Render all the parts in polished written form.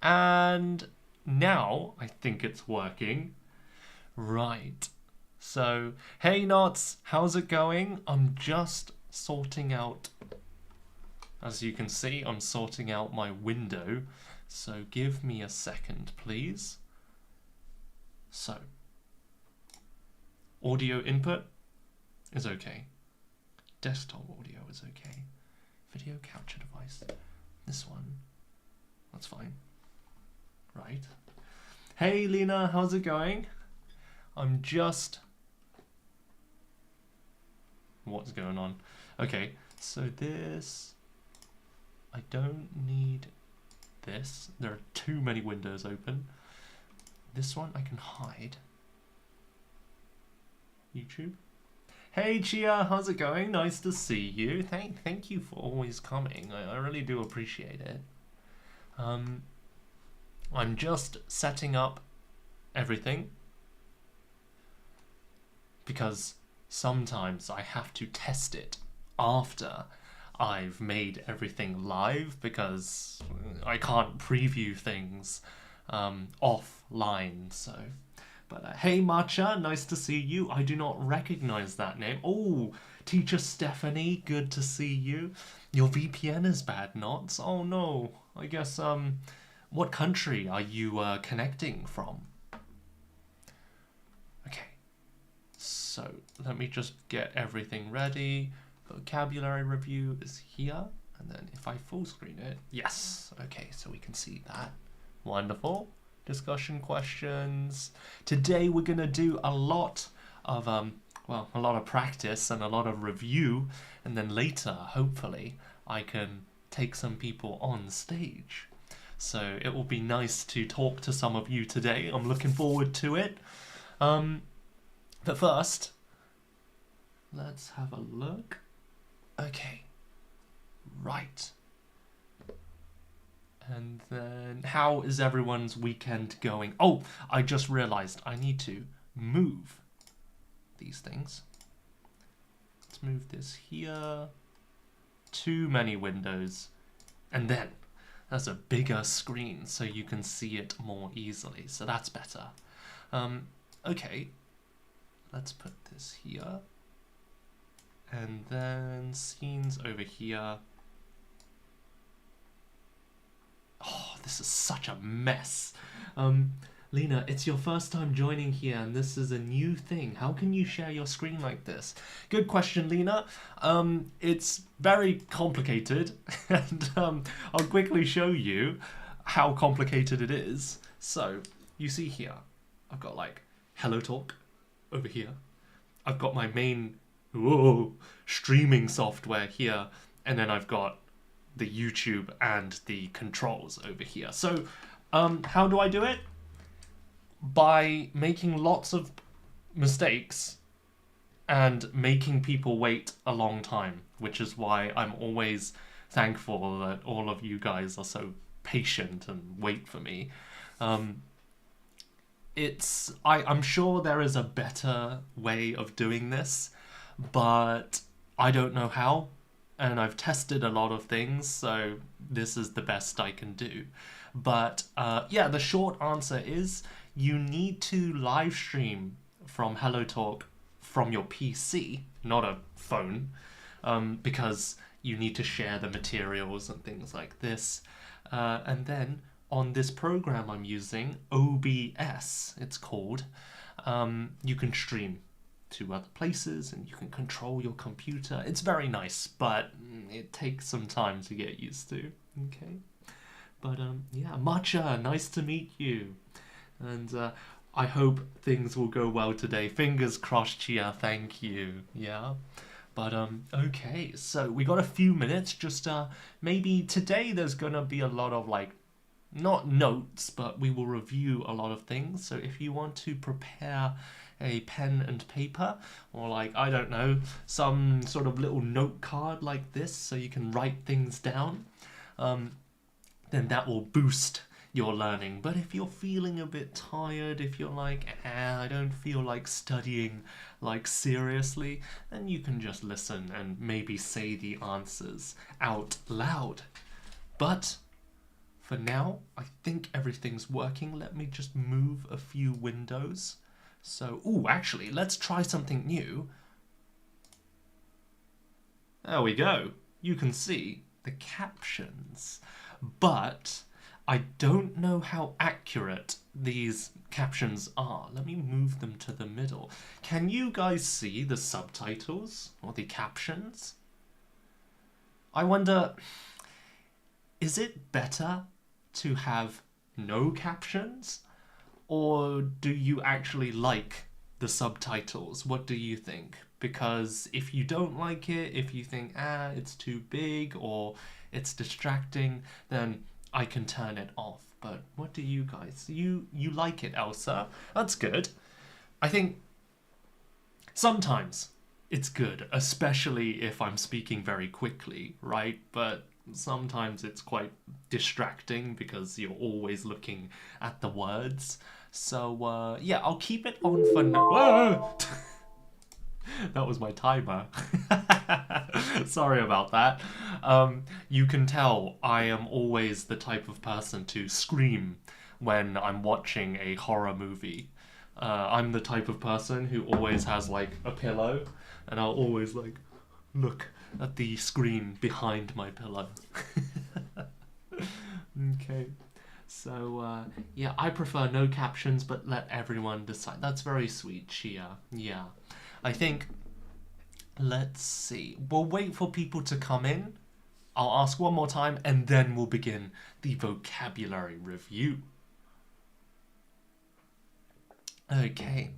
And now I think it's working. Right. So, hey Knots, how's it going? I'm just sorting out, as you can see, I'm sorting out my window. So give me a second, please. So, audio input is okay. Desktop audio is okay. Video capture device, this one, that's fine. Right. Hey Lena, how's it going? I'm just... What's going on? Okay, so this... I don't need this. There are too many windows open. This one I can hide. YouTube. Hey Chia, how's it going? Nice to see you. Thank you for always coming. I really do appreciate it. I'm just setting up everything because sometimes I have to test it after I've made everything live because I can't preview things offline. So, but hey Matcha, nice to see you. I do not recognize that name. Oh, Teacher Stephanie, good to see you. Your VPN is bad, Knots. Oh no, I guess what country are you connecting from? Okay, so let me just get everything ready. Vocabulary review is here, and then if I full screen it, yes, okay, so we can see that. Wonderful. Discussion questions. Today we're gonna do a lot of well, a lot of practice and a lot of review, and then later, hopefully, I can take some people on stage. So it will be nice to talk to some of you today. I'm looking forward to it. But first, let's have a look. Okay. Right. And then, how is everyone's weekend going? Oh, I just realized I need to move these things. Let's move this here. Too many windows. And then, there's a bigger screen so you can see it more easily. So that's better. Okay. Let's put this here. And then, scenes over here. Oh, this is such a mess. Lena, it's your first time joining here and this is a new thing. How can you share your screen like this? Good question, Lena. It's very complicated and I'll quickly show you how complicated it is. So, you see here, I've got like Hello Talk over here. I've got my main streaming software here, and then I've got the YouTube and the controls over here. So how do I do it? By making lots of mistakes and making people wait a long time, which is why I'm always thankful that all of you guys are so patient and wait for me. I'm sure there is a better way of doing this, but I don't know how. And I've tested a lot of things, so this is the best I can do. But yeah, the short answer is you need to live stream from HelloTalk from your PC, not a phone, because you need to share the materials and things like this. And then on this program I'm using, OBS, it's called, you can stream to other places and you can control your computer. It's very nice, but it takes some time to get used to. Okay, but yeah, Matcha, nice to meet you, and I hope things will go well today. Fingers crossed, Chia. Thank you. Yeah, but okay, so we got a few minutes. Just maybe today there's gonna be a lot of like, not notes, but we will review a lot of things. So if you want to prepare a pen and paper, or like, I don't know, some sort of little note card like this so you can write things down, then that will boost your learning. But if you're feeling a bit tired, if you're like, I don't feel like studying like seriously, then you can just listen and maybe say the answers out loud. But for now, I think everything's working. Let me just move a few windows. So, actually, let's try something new. There we go. You can see the captions, but I don't know how accurate these captions are. Let me move them to the middle. Can you guys see the subtitles or the captions? I wonder, is it better to have no captions? Or do you actually like the subtitles? What do you think? Because if you don't like it, if you think, it's too big or it's distracting, then I can turn it off. But what do you guys? You like it, Elsa? That's good. I think sometimes it's good, especially if I'm speaking very quickly, right? But sometimes it's quite distracting because you're always looking at the words. So yeah, I'll keep it on for now. That was my timer. Sorry about that. You can tell I am always the type of person to scream when I'm watching a horror movie. I'm the type of person who always has like a pillow, and I'll always like look at the screen behind my pillow. Okay, so yeah, I prefer no captions, but let everyone decide. That's very sweet, Chia. Yeah, I think, let's see, we'll wait for people to come in. I'll ask one more time and then we'll begin the vocabulary review. Okay,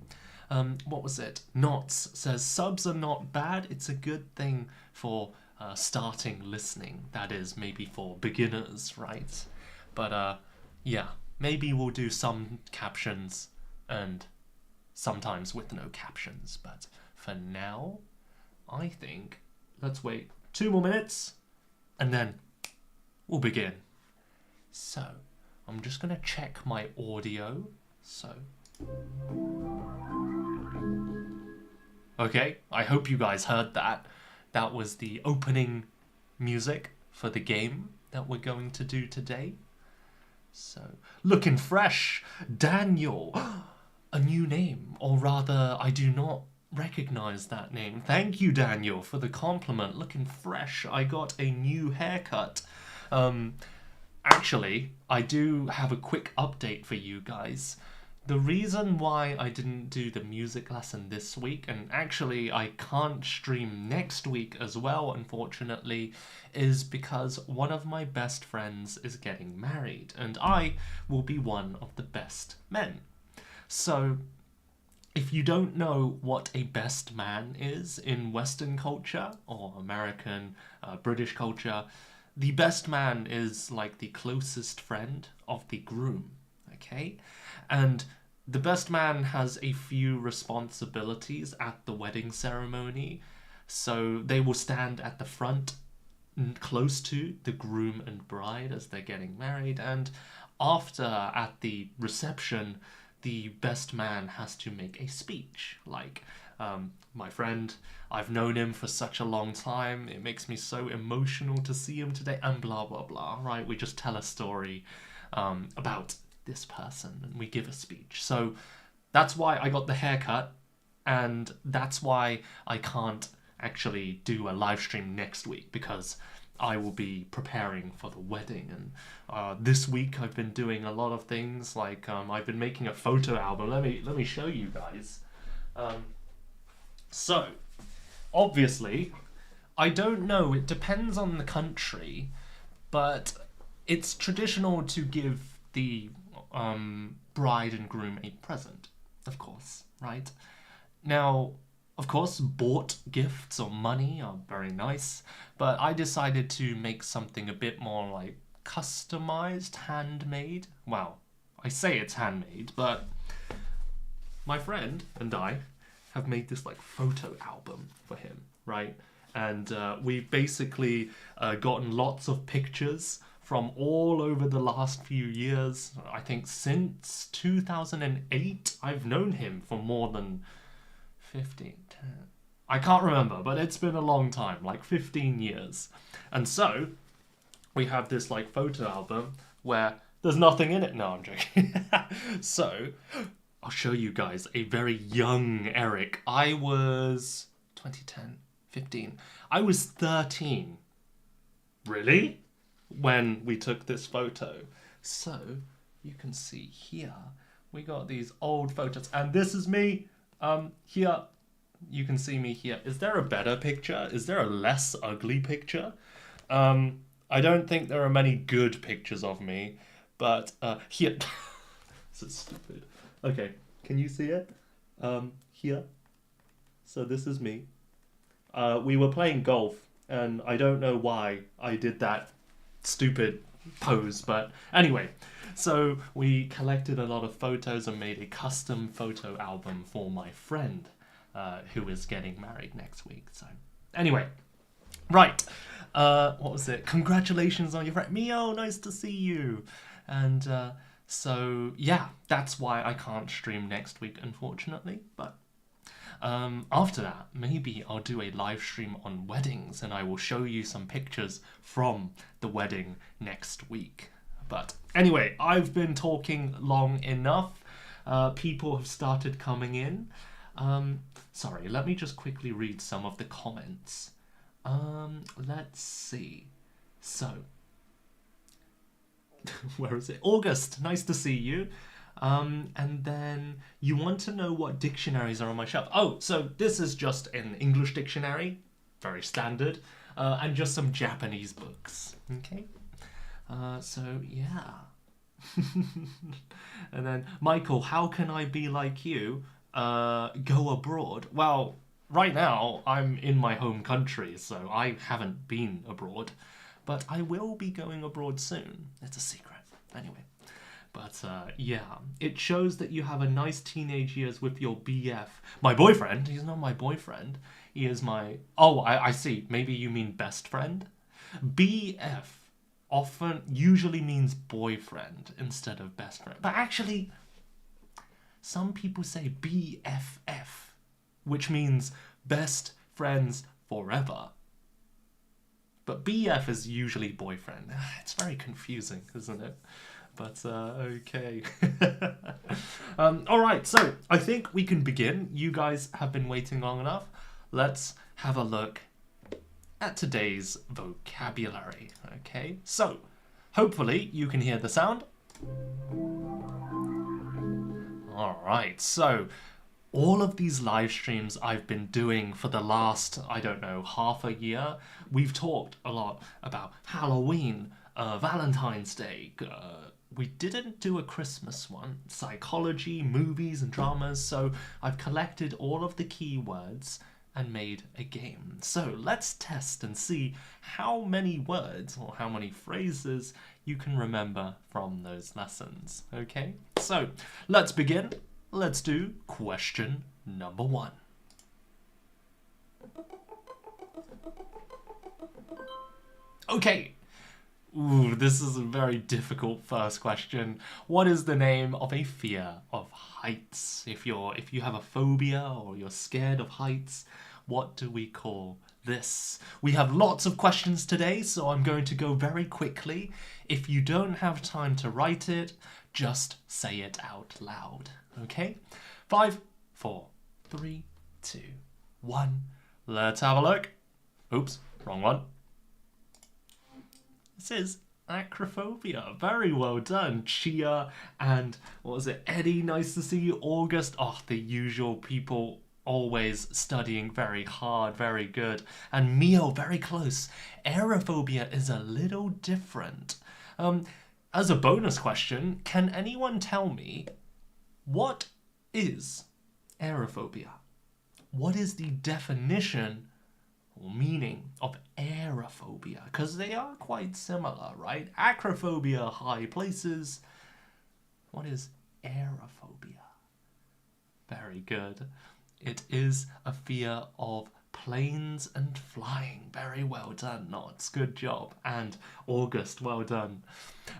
what was it? Knots says, subs are not bad. It's a good thing for starting listening. That is, maybe for beginners, right? But yeah, maybe we'll do some captions and sometimes with no captions. But for now, I think let's wait 2 more minutes, and then we'll begin. So, I'm just going to check my audio. So, okay, I hope you guys heard that. That was the opening music for the game that we're going to do today. So, looking fresh, Daniel. A new name, or rather, I do not recognize that name. Thank you, Daniel, for the compliment. Looking fresh. I got a new haircut. Actually, I do have a quick update for you guys. The reason why I didn't do the music lesson this week, and actually I can't stream next week as well, unfortunately, is because one of my best friends is getting married, and I will be one of the best men. So, if you don't know what a best man is in Western culture, or American, British culture, the best man is like the closest friend of the groom, okay? And the best man has a few responsibilities at the wedding ceremony. So they will stand at the front, close to the groom and bride as they're getting married, and after, at the reception, the best man has to make a speech, like, my friend, I've known him for such a long time, it makes me so emotional to see him today, and blah blah blah, right? We just tell a story about this person, and we give a speech. So that's why I got the haircut, and that's why I can't actually do a live stream next week, because I will be preparing for the wedding, and this week I've been doing a lot of things, like I've been making a photo album. Let me show you guys. So, obviously, I don't know, it depends on the country, but it's traditional to give the bride and groom a present, of course, right? Now, of course, bought gifts or money are very nice, but I decided to make something a bit more like customized, handmade. Well, I say it's handmade, but my friend and I have made this like photo album for him, right? And we've basically gotten lots of pictures from all over the last few years. I think since 2008, I've known him for more than 15, 10. I can't remember, but it's been a long time, like 15 years. And so, we have this like photo album where there's nothing in it. No, I'm joking. So, I'll show you guys a very young Eric. I was 2010, 15. I was 13. Really? When we took this photo. So, you can see here, we got these old photos, and this is me. Here, you can see me here. Is there a better picture? Is there a less ugly picture? I don't think there are many good pictures of me, but here. This is stupid. Okay, can you see it? Here. So this is me. We were playing golf, and I don't know why I did that stupid pose, but anyway. So we collected a lot of photos and made a custom photo album for my friend who is getting married next week. So anyway, right. What was it? Congratulations on your friend. Mio, nice to see you. And so, yeah, that's why I can't stream next week, unfortunately. But after that, maybe I'll do a live stream on weddings, and I will show you some pictures from the wedding next week. But anyway, I've been talking long enough. People have started coming in. Sorry, let me just quickly read some of the comments. Let's see. So, where is it? August, nice to see you. And then you want to know what dictionaries are on my shelf. Oh, so this is just an English dictionary, very standard, and just some Japanese books. Okay. So yeah. And then Michael, how can I be like you? Go abroad. Well, right now I'm in my home country, so I haven't been abroad, but I will be going abroad soon. It's a secret. Anyway. But yeah, it shows that you have a nice teenage years with your BF. My boyfriend, he's not my boyfriend. He is my... Oh, I see. Maybe you mean best friend? BF usually means boyfriend instead of best friend. But actually, some people say BFF, which means best friends forever. But BF is usually boyfriend. It's very confusing, isn't it? But, okay. Alright, so I think we can begin. You guys have been waiting long enough. Let's have a look at today's vocabulary, okay? So, hopefully you can hear the sound. Alright, so all of these live streams I've been doing for the last, I don't know, half a year, we've talked a lot about Halloween, Valentine's Day, we didn't do a Christmas one, psychology, movies and dramas, so I've collected all of the keywords and made a game. So let's test and see how many words or how many phrases you can remember from those lessons, okay? So let's begin. Let's do question number 1. Okay. Ooh, this is a very difficult first question. What is the name of a fear of heights? If you have a phobia or you're scared of heights, what do we call this? We have lots of questions today, so I'm going to go very quickly. If you don't have time to write it, just say it out loud. Okay? 5, 4, 3, 2, 1. Let's have a look. Oops, wrong one. This is acrophobia. Very well done. Chia and, what was it, Eddie, nice to see you. August, oh, the usual people always studying very hard, very good. And Mio, very close. Aerophobia is a little different. As a bonus question, can anyone tell me what is aerophobia? What is the definition or meaning of aerophobia? Because they are quite similar, right? Acrophobia, high places. What is aerophobia? Very good. It is a fear of planes and flying. Very well done, Knots. Good job. And August, well done.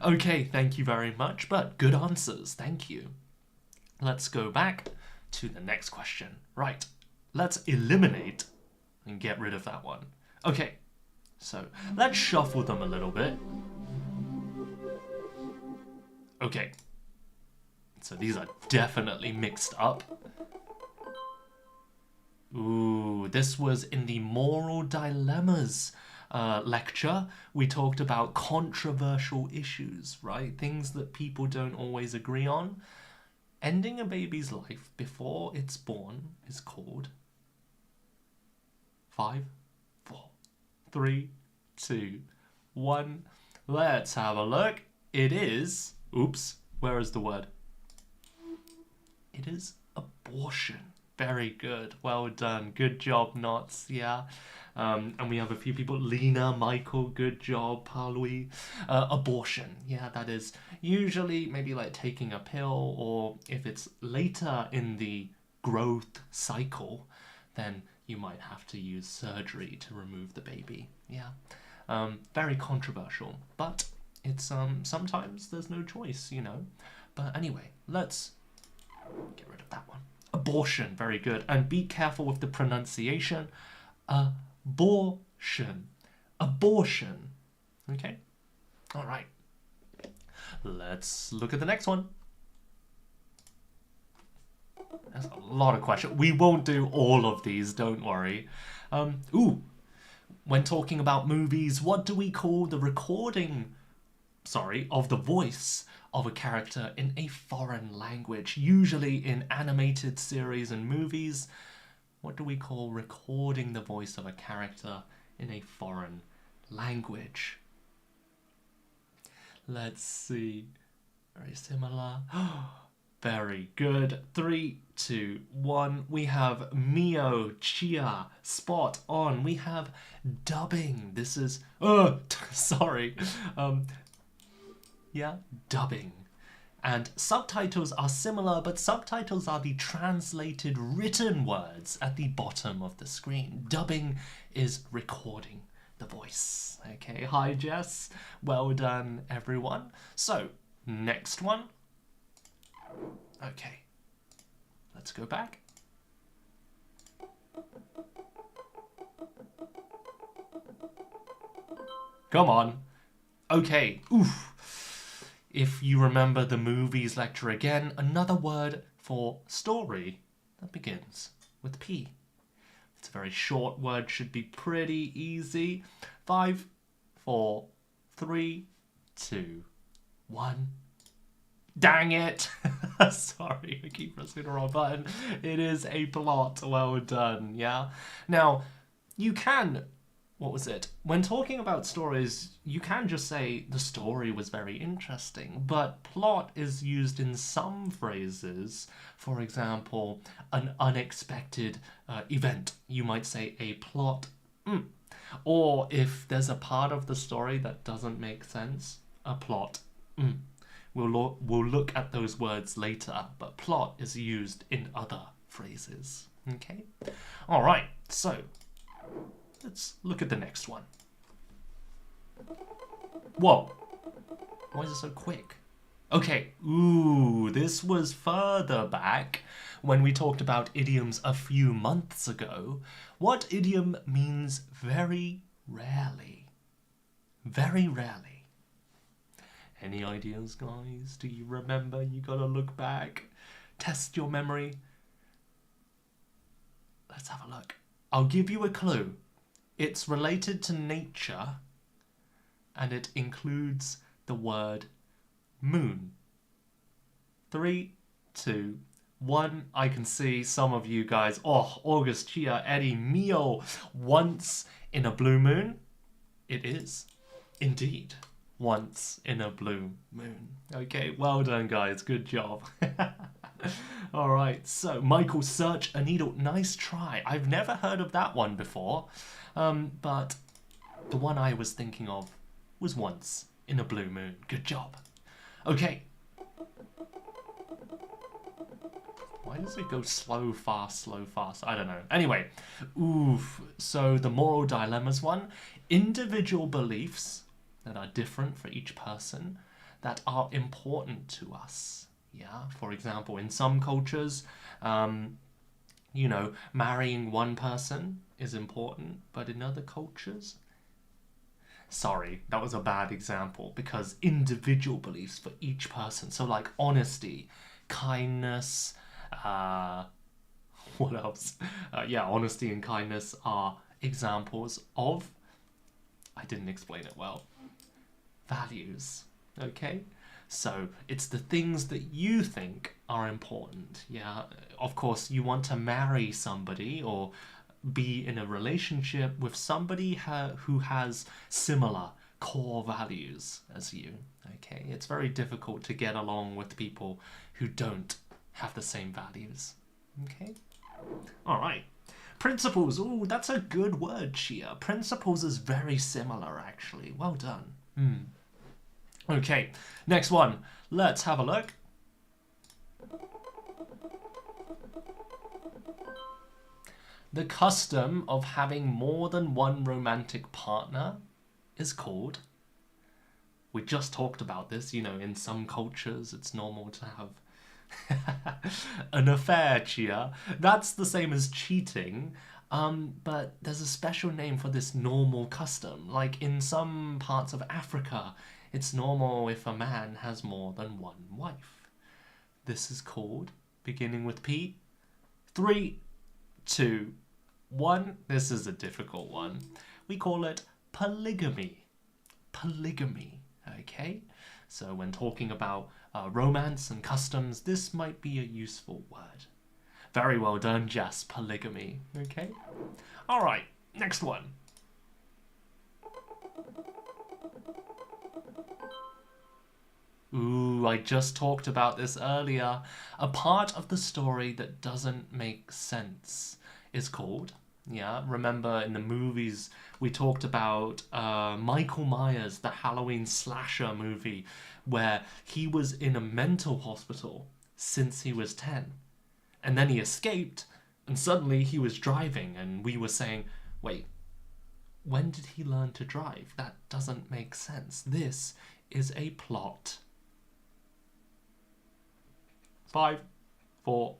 Okay, thank you very much, but good answers. Thank you. Let's go back to the next question. Right, let's eliminate and get rid of that one. Okay, so let's shuffle them a little bit. Okay, so these are definitely mixed up. Ooh, this was in the moral dilemmas lecture. We talked about controversial issues, right? Things that people don't always agree on. Ending a baby's life before it's born is called 5, 4, 3, 2, 1. Let's have a look. It is, oops, where is the word? It is abortion. Very good. Well done. Good job, Knots. Yeah. And we have a few people. Lena, Michael, good job. Palui. Abortion. Yeah, that is usually maybe like taking a pill, or if it's later in the growth cycle, then you might have to use surgery to remove the baby. Yeah. Very controversial, but it's sometimes there's no choice, you know. But anyway, let's get rid of that one. Abortion, very good. And be careful with the pronunciation. Abortion. Abortion. Okay? All right. Let's look at the next one. There's a lot of questions. We won't do all of these, don't worry. Ooh. When talking about movies, what do we call the recording, of the voice of a character in a foreign language? Usually in animated series and movies, what do we call recording the voice of a character in a foreign language? Let's see. Very similar. Very good. 3, 2, 1. We have Mio, Chia, spot on. We have dubbing. This is... sorry. Yeah, dubbing. And subtitles are similar, but subtitles are the translated written words at the bottom of the screen. Dubbing is recording the voice. Okay, hi Jess. Well done, everyone. So, next one. Okay, let's go back. Come on. Okay, oof. If you remember the movies lecture again, another word for story that begins with P. It's a very short word, should be pretty easy. 5, 4, 3, 2, 1. Dang it! Sorry, I keep pressing the wrong button. It is a plot. Well done, yeah? Now, you can... What was it? When talking about stories, you can just say the story was very interesting, but plot is used in some phrases. For example, an unexpected event. You might say a plot. Or if there's a part of the story that doesn't make sense, a plot. We'll look at those words later, but plot is used in other phrases. Okay? All right, so... let's look at the next one. Whoa. Why is it so quick? Okay. Ooh, this was further back when we talked about idioms a few months ago. What idiom means very rarely? Very rarely. Any ideas, guys? Do you remember? You gotta look back. Test your memory. Let's have a look. I'll give you a clue. It's related to nature, and it includes the word moon. 3, 2, 1. I can see some of you guys. Oh, August, Chia, Eddie, Mio. Once in a blue moon? It is. Indeed. Once in a blue moon. Okay, well done, guys. Good job. All right, so Michael, search a needle. Nice try. I've never heard of that one before. But the one I was thinking of was once in a blue moon. Good job. Okay. Why does it go slow, fast, slow, fast? I don't know. Anyway, oof. So the moral dilemmas one. Individual beliefs that are different for each person that are important to us. Yeah, for example, in some cultures, you know, marrying one person is important, but in other cultures... Sorry, that was a bad example, because individual beliefs for each person. So like honesty, kindness, what else? Yeah, honesty and kindness are examples of... I didn't explain it well. Values, okay? So it's the things that you think are important. Yeah, of course, you want to marry somebody or be in a relationship with somebody who has similar core values as you. Okay, it's very difficult to get along with people who don't have the same values. Okay, all right. Principles. Oh, that's a good word, Chia. Principles is very similar, actually. Well done. Okay, next one. Let's have a look. The custom of having more than one romantic partner is called... We just talked about this, you know, in some cultures it's normal to have an affair, Chia. That's the same as cheating, but there's a special name for this normal custom. Like in some parts of Africa, it's normal if a man has more than one wife. This is called, beginning with P. 3, 2, 1. This is a difficult one. We call it polygamy. Polygamy, okay? So when talking about romance and customs, this might be a useful word. Very well done, Jess. Polygamy, okay? All right, next one. Ooh, I just talked about this earlier. A part of the story that doesn't make sense is called, Yeah, remember in the movies we talked about Michael Myers, the Halloween slasher movie, where he was in a mental hospital since he was 10. And then he escaped, and suddenly he was driving, and we were saying, wait, when did he learn to drive? That doesn't make sense. This is a plot. 5, 4,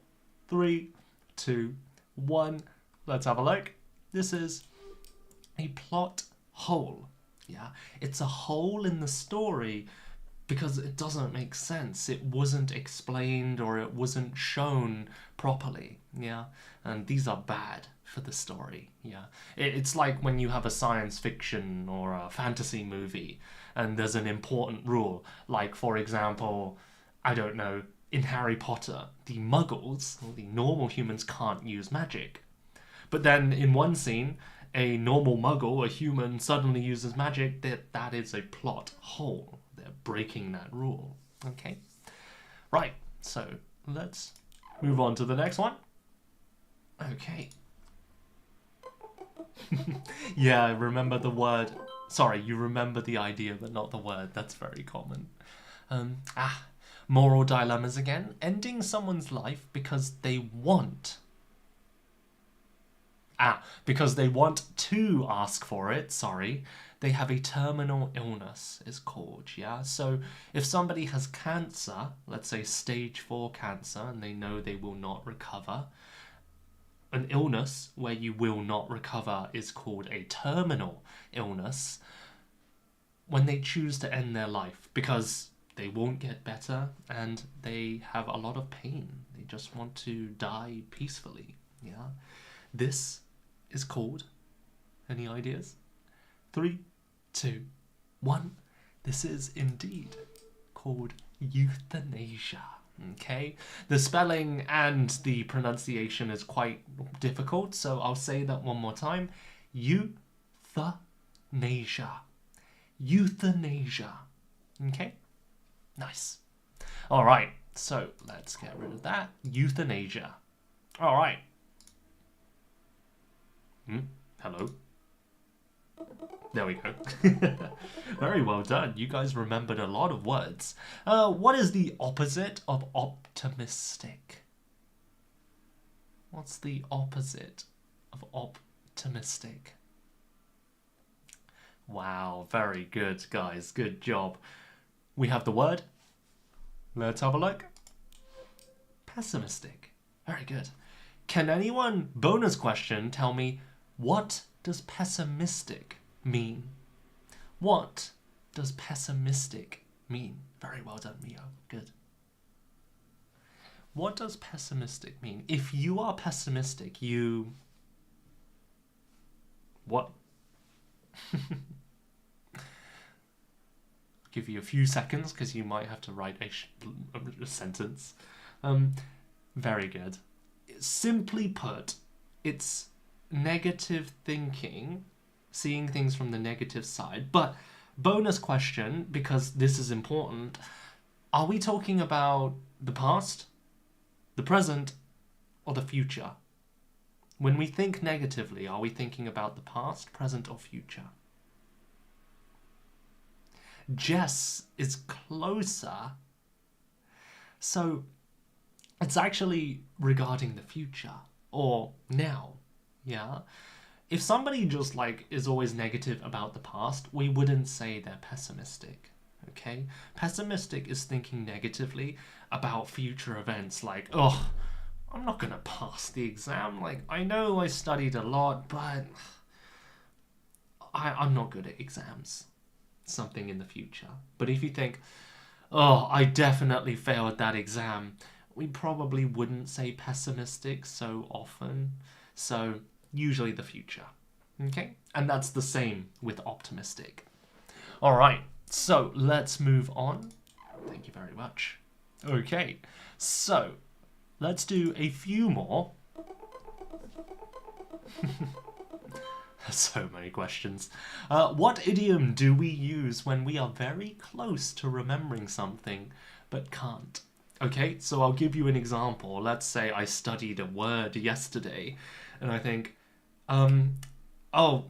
3, 2, 1. Let's have a look. This is a plot hole. Yeah, it's a hole in the story because it doesn't make sense. It wasn't explained or it wasn't shown properly. Yeah, and these are bad for the story. Yeah, it's like when you have a science fiction or a fantasy movie and there's an important rule, like for example, I don't know, in Harry Potter, the muggles, or the normal humans, can't use magic. But then in one scene, a normal muggle, a human, suddenly uses magic. That is a plot hole. They're breaking that rule. Okay? Right, so let's move on to the next one. Okay. Yeah, remember the word. Sorry, you remember the idea, but not the word. That's very common. Moral dilemmas again. Ending someone's life because they want. Because they want to ask for it, sorry. They have a terminal illness, is called, yeah? So if somebody has cancer, let's say stage 4 cancer, and they know they will not recover, an illness where you will not recover is called a terminal illness. When they choose to end their life, because they won't get better and they have a lot of pain. They just want to die peacefully, yeah? This is called, any ideas? 3, 2, 1. This is indeed called euthanasia. Okay, the spelling and the pronunciation is quite difficult, so I'll say that one more time. Euthanasia. Euthanasia. Okay, nice. All right, so let's get rid of that. Euthanasia. All right. Hello. There we go. Very well done. You guys remembered a lot of words. What is the opposite of optimistic? What's the opposite of optimistic? Wow, very good, guys. Good job. We have the word. Let's have a look. Pessimistic. Very good. Can anyone, bonus question, tell me, what does pessimistic mean? What does pessimistic mean? Very well done, Mio. Good. What does pessimistic mean? If you are pessimistic, you... What? Give you a few seconds because you might have to write a sentence. Very good. Simply put, it's negative thinking, seeing things from the negative side. But bonus question, because this is important, are we talking about the past, the present, or the future? When we think negatively, are we thinking about the past, present, or future? Jess is closer. So it's actually regarding the future or now. Yeah. If somebody just is always negative about the past, we wouldn't say they're pessimistic. Okay? Pessimistic is thinking negatively about future events like, oh, I'm not going to pass the exam. I know I studied a lot, but I'm not good at exams. Something in the future. But if you think, oh, I definitely failed that exam, we probably wouldn't say pessimistic so often. So usually the future. Okay? And that's the same with optimistic. All right. So let's move on. Thank you very much. Okay. So let's do a few more. So many questions. What idiom do we use when we are very close to remembering something but can't? Okay, so I'll give you an example. Let's say I studied a word yesterday and I think, Oh,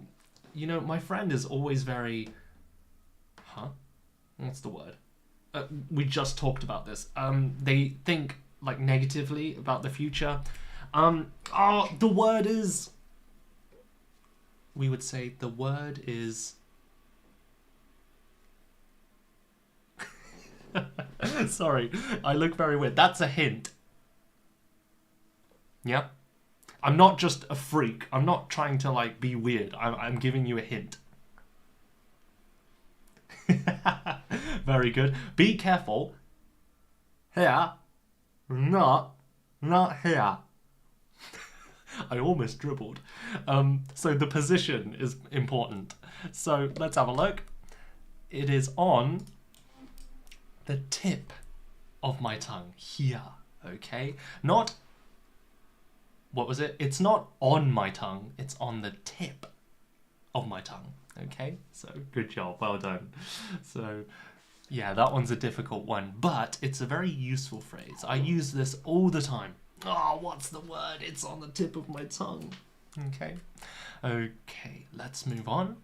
you know, my friend is always very... Huh? What's the word? We just talked about this. They think, like, negatively about the future. Oh, the word is... We would say the word is... Sorry, I look very weird. That's a hint. Yeah? I'm not just a freak. I'm not trying to, like, be weird. I'm giving you a hint. Very good. Be careful. Here. Not here. I almost dribbled. So the position is important. So let's have a look. It is on the tip of my tongue. Here. Okay? Not... What was it? It's not on my tongue. It's on the tip of my tongue. Okay? So, good job. Well done. So, yeah, that one's a difficult one. But it's a very useful phrase. I use this all the time. Oh, what's the word? It's on the tip of my tongue. Okay? Okay, let's move on.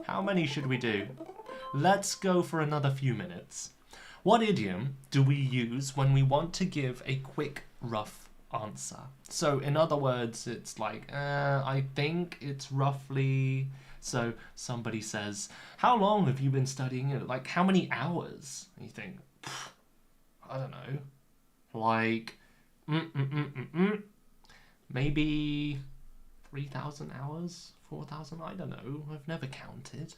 How many should we do? Let's go for another few minutes. What idiom do we use when we want to give a quick, rough answer? So in other words, it's like, I think it's roughly... So somebody says, how long have you been studying it? Like, how many hours? And you think, I don't know. Like, maybe 3,000 hours? 4,000? I don't know. I've never counted.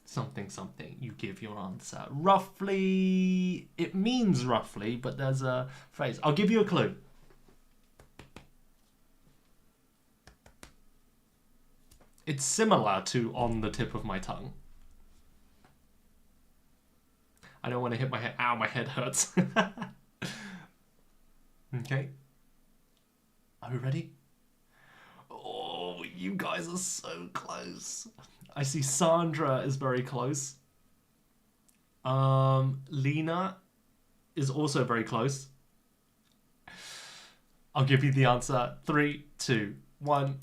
Something, something. You give your answer. Roughly, it means roughly, but there's a phrase. I'll give you a clue. It's similar to on the tip of my tongue. I don't want to hit my head. Ow, my head hurts. Okay. Are we ready? Oh, you guys are so close. I see Sandra is very close. Lena is also very close. I'll give you the answer. 3, 2, 1.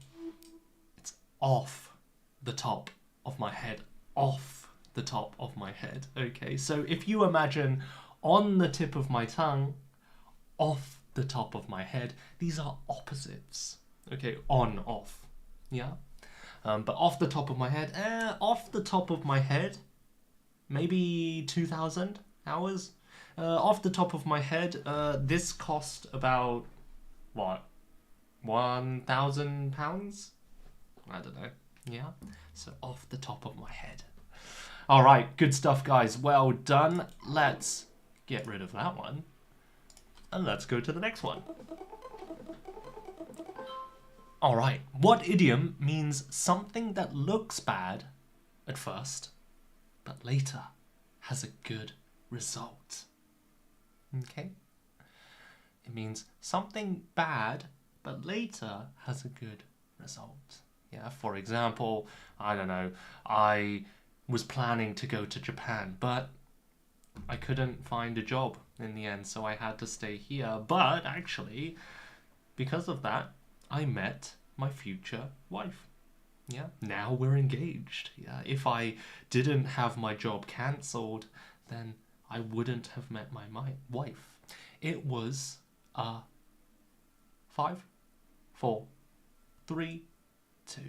It's off the top of my head. Off the top of my head. Okay, so if you imagine on the tip of my tongue, off the top of my head, these are opposites. Okay, on, off. Yeah? But off the top of my head, maybe 2,000 hours. Off the top of my head, this cost about, what, £1,000? I don't know. Yeah? So off the top of my head. All right, good stuff, guys. Well done. Let's get rid of that one. And let's go to the next one. All right, what idiom means something that looks bad at first, but later has a good result? Okay? It means something bad, but later has a good result. Yeah, for example, I don't know, I was planning to go to Japan, but I couldn't find a job in the end, so I had to stay here. But actually, because of that, I met my future wife. Yeah, now we're engaged. Yeah, if I didn't have my job cancelled, then I wouldn't have met my wife. It was 5, 4, 3, 2,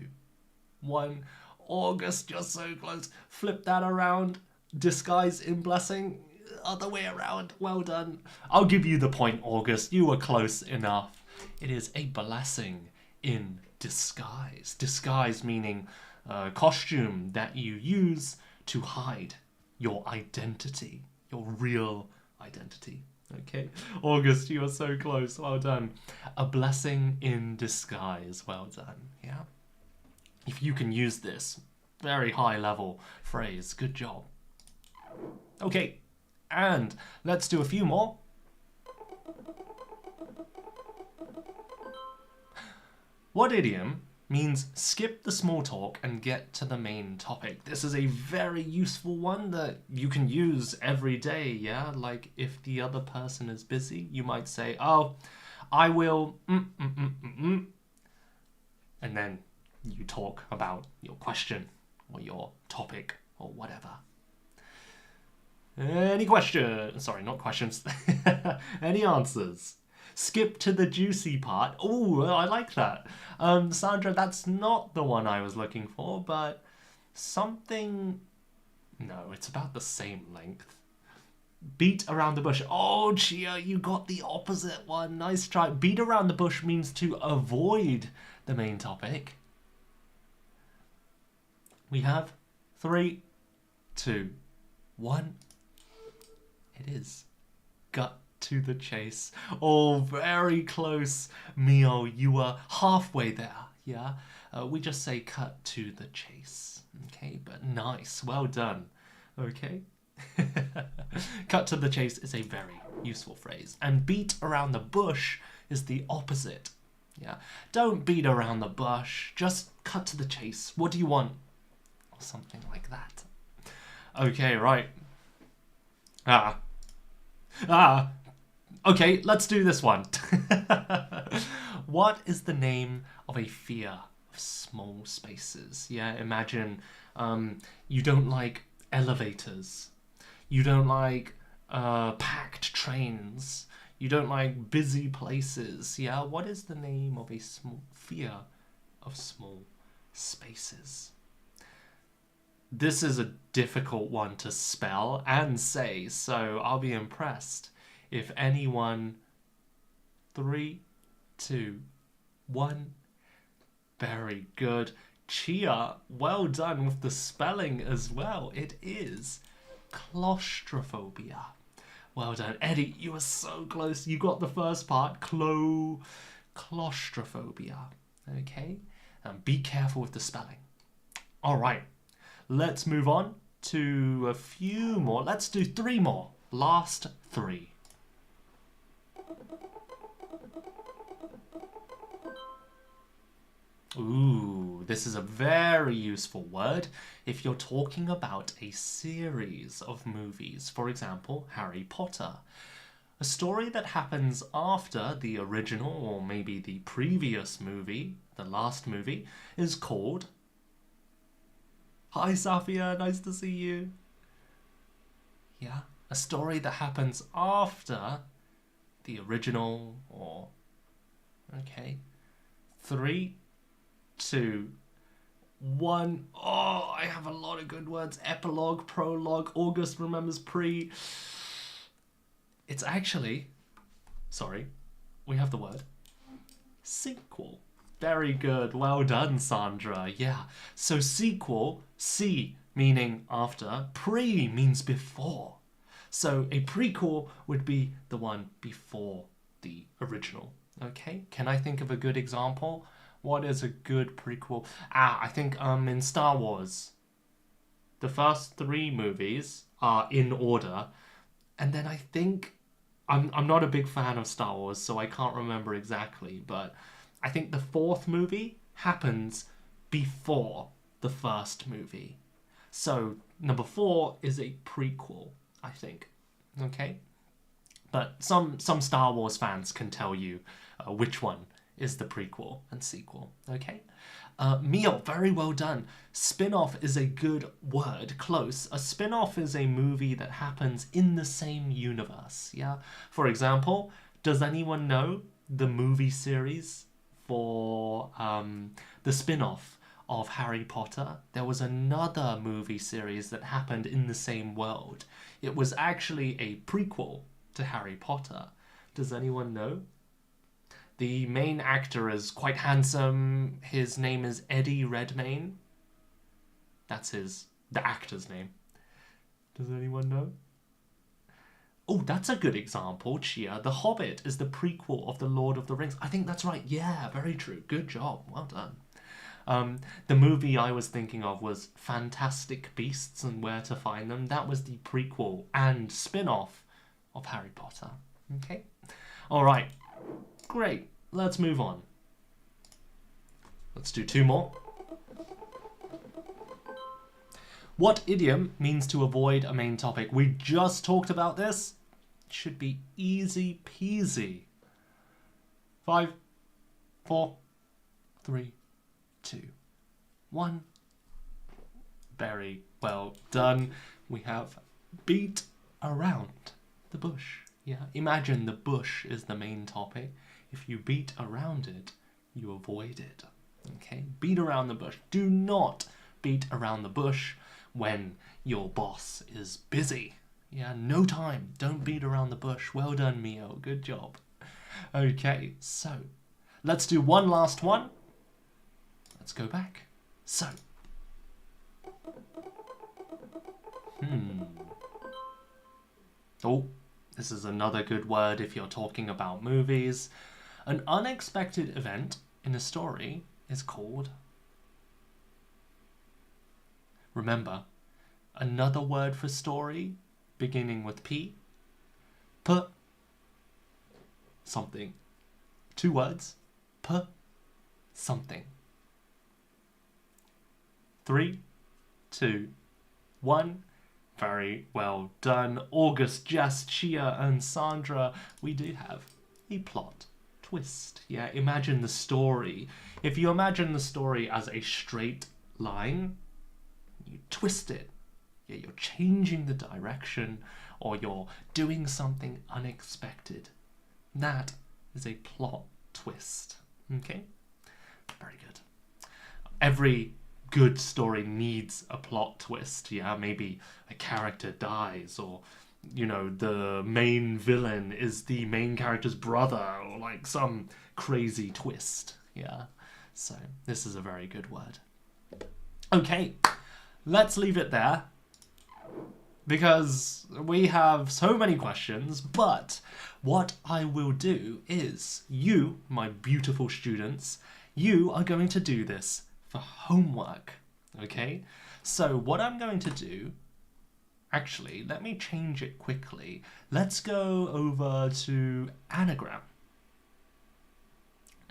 1. August, you're so close. Flip that around. Disguise in blessing. Other way around. Well done. I'll give you the point, August. You were close enough. It is a blessing in disguise. Disguise meaning costume that you use to hide your identity, your real identity. Okay, August, you are so close. Well done. A blessing in disguise. Well done. Yeah. If you can use this very high level phrase, good job. Okay, and let's do a few more. What idiom means skip the small talk and get to the main topic? This is a very useful one that you can use every day, yeah? Like if the other person is busy, you might say, oh, I will and then you talk about your question or your topic or whatever. Any questions? Sorry, not questions. Any answers? Skip to the juicy part. Oh, I like that. Sandra, that's not the one I was looking for, but something... No, it's about the same length. Beat around the bush. Oh, Chia, you got the opposite one. Nice try. Beat around the bush means to avoid the main topic. We have 3, 2, 1. It is gut to the chase. Oh, very close. Mio, you were halfway there, yeah? We just say cut to the chase, okay? But nice, well done, okay? Cut to the chase is a very useful phrase. And beat around the bush is the opposite, yeah? Don't beat around the bush, just cut to the chase. What do you want? Or something like that. Okay, right. Okay, let's do this one. What is the name of a fear of small spaces? Yeah, imagine you don't like elevators. You don't like packed trains. You don't like busy places. Yeah, what is the name of a fear of small spaces? This is a difficult one to spell and say, so I'll be impressed if anyone... 3, 2, 1. Very good. Chia, well done with the spelling as well. It is claustrophobia. Well done. Eddie, you were so close. You got the first part. Claustrophobia. Okay? Be careful with the spelling. All right. Let's move on to a few more. Let's do 3 more. Last 3. Ooh, this is a very useful word if you're talking about a series of movies. For example, Harry Potter. A story that happens after the original or maybe the previous movie, the last movie, is called... Hi, Safia, nice to see you. Yeah, a story that happens after the original or... Okay. 3, 2, 1. Oh, I have a lot of good words. Epilogue, prologue, August remembers pre. It's actually... Sorry, we have the word. Sequel. Very good. Well done, Sandra. Yeah. So sequel, C meaning after, pre means before. So a prequel would be the one before the original. Okay. Can I think of a good example? What is a good prequel? I think in Star Wars, the first 3 movies are in order, and then I think I'm not a big fan of Star Wars, so I can't remember exactly, but I think the 4th movie happens before the first movie. So number 4 is a prequel, I think. Okay? But some Star Wars fans can tell you which one is the prequel and sequel. Okay? Mio, very well done. Spin-off is a good word. Close. A spin-off is a movie that happens in the same universe. Yeah? For example, does anyone know the movie series for the spin-off of Harry Potter? There was another movie series that happened in the same world. It was actually a prequel to Harry Potter. Does anyone know? The main actor is quite handsome. His name is Eddie Redmayne. That's the actor's name. Does anyone know? Oh, that's a good example, Chia. The Hobbit is the prequel of The Lord of the Rings. I think that's right. Yeah, very true. Good job. Well done. The movie I was thinking of was Fantastic Beasts and Where to Find Them. That was the prequel and spin-off of Harry Potter. Okay? All right. Great. Let's move on. Let's do 2 more. What idiom means to avoid a main topic? We just talked about this. It should be easy peasy. 5, 4, 3, 2, 1. Very well done. We have beat around the bush. Yeah, imagine the bush is the main topic. If you beat around it, you avoid it. Okay, beat around the bush. Do not beat around the bush when your boss is busy. Yeah, no time. Don't beat around the bush. Well done, Mio. Good job. Okay, so let's do one last one. Let's go back. So, oh, this is another good word if you're talking about movies. An unexpected event in a story is called... Remember, another word for story beginning with P. P. Something. 2 words. P. Something. 3, 2, 1. Very well done. August, Jess, Chia, and Sandra. We do have a plot twist. Yeah, imagine the story. If you imagine the story as a straight line, you twist it. Yeah, you're changing the direction, or you're doing something unexpected. That is a plot twist. Okay? Very good. Every good story needs a plot twist. Yeah, maybe a character dies, or, you know, the main villain is the main character's brother, or like some crazy twist. Yeah, so this is a very good word. Okay, let's leave it there, because we have so many questions, but what I will do is, you, my beautiful students, you are going to do this for homework, okay? So what I'm going to do, actually, let me change it quickly. Let's go over to anagram.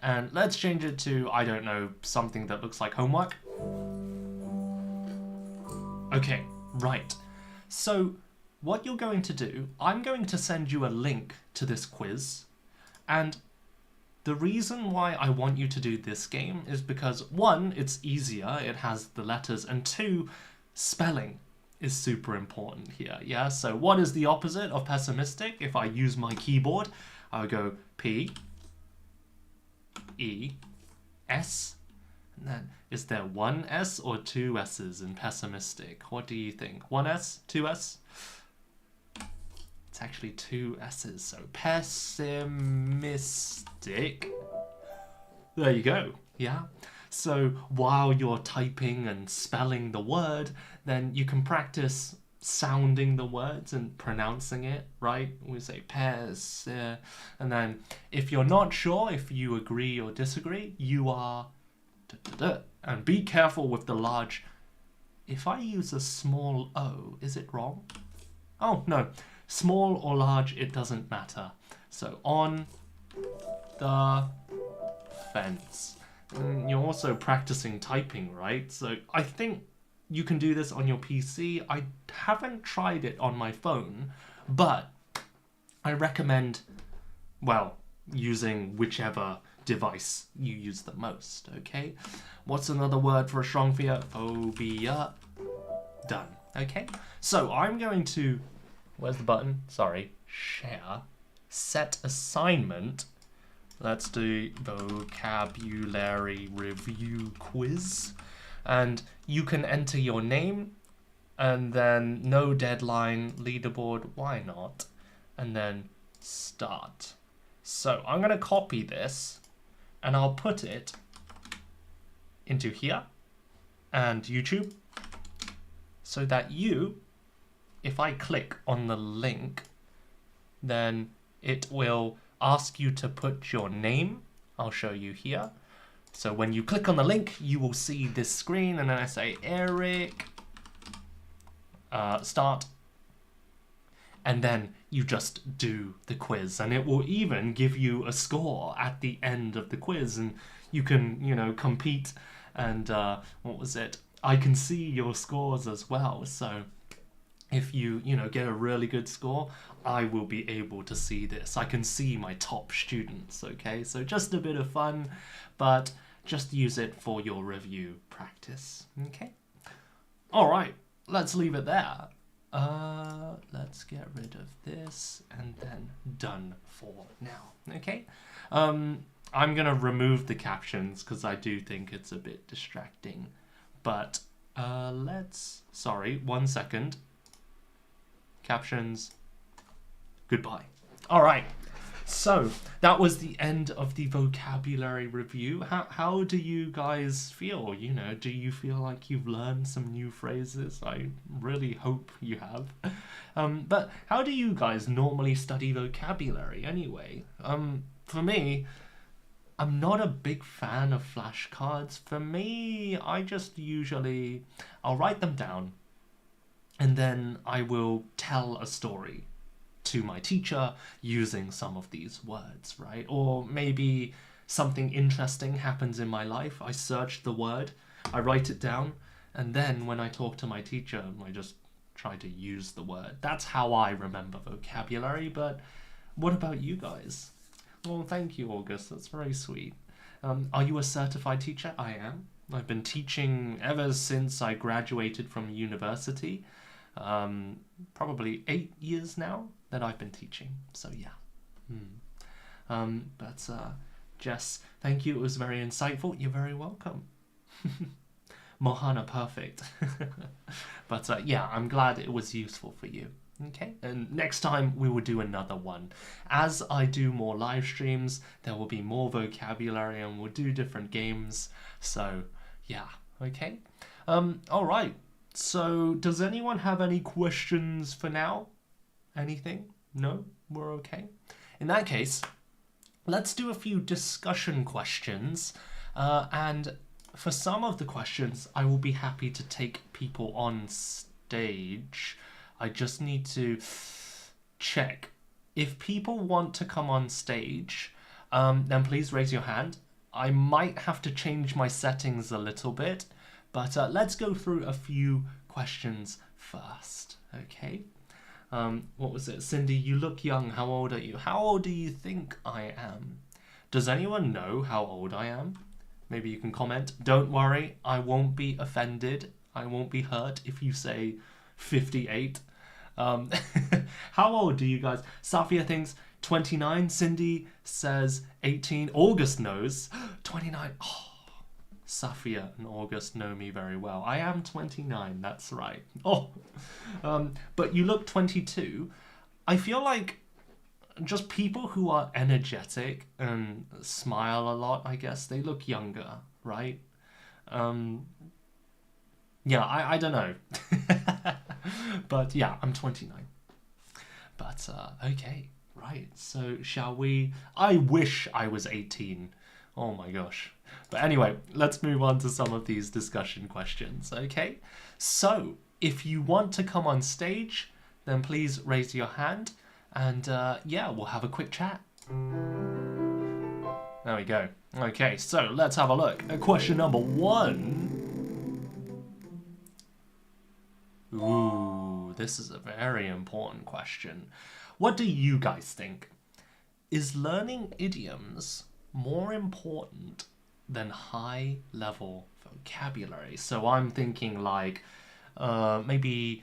And let's change it to, I don't know, something that looks like homework. Okay, right. So what you're going to do, I'm going to send you a link to this quiz, and the reason why I want you to do this game is because, 1, it's easier, it has the letters, and 2, spelling is super important here, yeah? So what is the opposite of pessimistic? If I use my keyboard, I'll go P, E, S, and then is there 1 S or 2 S's in pessimistic? What do you think? 1 S? 2 S? It's actually 2 S's, so pessimistic. There you go, yeah? So while you're typing and spelling the word, then you can practice sounding the words and pronouncing it, right? We say pes, and then if you're not sure if you agree or disagree, you are da, da, da. And be careful with the large. If I use a small O, is it wrong? Oh, no. Small or large, it doesn't matter. So on the fence. And you're also practicing typing, right? So I think you can do this on your PC. I haven't tried it on my phone, but I recommend, well, using whichever device you use the most, okay? What's another word for a strong fear? Phobia. Done, okay? So I'm going to, where's the button? Sorry, share, set assignment. Let's do vocabulary review quiz. And you can enter your name, and then no deadline, leaderboard, why not? And then start. So I'm going to copy this, and I'll put it into here and YouTube, so that you, if I click on the link, then it will ask you to put your name. I'll show you here. So when you click on the link, you will see this screen, and then I say Eric, start, and then you just do the quiz, and it will even give you a score at the end of the quiz, and you can, you know, compete, and what was it? I can see your scores as well. So if you get a really good score, I will be able to see this. I can see my top students, okay? So just a bit of fun, but just use it for your review practice, okay? All right, let's leave it there. Let's get rid of this and then done for now, okay? I'm gonna remove the captions because I do think it's a bit distracting, but sorry, 1 second. Captions, goodbye. All right, so that was the end of the vocabulary review. How do you guys feel? Do you feel like you've learned some new phrases? I really hope you have. But how do you guys normally study vocabulary anyway? For me, I'm not a big fan of flashcards. For me, I'll write them down, and then I will tell a story to my teacher using some of these words, right? Or maybe something interesting happens in my life. I search the word, I write it down, and then when I talk to my teacher, I just try to use the word. That's how I remember vocabulary, but what about you guys? Well, thank you, August. That's very sweet. Are you a certified teacher? I am. I've been teaching ever since I graduated from university. Probably 8 years now that I've been teaching. So yeah. But Jess, thank you. It was very insightful. You're very welcome. Mohana, perfect. But yeah, I'm glad it was useful for you. Okay, and next time we will do another one. As I do more live streams, there will be more vocabulary and we'll do different games. So yeah, okay. All right. So does anyone have any questions for now? Anything? No? We're okay? In that case, let's do a few discussion questions. And for some of the questions, I will be happy to take people on stage. I just need to check. If people want to come on stage, then please raise your hand. I might have to change my settings a little bit, but let's go through a few questions first, okay? What was it? Cindy, you look young. How old are you? How old do you think I am? Does anyone know how old I am? Maybe you can comment. Don't worry, I won't be offended. I won't be hurt if you say 58. How old do you guys? Safia thinks 29. Cindy says 18. August knows 29. Oh, Safia and August know me very well. I am 29, that's right. Oh, but you look 22. I feel like just people who are energetic and smile a lot, I guess, they look younger, right? Yeah, I don't know. But yeah, I'm 29. But okay, right. So shall we? I wish I was 18. Oh my gosh. But anyway, let's move on to some of these discussion questions, okay? So if you want to come on stage, then please raise your hand and yeah, we'll have a quick chat. There we go. Okay, so let's have a look. Question number 1. Ooh, this is a very important question. What do you guys think? Is learning idioms more important than high-level vocabulary? So I'm thinking like maybe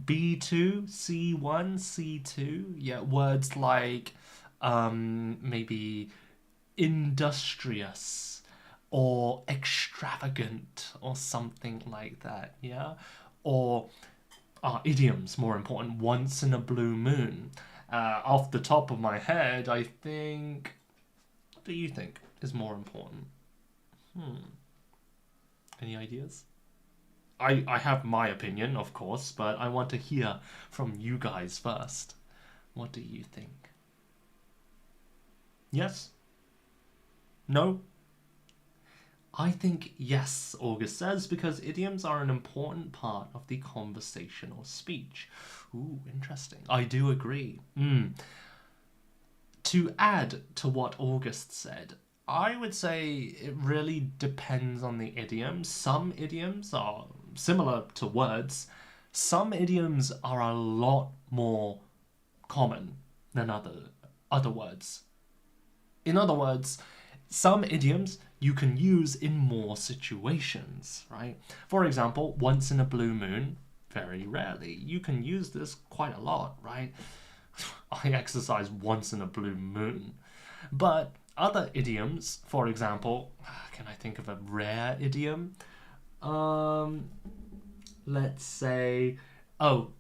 B2, C1, C2. Yeah, words like maybe industrious or extravagant or something like that, yeah? Or idioms more important, once in a blue moon. Off the top of my head, I think... What do you think is more important? Any ideas? I have my opinion, of course, but I want to hear from you guys first. What do you think? Yes? No? I think yes, August says, because idioms are an important part of the conversational speech. Ooh, interesting. I do agree. To add to what August said, I would say it really depends on the idiom. Some idioms are similar to words. Some idioms are a lot more common than other words. In other words, some idioms you can use in more situations, right? For example, once in a blue moon, very rarely. You can use this quite a lot, right? I exercise once in a blue moon. But other idioms, for example, can I think of a rare idiom? Let's say, oh,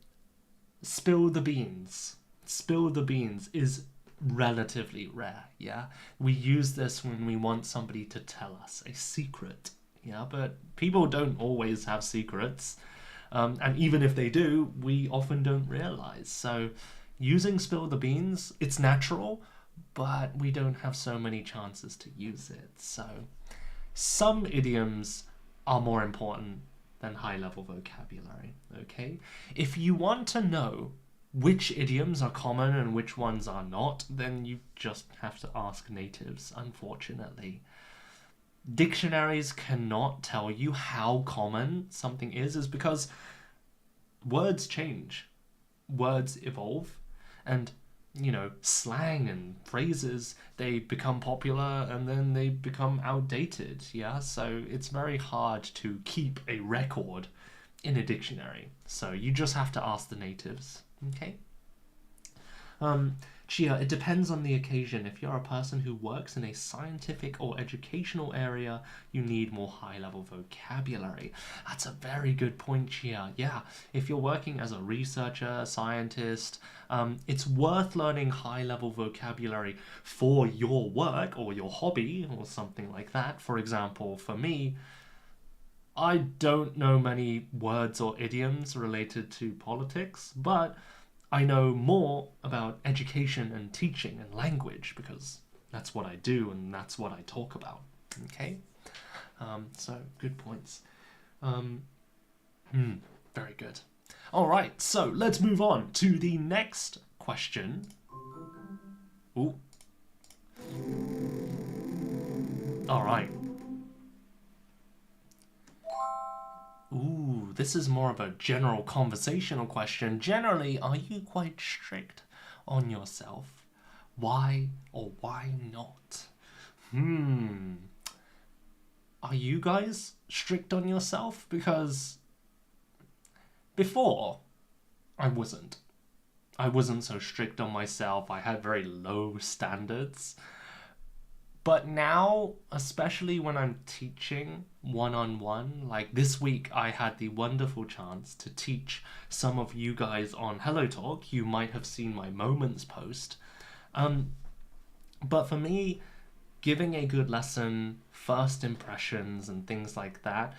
spill the beans. Spill the beans is relatively rare, yeah? We use this when we want somebody to tell us a secret, yeah? But people don't always have secrets. And even if they do, we often don't realize. So using spill the beans, it's natural, but we don't have so many chances to use it. So some idioms are more important than high-level vocabulary, okay? If you want to know which idioms are common and which ones are not, then you just have to ask natives, unfortunately. Dictionaries cannot tell you how common something is because words change, words evolve, and slang and phrases, they become popular and then they become outdated, yeah? So it's very hard to keep a record in a dictionary. So you just have to ask the natives, okay? Chia, it depends on the occasion. If you're a person who works in a scientific or educational area, you need more high-level vocabulary. That's a very good point, Chia. Yeah, if you're working as a researcher, scientist, it's worth learning high-level vocabulary for your work or your hobby or something like that. For example, for me, I don't know many words or idioms related to politics, but I know more about education and teaching and language because that's what I do and that's what I talk about. Okay? So, good points. Very good. All right, so let's move on to the next question. Ooh. All right. Ooh, this is more of a general conversational question. Generally, are you quite strict on yourself? Why or why not? Are you guys strict on yourself? Because before, I wasn't. I wasn't so strict on myself. I had very low standards. But now, especially when I'm teaching one-on-one, like this week I had the wonderful chance to teach some of you guys on Hello Talk. You might have seen my Moments post. But for me, giving a good lesson, first impressions and things like that,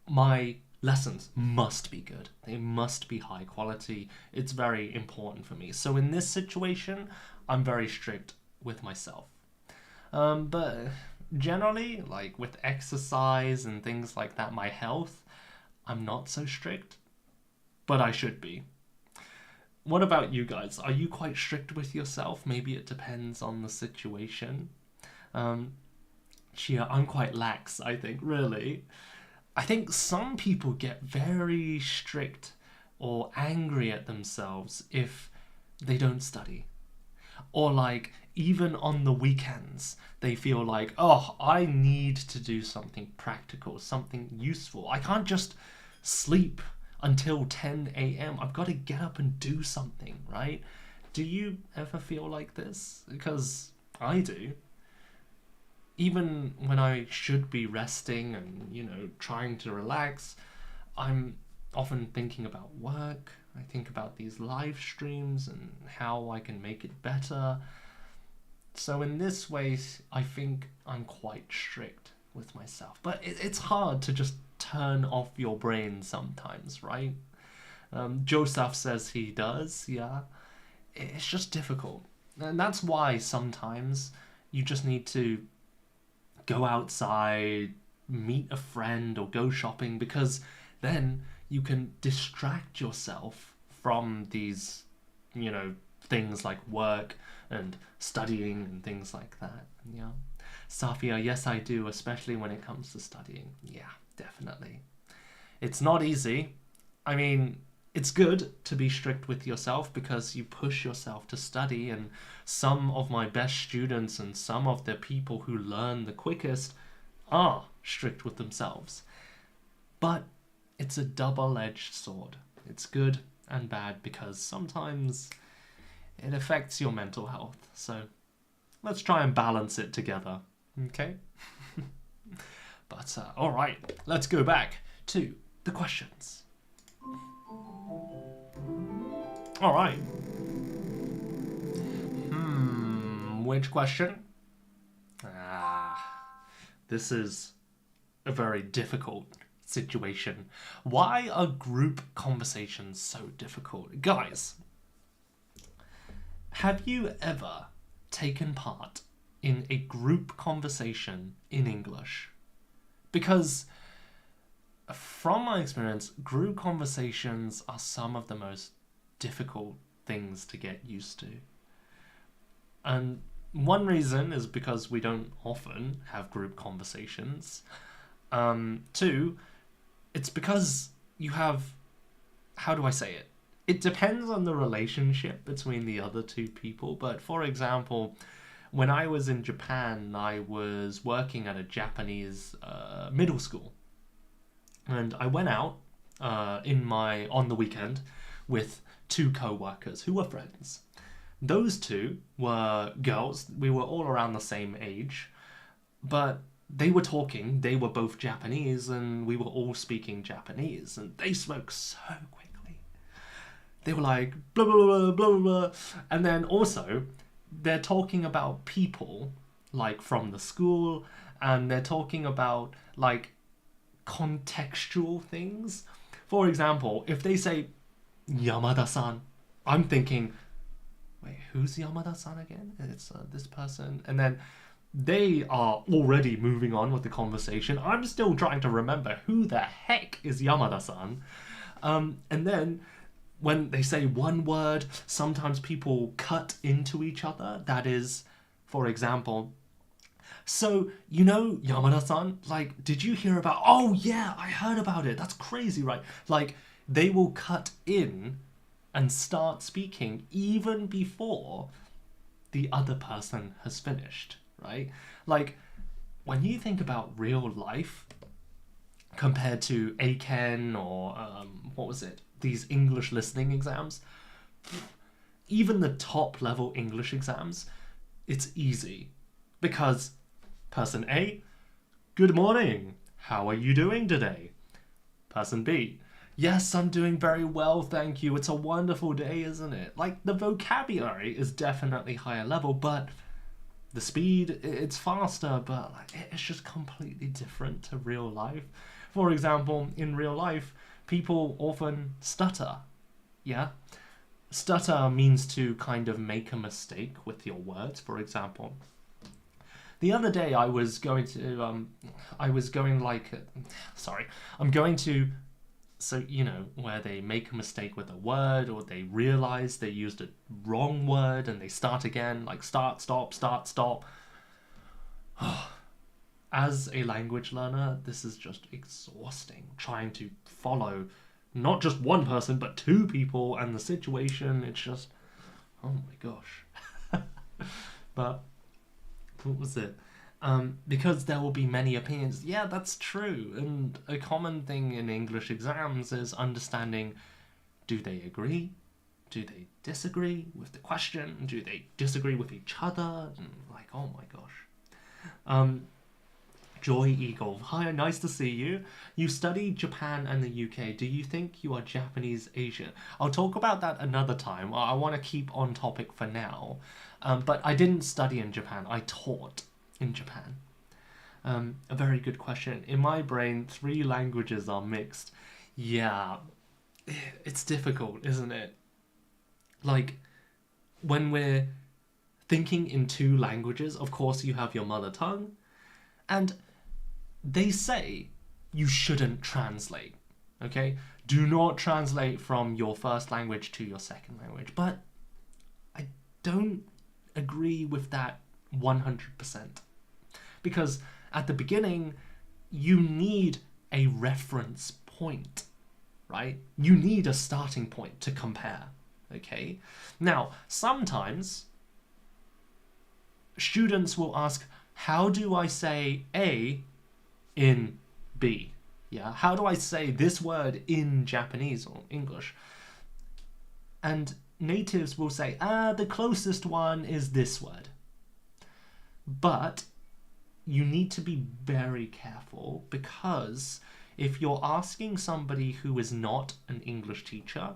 my lessons must be good. They must be high quality. It's very important for me. So in this situation, I'm very strict with myself. But generally, like with exercise and things like that, my health, I'm not so strict, but I should be. What about you guys? Are you quite strict with yourself? Maybe it depends on the situation. Chia, I'm quite lax, I think, really. I think some people get very strict or angry at themselves if they don't study. Or like, even on the weekends, they feel like, oh, I need to do something practical, something useful. I can't just sleep until 10 a.m. I've got to get up and do something, right? Do you ever feel like this? Because I do. Even when I should be resting and, trying to relax, I'm often thinking about work. I think about these live streams and how I can make it better. So in this way, I think I'm quite strict with myself. But it's hard to just turn off your brain sometimes, right? Joseph says he does, yeah. It's just difficult. And that's why sometimes you just need to go outside, meet a friend, or go shopping, because then you can distract yourself from these, things like work and studying and things like that. Yeah. Safia, yes, I do, especially when it comes to studying. Yeah, definitely. It's not easy. I mean, it's good to be strict with yourself because you push yourself to study, and some of my best students and some of the people who learn the quickest are strict with themselves. But it's a double-edged sword. It's good and bad because sometimes it affects your mental health. So let's try and balance it together, okay? But all right, let's go back to the questions. All right. Which question? This is a very difficult situation. Why are group conversations so difficult? Guys, have you ever taken part in a group conversation in English? Because from my experience, group conversations are some of the most difficult things to get used to. And one reason is because we don't often have group conversations. Two, it's because you have, how do I say it? It depends on the relationship between the other two people. But for example, when I was in Japan, I was working at a Japanese middle school. And I went out on the weekend with two co-workers who were friends. Those two were girls. We were all around the same age, but they were talking. They were both Japanese, and we were all speaking Japanese, and they spoke so quickly. They were like, blah, blah, blah, blah, blah, blah. And then also, they're talking about people, like, from the school, and they're talking about, like, contextual things. For example, if they say Yamada-san, I'm thinking, wait, who's Yamada-san again? It's this person. And then they are already moving on with the conversation. I'm still trying to remember who the heck is Yamada-san. And then when they say one word, sometimes people cut into each other. That is, for example, so, you know, Yamada-san, like, did you hear about... Oh, yeah, I heard about it. That's crazy, right? Like, they will cut in and start speaking even before the other person has finished, right? Like, when you think about real life compared to Aiken or, what was it? These English listening exams, even the top level English exams, it's easy because person A, good morning, how are you doing today? Person B, yes, I'm doing very well, thank you, it's a wonderful day, isn't it? Like, the vocabulary is definitely higher level, but the speed, it's faster, but it's just completely different to real life. For example, in real life, people often stutter, yeah? Stutter means to kind of make a mistake with your words. For example, the other day I'm going to, so, you know, where they make a mistake with a word, or they realize they used a wrong word and they start again, like start, stop, start, stop. As a language learner, this is just exhausting, trying to follow not just one person, but two people, and the situation, it's just, oh my gosh. But what was it? Because there will be many opinions. Yeah, that's true. And a common thing in English exams is understanding, do they agree? Do they disagree with the question? Do they disagree with each other? And like, oh my gosh. Joy Eagle, hi, nice to see you. You studied Japan and the UK. Do you think you are Japanese Asian? I'll talk about that another time. I want to keep on topic for now. But I didn't study in Japan. I taught in Japan. A very good question. In my brain, 3 languages are mixed. Yeah, it's difficult, isn't it? Like, when we're thinking in 2 languages, of course you have your mother tongue, and they say you shouldn't translate, okay? Do not translate from your first language to your second language. But I don't agree with that 100%. Because at the beginning, you need a reference point, right? You need a starting point to compare, okay? Now, sometimes students will ask, how do I say A in B? Yeah, how do I say this word in Japanese or English? And natives will say, the closest one is this word. But you need to be very careful, because if you're asking somebody who is not an English teacher,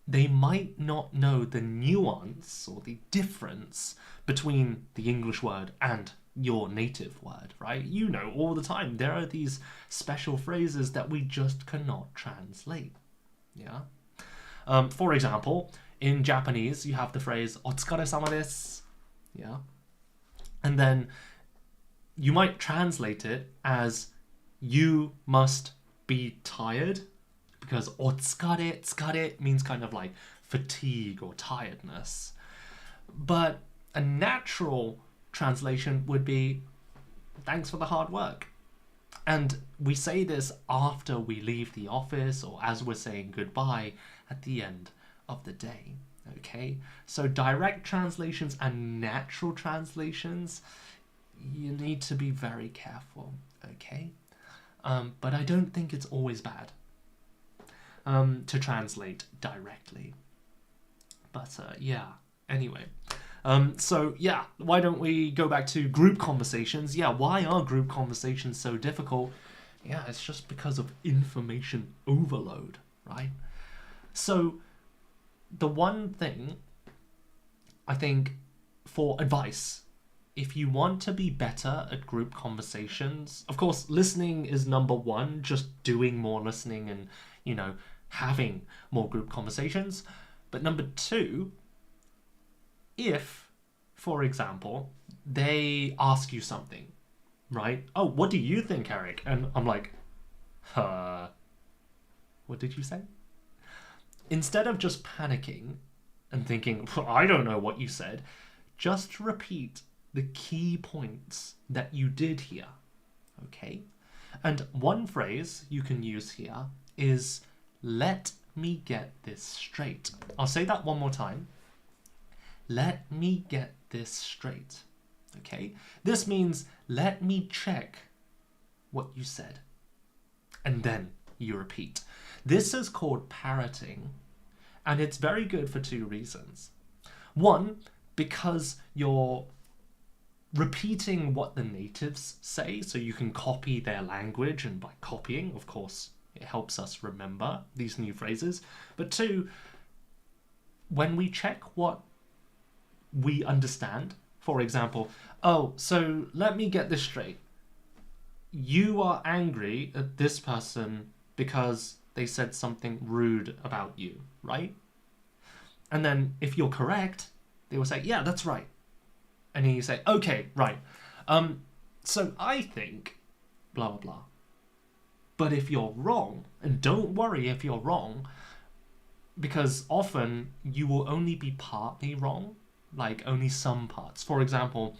they might not know the nuance or the difference between the English word and your native word, right? You know, all the time there are these special phrases that we just cannot translate. Yeah. For example, in Japanese, you have the phrase "otsukaresama desu." Yeah. And then you might translate it as "you must be tired," because otsukare means kind of like fatigue or tiredness. But a natural translation would be "thanks for the hard work." And we say this after we leave the office or as we're saying goodbye at the end of the day. Okay, so direct translations and natural translations, you need to be very careful. Okay, but I don't think it's always bad to translate directly. But yeah, anyway. So yeah, why don't we go back to group conversations? Yeah, why are group conversations so difficult? Yeah, it's just because of information overload, right? So the one thing I think for advice, if you want to be better at group conversations, of course, listening is number one, just doing more listening and, you know, having more group conversations. But number two, if, for example, they ask you something, right? Oh, what do you think, Eric? And I'm like, what did you say? Instead of just panicking and thinking, I don't know what you said, just repeat the key points that you did hear, okay? And one phrase you can use here is, let me get this straight. I'll say that one more time. Let me get this straight, okay? This means, let me check what you said. And then you repeat. This is called parroting, and it's very good for two reasons. One, because you're repeating what the natives say, so you can copy their language, and by copying, of course, it helps us remember these new phrases. But two, when we check what we understand, for example, oh, so let me get this straight. You are angry at this person because they said something rude about you, right? And then if you're correct, they will say, yeah, that's right. And then you say, okay, right. So I think blah, blah, blah. But if you're wrong, and don't worry if you're wrong, because often you will only be partly wrong, like only some parts. For example,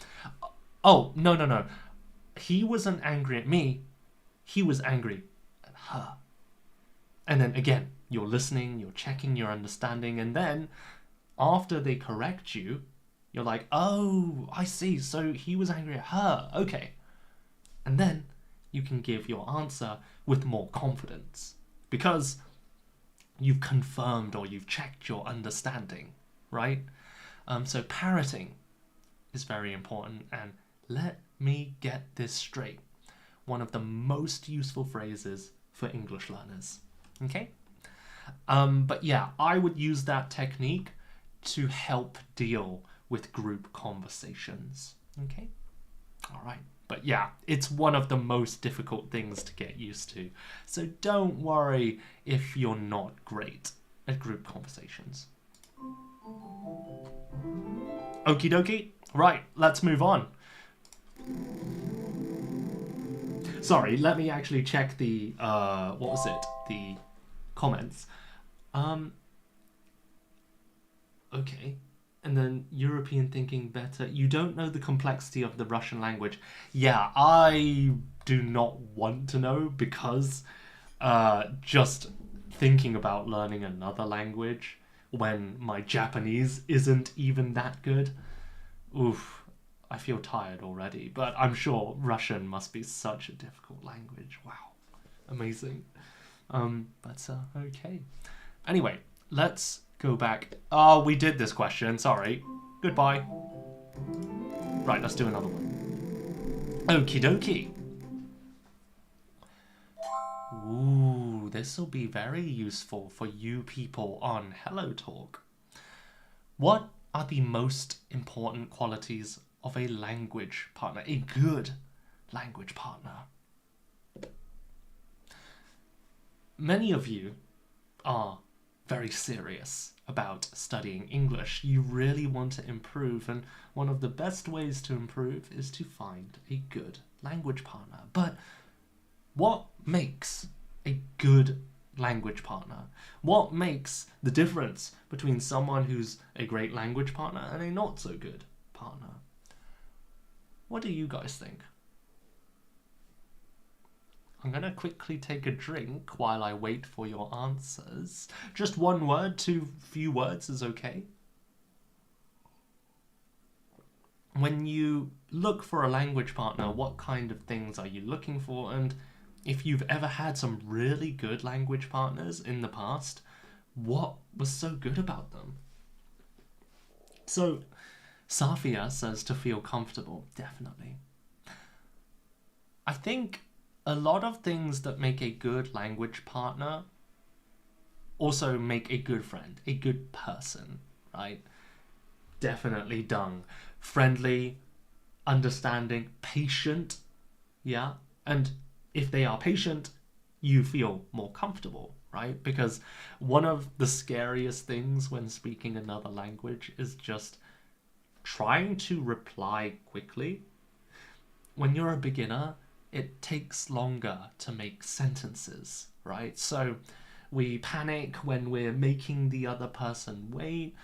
oh, no. He wasn't angry at me. He was angry at her. And then again, you're listening, you're checking your understanding, and then after they correct you, you're like, oh, I see. So he was angry at her. Okay. And then you can give your answer with more confidence because you've confirmed or you've checked your understanding, right? So parroting is very important, and let me get this straight. One of the most useful phrases for English learners. Okay? But yeah, I would use that technique to help deal with group conversations. Okay? All right. But yeah, it's one of the most difficult things to get used to. So don't worry if you're not great at group conversations. Okie dokie. Right, let's move on. Sorry, let me actually check the, what was it? The comments. Okay. And then European thinking better. You don't know the complexity of the Russian language. Yeah, I do not want to know because just thinking about learning another language when my Japanese isn't even that good. Oof, I feel tired already, but I'm sure Russian must be such a difficult language. Wow, amazing. Okay. Anyway, let's go back. Oh, we did this question, sorry. Goodbye. Right, let's do another one. Okie dokie. Ooh, this will be very useful for you people on Hello Talk. What are the most important qualities of a language partner, a good language partner? Many of you are very serious about studying English. You really want to improve, and one of the best ways to improve is to find a good language partner. But what makes a good language partner? What makes the difference between someone who's a great language partner and a not so good partner? What do you guys think? I'm going to quickly take a drink while I wait for your answers. Just one word, too few words is okay. When you look for a language partner, what kind of things are you looking for? And if you've ever had some really good language partners in the past, what was so good about them? So, Safia says to feel comfortable, definitely. I think a lot of things that make a good language partner also make a good friend, a good person, right? Definitely Dung. Friendly, understanding, patient, yeah? And if they are patient, you feel more comfortable, right? Because one of the scariest things when speaking another language is just trying to reply quickly. When you're a beginner, it takes longer to make sentences, right? So we panic when we're making the other person wait.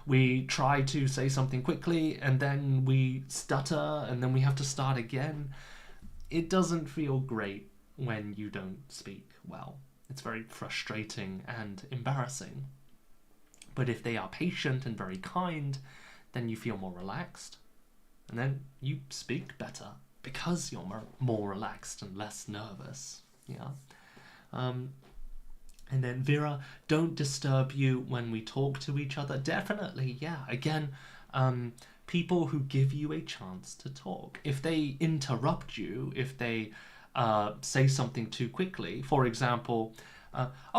We try to say something quickly and then we stutter and then we have to start again. It doesn't feel great when you don't speak well. It's very frustrating and embarrassing. But if they are patient and very kind, then you feel more relaxed. And then you speak better because you're more relaxed and less nervous. Yeah. And then Vera, don't disturb you when we talk to each other. Definitely, yeah. Again, people who give you a chance to talk. If they interrupt you, if they say something too quickly, for example,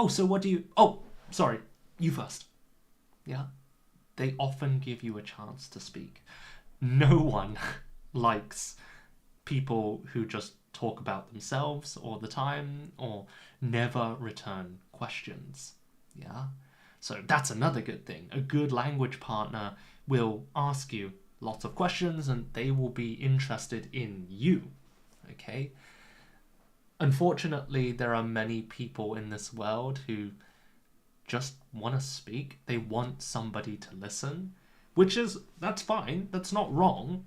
so what do you... Oh, sorry, you first. Yeah. They often give you a chance to speak. No one likes people who just talk about themselves all the time or never return questions. Yeah. So that's another good thing. A good language partner will ask you lots of questions and they will be interested in you. Okay. Unfortunately, there are many people in this world who just want to speak. They want somebody to listen, that's fine. That's not wrong.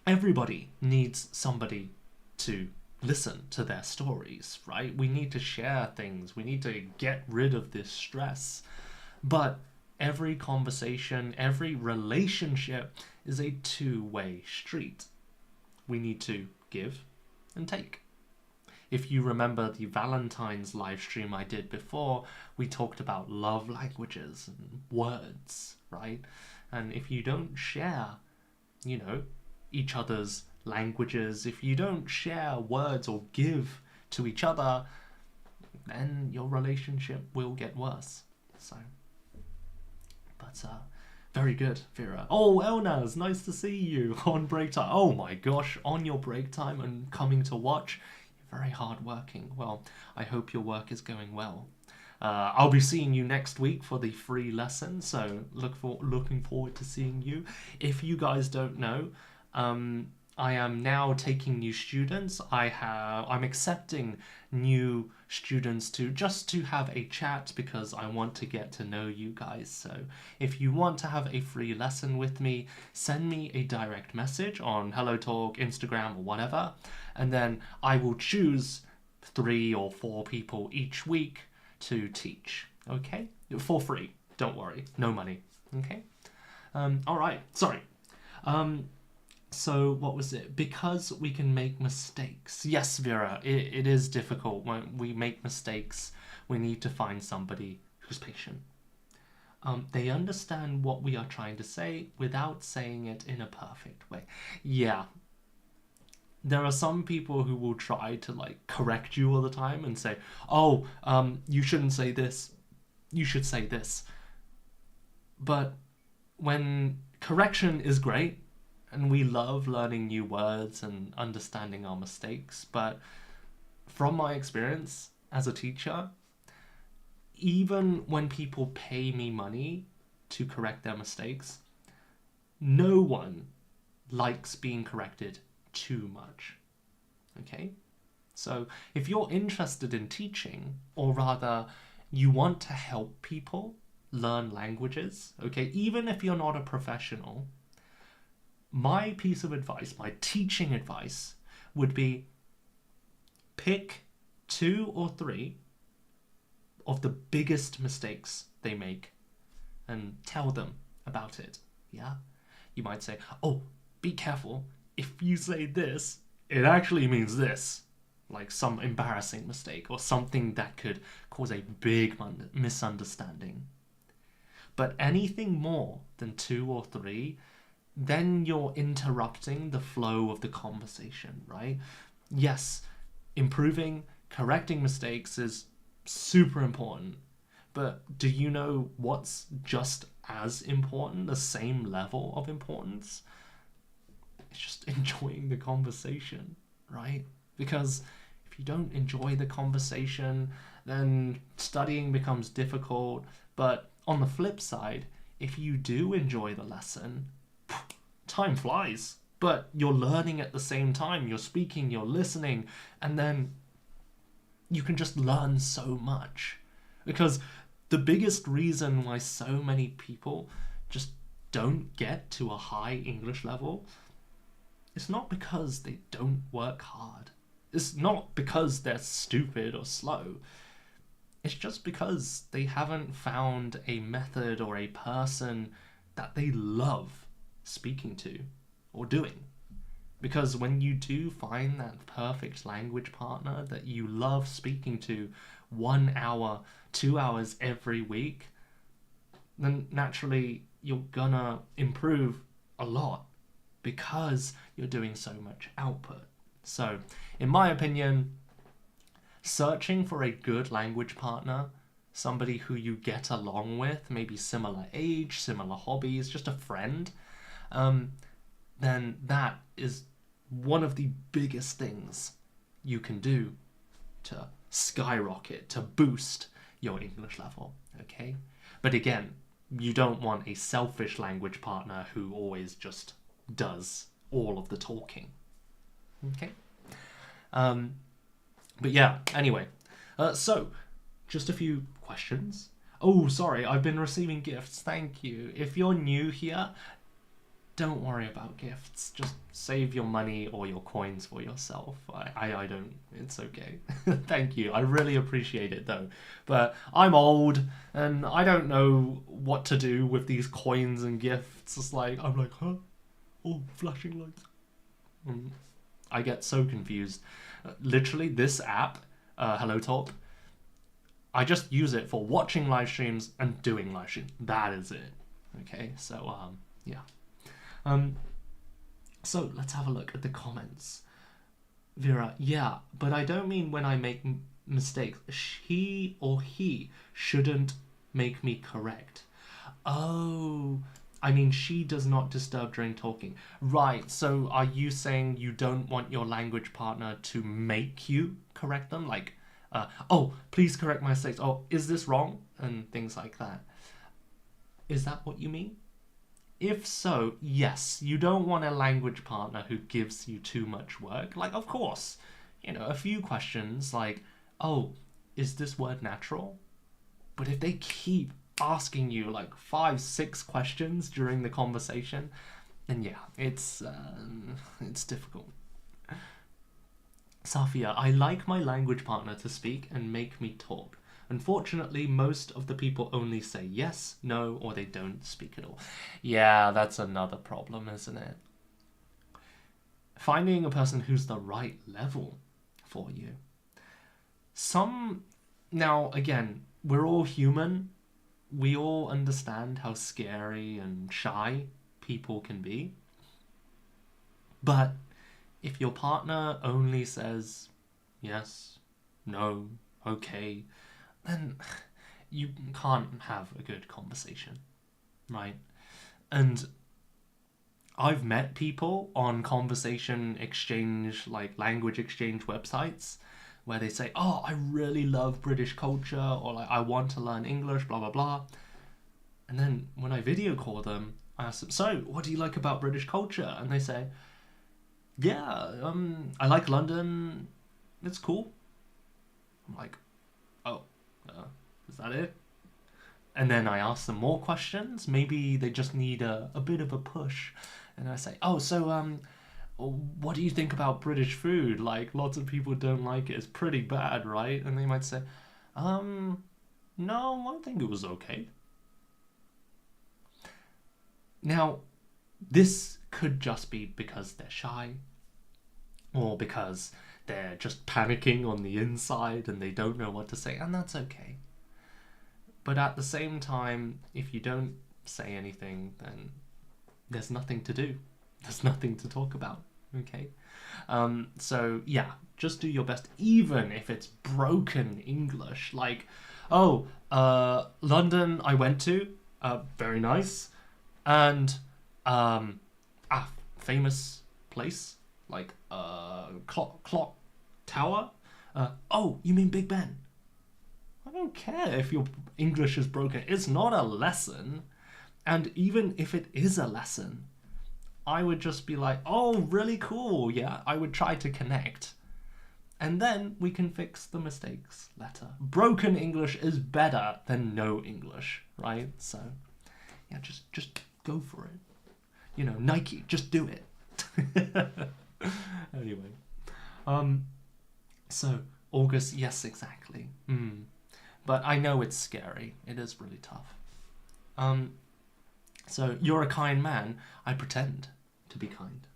Everybody needs somebody to listen to their stories, right? We need to share things. We need to get rid of this stress. But every conversation, every relationship is a two-way street. We need to give and take. If you remember the Valentine's live stream I did before, we talked about love languages and words, right? And if you don't share, each other's languages, if you don't share words or give to each other, then your relationship will get worse. So, but very good, Vera. Oh, Elnaz, nice to see you on break time. Oh my gosh, on your break time and coming to watch. You're very hardworking. Well, I hope your work is going well. I'll be seeing you next week for the free lesson, so looking forward to seeing you. If you guys don't know, I am now taking new students. I'm accepting new students just to have a chat because I want to get to know you guys. So if you want to have a free lesson with me, send me a direct message on Hello Talk, Instagram or whatever, and then I will choose 3 or 4 people each week to teach, okay? For free, don't worry, no money, okay? All right, sorry. So what was it? Because we can make mistakes. Yes, Vera, it is difficult. When we make mistakes, we need to find somebody who's patient. They understand what we are trying to say without saying it in a perfect way. Yeah. There are some people who will try to like correct you all the time and say, oh, you shouldn't say this. You should say this. But when correction is great, and we love learning new words and understanding our mistakes, but from my experience as a teacher, even when people pay me money to correct their mistakes, no one likes being corrected too much. Okay? So if you're interested in teaching, or rather you want to help people learn languages, okay, even if you're not a professional, my piece of advice, my teaching advice, would be pick 2 or 3 of the biggest mistakes they make and tell them about it. Yeah? You might say, oh, be careful. If you say this, it actually means this. Like some embarrassing mistake or something that could cause a big misunderstanding. But anything more than 2 or 3, then you're interrupting the flow of the conversation, right? Yes, improving, correcting mistakes is super important, but do you know what's just as important, the same level of importance? It's just enjoying the conversation, right? Because if you don't enjoy the conversation, then studying becomes difficult. But on the flip side, if you do enjoy the lesson, time flies. But you're learning at the same time, you're speaking, you're listening, and then you can just learn so much. Because the biggest reason why so many people just don't get to a high English level, it's not because they don't work hard. It's not because they're stupid or slow. It's just because they haven't found a method or a person that they love speaking to or doing. Because when you do find that perfect language partner that you love speaking to 1 hour, 2 hours every week, then naturally you're gonna improve a lot because you're doing so much output. So, in my opinion, searching for a good language partner, somebody who you get along with, maybe similar age, similar hobbies, just a friend, then that is one of the biggest things you can do to skyrocket, to boost your English level, okay? But again, you don't want a selfish language partner who always just does all of the talking, okay? But yeah, anyway, so just a few questions. Oh, sorry, I've been receiving gifts, thank you. If you're new here, don't worry about gifts. Just save your money or your coins for yourself. I don't, it's okay. Thank you. I really appreciate it though. But I'm old and I don't know what to do with these coins and gifts. It's like, I'm like, huh? Oh, flashing lights. I get so confused. Literally, this app, HelloTalk, I just use it for watching live streams and doing live streams. That is it. Okay, so, yeah. So let's have a look at the comments. Vera, yeah, but I don't mean when I make mistakes. She or he shouldn't make me correct. Oh, I mean she does not disturb during talking. Right, so are you saying you don't want your language partner to make you correct them? Like, oh, please correct my mistakes. Oh, is this wrong? And things like that. Is that what you mean? If so, yes, you don't want a language partner who gives you too much work. Like, of course, you know, a few questions like, oh, is this word natural? But if they keep asking you like 5, 6 questions during the conversation, then yeah, it's difficult. Safia, I like my language partner to speak and make me talk. Unfortunately, most of the people only say yes, no, or they don't speak at all. Yeah, that's another problem, isn't it? Finding a person who's the right level for you. Now, again, we're all human. We all understand how scary and shy people can be. But if your partner only says yes, no, okay, then you can't have a good conversation, right? And I've met people on conversation exchange, like language exchange websites, where they say, oh, I really love British culture, or like, I want to learn English, blah, blah, blah. And then when I video call them, I ask them, so what do you like about British culture? And they say, yeah, I like London, it's cool. I'm like, oh, is that it? And then I ask them more questions. Maybe they just need a bit of a push. And I say, oh, so what do you think about British food? Like, lots of people don't like it. It's pretty bad, right? And they might say, no, I think it was okay. Now, this could just be because they're shy, or because they're just panicking on the inside and they don't know what to say, and that's okay. But at the same time, if you don't say anything, then there's nothing to do. There's nothing to talk about, okay? So, yeah, just do your best, even if it's broken English. Like, oh, London I went to, very nice. And, famous place, like, clock tower. Oh, you mean Big Ben? I don't care if your English is broken. It's not a lesson. And even if it is a lesson, I would just be like, oh, really cool. Yeah, I would try to connect. And then we can fix the mistakes later. Broken English is better than no English, right? So, yeah, just go for it. You know, Nike, just do it. Anyway. So, August, yes, exactly. But I know it's scary. It is really tough. So, you're a kind man. I pretend to be kind.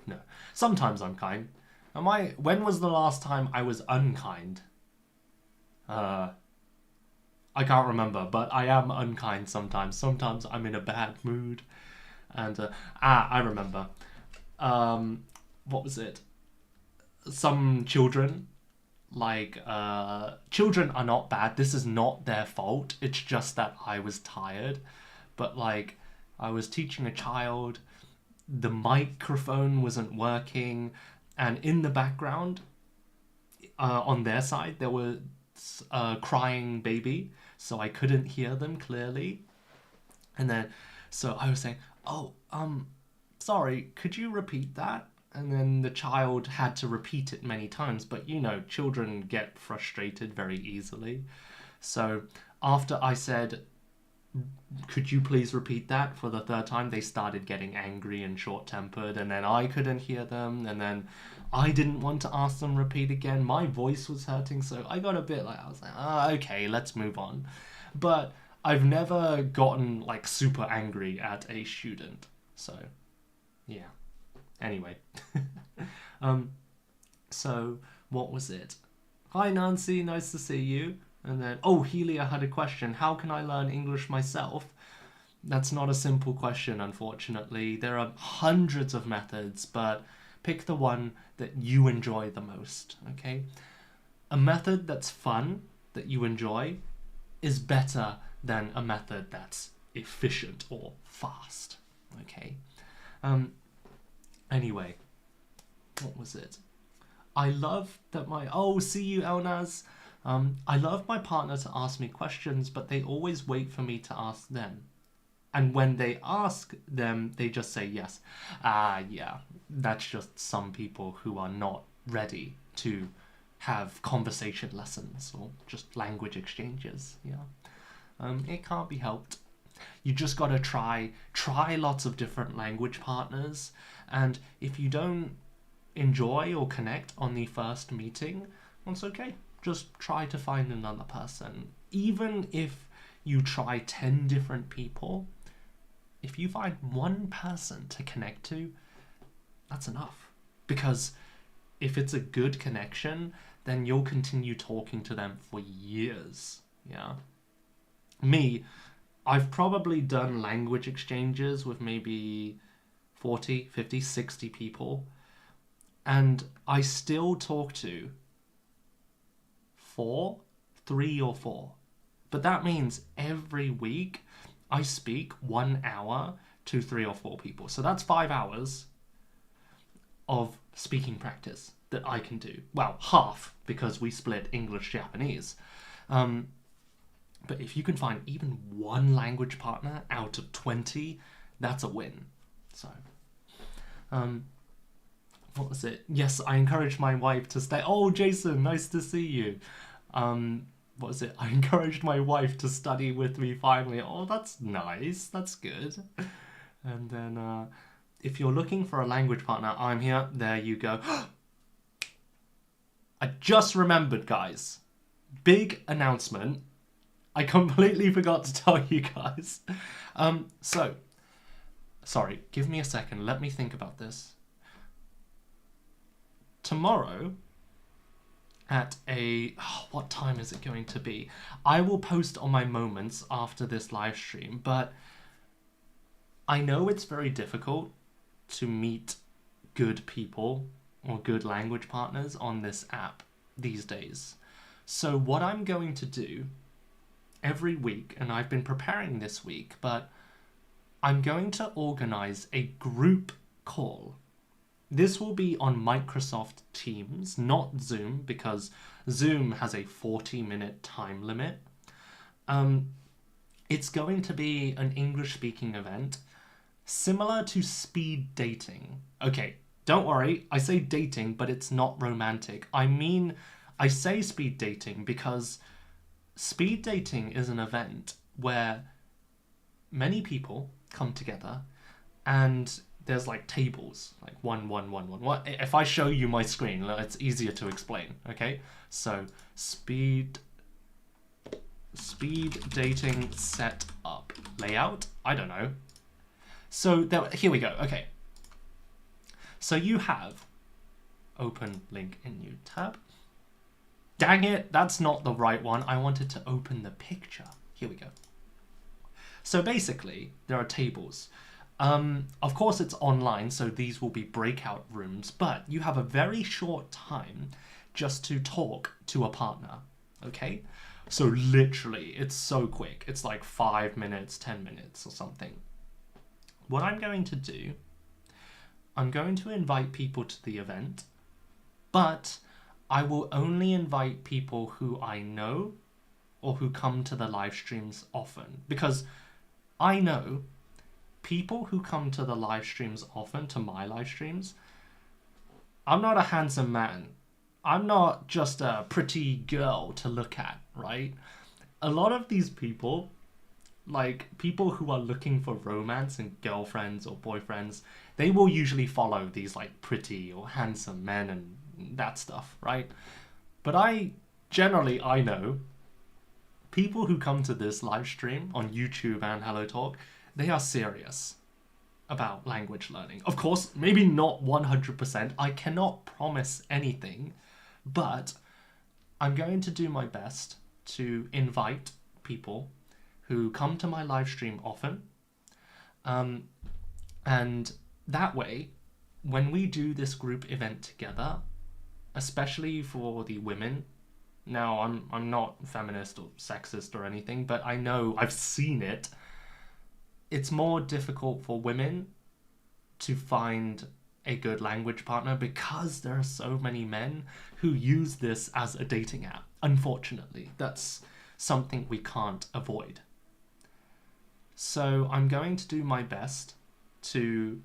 No. Sometimes I'm kind. When was the last time I was unkind? I can't remember, but I am unkind sometimes. Sometimes I'm in a bad mood. And, I remember. What was it? Some children, children are not bad. This is not their fault. It's just that I was tired. But, I was teaching a child, the microphone wasn't working, and in the background, on their side, there was a crying baby, so I couldn't hear them clearly. And then, so I was saying, oh, sorry, could you repeat that? And then the child had to repeat it many times, but you know, children get frustrated very easily. So after I said, could you please repeat that for the third time, they started getting angry and short-tempered, and then I couldn't hear them, and then I didn't want to ask them repeat again. My voice was hurting, so I got a bit I was like, okay, let's move on. But I've never gotten super angry at a student. So, yeah. Anyway. So, what was it? Hi, Nancy, nice to see you. And then, oh, Helia had a question. How can I learn English myself? That's not a simple question, unfortunately. There are hundreds of methods, but pick the one that you enjoy the most, okay? A method that's fun, that you enjoy, is better than a method that's efficient or fast, okay? Anyway, what was it? I love that see you, Elnaz. I love my partner to ask me questions, but they always wait for me to ask them. And when they ask them, they just say yes. Yeah, that's just some people who are not ready to have conversation lessons or just language exchanges, yeah. It can't be helped. You just gotta try lots of different language partners, and if enjoy or connect on the first meeting, that's okay. Just try to find another person. Even if you try 10 different people, if you find one person to connect to, that's enough. Because if it's a good connection, then you'll continue talking to them for years. Yeah. Me, I've probably done language exchanges with maybe 40, 50, 60 people. And I still talk to 3 or 4. But that means every week I speak 1 hour to 3 or 4 people. So that's 5 hours of speaking practice that I can do. Well, half, because we split English-Japanese. But if you can find even one language partner out of 20, that's a win. So, what was it? Yes, I encouraged my wife to stay. Oh, Jason, nice to see you. What was it? I encouraged my wife to study with me finally. Oh, that's nice. That's good. And then, if you're looking for a language partner, I'm here. There you go. I just remembered, guys. Big announcement. I completely forgot to tell you guys. Sorry, give me a second. Let me think about this. Tomorrow, at what time is it going to be? I will post on my moments after this live stream, but I know it's very difficult to meet good people or good language partners on this app these days. So what I'm going to do every week, and I've been preparing this week, but I'm going to organize a group call. This will be on Microsoft Teams, not Zoom, because Zoom has a 40-minute time limit. It's going to be an English-speaking event, similar to speed dating. Okay, don't worry, I say dating, but it's not romantic. I say speed dating because speed dating is an event where many people come together and there's like tables, like 1, 1, 1, 1. What if I show you my screen? It's easier to explain. Okay, so speed dating setup layout. I don't know. So here we go. Okay. So you have open link in new tab. Dang it, that's not the right one. I wanted to open the picture. Here we go. So basically, there are tables. Of course, it's online, so these will be breakout rooms, but you have a very short time just to talk to a partner, okay? So literally, it's so quick. It's like 5 minutes, 10 minutes or something. What I'm going to do, I'm going to invite people to the event, but I will only invite people who I know or who come to the live streams often, because I know people who come to the live streams often, to my live streams, I'm not a handsome man. I'm not just a pretty girl to look at, right? A lot of these people, like people who are looking for romance and girlfriends or boyfriends, they will usually follow these like pretty or handsome men and that stuff, right? But I know people who come to this live stream on YouTube and Hello Talk, they are serious about language learning. Of course, maybe not 100%. I cannot promise anything, but I'm going to do my best to invite people who come to my live stream often. And that way, when we do this group event together, especially for the women, now I'm not feminist or sexist or anything, but I know I've seen it. It's more difficult for women to find a good language partner because there are so many men who use this as a dating app. Unfortunately, that's something we can't avoid. So I'm going to do my best to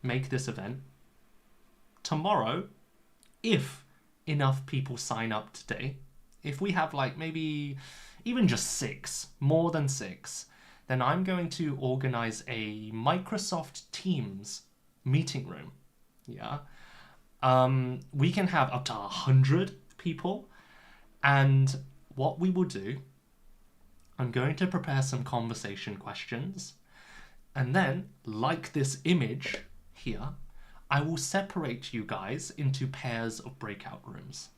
make this event tomorrow, if enough people sign up today. If we have like maybe even just 6, more than 6, then I'm going to organize a Microsoft Teams meeting room. Yeah. we can have up to 100 people. And what we will do, I'm going to prepare some conversation questions. And then, like this image here, I will separate you guys into pairs of breakout rooms.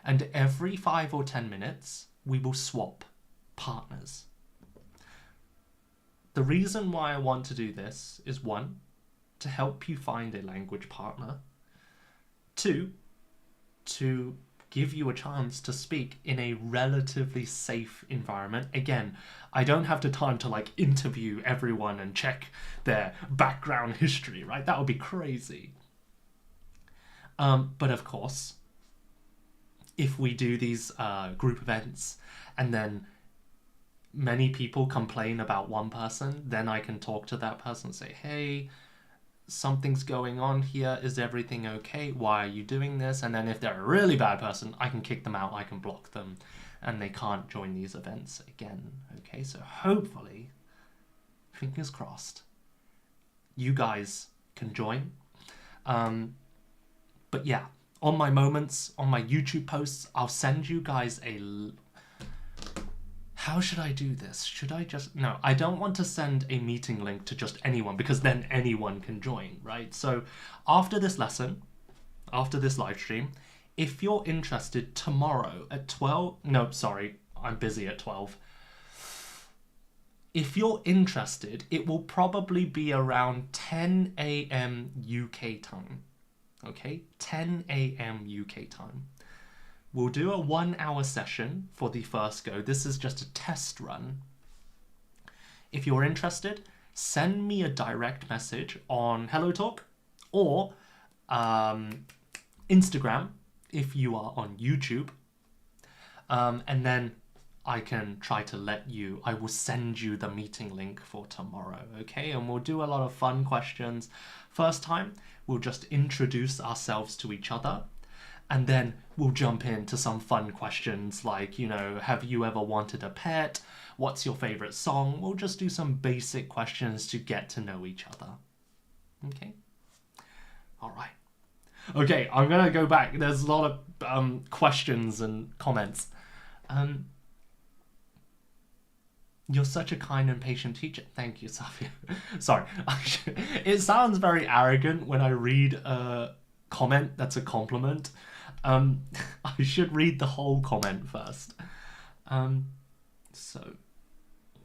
And every 5 or 10 minutes, we will swap partners. The reason why I want to do this is 1, to help you find a language partner. 2, to give you a chance to speak in a relatively safe environment. Again, I don't have the time to like interview everyone and check their background history, right? That would be crazy. But of course, if we do these group events and then many people complain about one person, then I can talk to that person and say, hey, something's going on here. Is everything okay? Why are you doing this? And then if they're a really bad person, I can kick them out. I can block them and they can't join these events again. Okay, so hopefully, fingers crossed, you guys can join. But yeah, on my moments, on my YouTube posts, I'll send you guys how should I do this? Should I just... No, I don't want to send a meeting link to just anyone because then anyone can join, right? So after this lesson, after this live stream, if you're interested tomorrow at 12... No, sorry, I'm busy at 12. If you're interested, it will probably be around 10 a.m. UK time. Okay? 10 a.m. UK time. We'll do a 1-hour session for the first go. This is just a test run. If you're interested, send me a direct message on HelloTalk or Instagram if you are on YouTube. And then I can try to I will send you the meeting link for tomorrow, okay? And we'll do a lot of fun questions. First time, we'll just introduce ourselves to each other. And then we'll jump into some fun questions like, you know, have you ever wanted a pet? What's your favorite song? We'll just do some basic questions to get to know each other. Okay? All right. Okay, I'm going to go back. There's a lot of questions and comments. You're such a kind and patient teacher. Thank you, Safia. Sorry. It sounds very arrogant when I read a comment that's a compliment. I should read the whole comment first. So,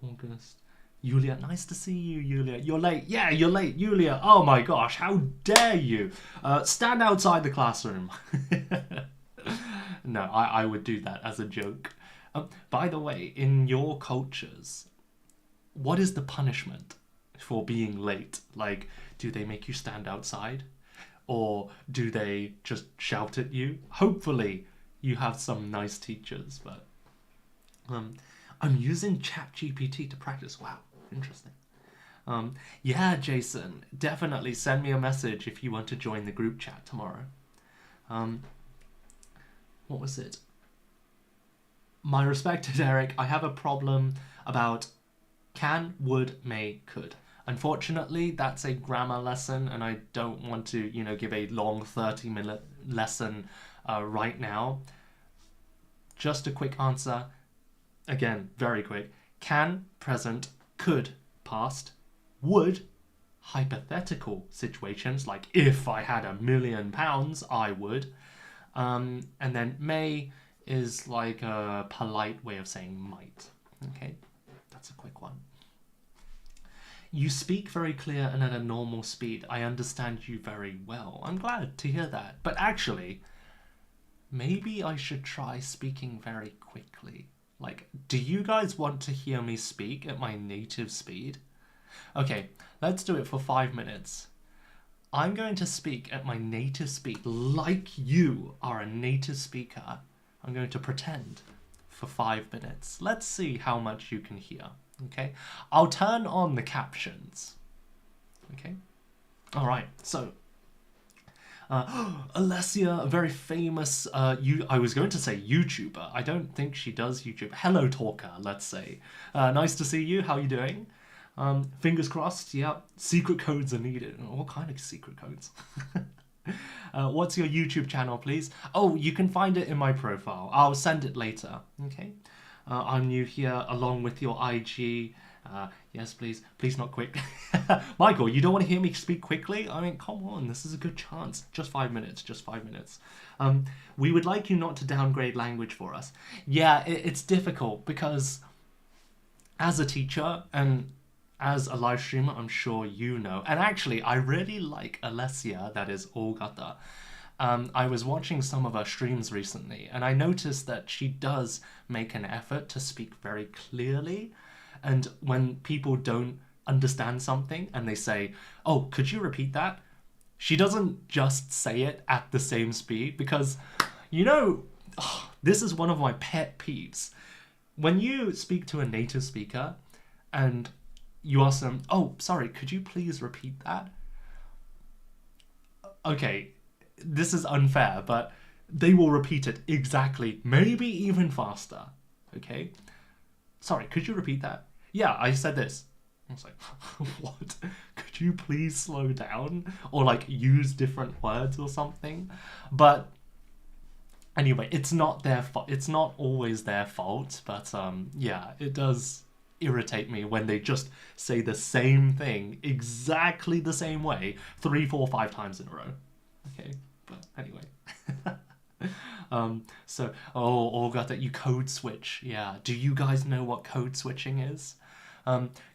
August. Yulia, nice to see you, Yulia. You're late. Yeah, you're late, Yulia. Oh my gosh, how dare you? Stand outside the classroom. No, I would do that as a joke. By the way, in your cultures, what is the punishment for being late? Like, do they make you stand outside? Or do they just shout at you? Hopefully you have some nice teachers, but I'm using ChatGPT to practice. Wow, interesting. Yeah, Jason, definitely send me a message if you want to join the group chat tomorrow. What was it? My respected Eric, I have a problem about can, would, may, could. Unfortunately, that's a grammar lesson, and I don't want to, you know, give a long 30-minute lesson right now. Just a quick answer. Again, very quick. Can, present, could, past, would, hypothetical situations, like if I had £1 million, I would. And then may is like a polite way of saying might. Okay, that's a quick one. You speak very clear and at a normal speed. I understand you very well. I'm glad to hear that. But actually, maybe I should try speaking very quickly. Like, do you guys want to hear me speak at my native speed? Okay, let's do it for 5 minutes. I'm going to speak at my native speed like you are a native speaker. I'm going to pretend for 5 minutes. Let's see how much you can hear. Okay, I'll turn on the captions. Okay, all right. So, Alessia, a very famous. I was going to say YouTuber. I don't think she does YouTube. Hello, talker. Let's say. Nice to see you. How are you doing? Fingers crossed. Yeah. Secret codes are needed. What kind of secret codes? What's your YouTube channel, please? Oh, you can find it in my profile. I'll send it later. Okay. I'm new here, along with your IG. Yes, please. Please not quick. Michael, you don't want to hear me speak quickly? I mean, come on. This is a good chance. Just 5 minutes. Just 5 minutes. We would like you not to downgrade language for us. Yeah, it's difficult because as a teacher and as a live streamer, I'm sure you know. And actually, I really like Alessia, that is Olgata. I was watching some of her streams recently, and I noticed that she does make an effort to speak very clearly. And when people don't understand something and they say, oh, could you repeat that? She doesn't just say it at the same speed because, you know, this is one of my pet peeves. When you speak to a native speaker and you ask them, oh, sorry, could you please repeat that? Okay, this is unfair, but they will repeat it exactly, maybe even faster. Okay? Sorry, could you repeat that? Yeah, I said this. I was like, what? Could you please slow down? Or like use different words or something? But anyway, it's not their fault. It's not always their fault, but yeah, it does irritate me when they just say the same thing exactly the same way 3, 4, 5 times in a row. Okay, but anyway. So, oh, Olga, that you code switch. Yeah, do you guys know what code switching is?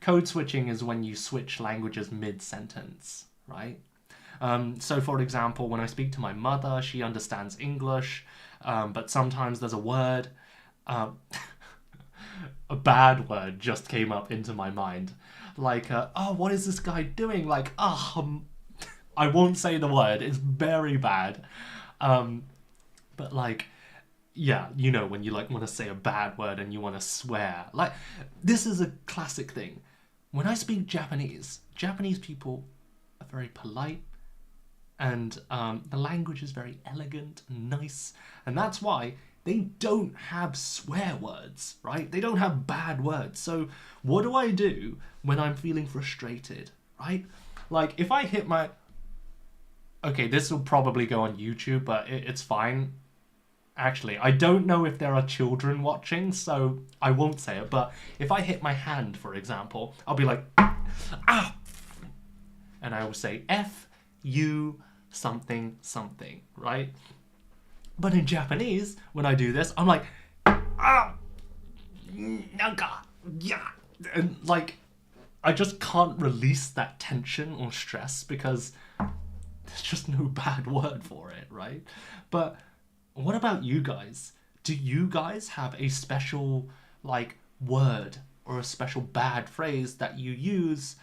Code switching is when you switch languages mid-sentence, right? So, for example, when I speak to my mother, she understands English, but sometimes there's a word, a bad word just came up into my mind. Like, oh, what is this guy doing? Like, I won't say the word, it's very bad. But like, yeah, you know, when you like want to say a bad word and you want to swear. Like, this is a classic thing. When I speak Japanese, Japanese people are very polite and the language is very elegant and nice. And that's why they don't have swear words, right? They don't have bad words. So what do I do when I'm feeling frustrated, right? Like, if I hit my... Okay, this will probably go on YouTube, but it's fine. Actually, I don't know if there are children watching, so I won't say it. But if I hit my hand, for example, I'll be like, ah! And I will say F, U, something, something, right? But in Japanese, when I do this, I'm like, ah! Nanka! Yeah! And like, I just can't release that tension or stress because there's just no bad word for it, right? But what about you guys? Do you guys have a special, like, word or a special bad phrase that you use,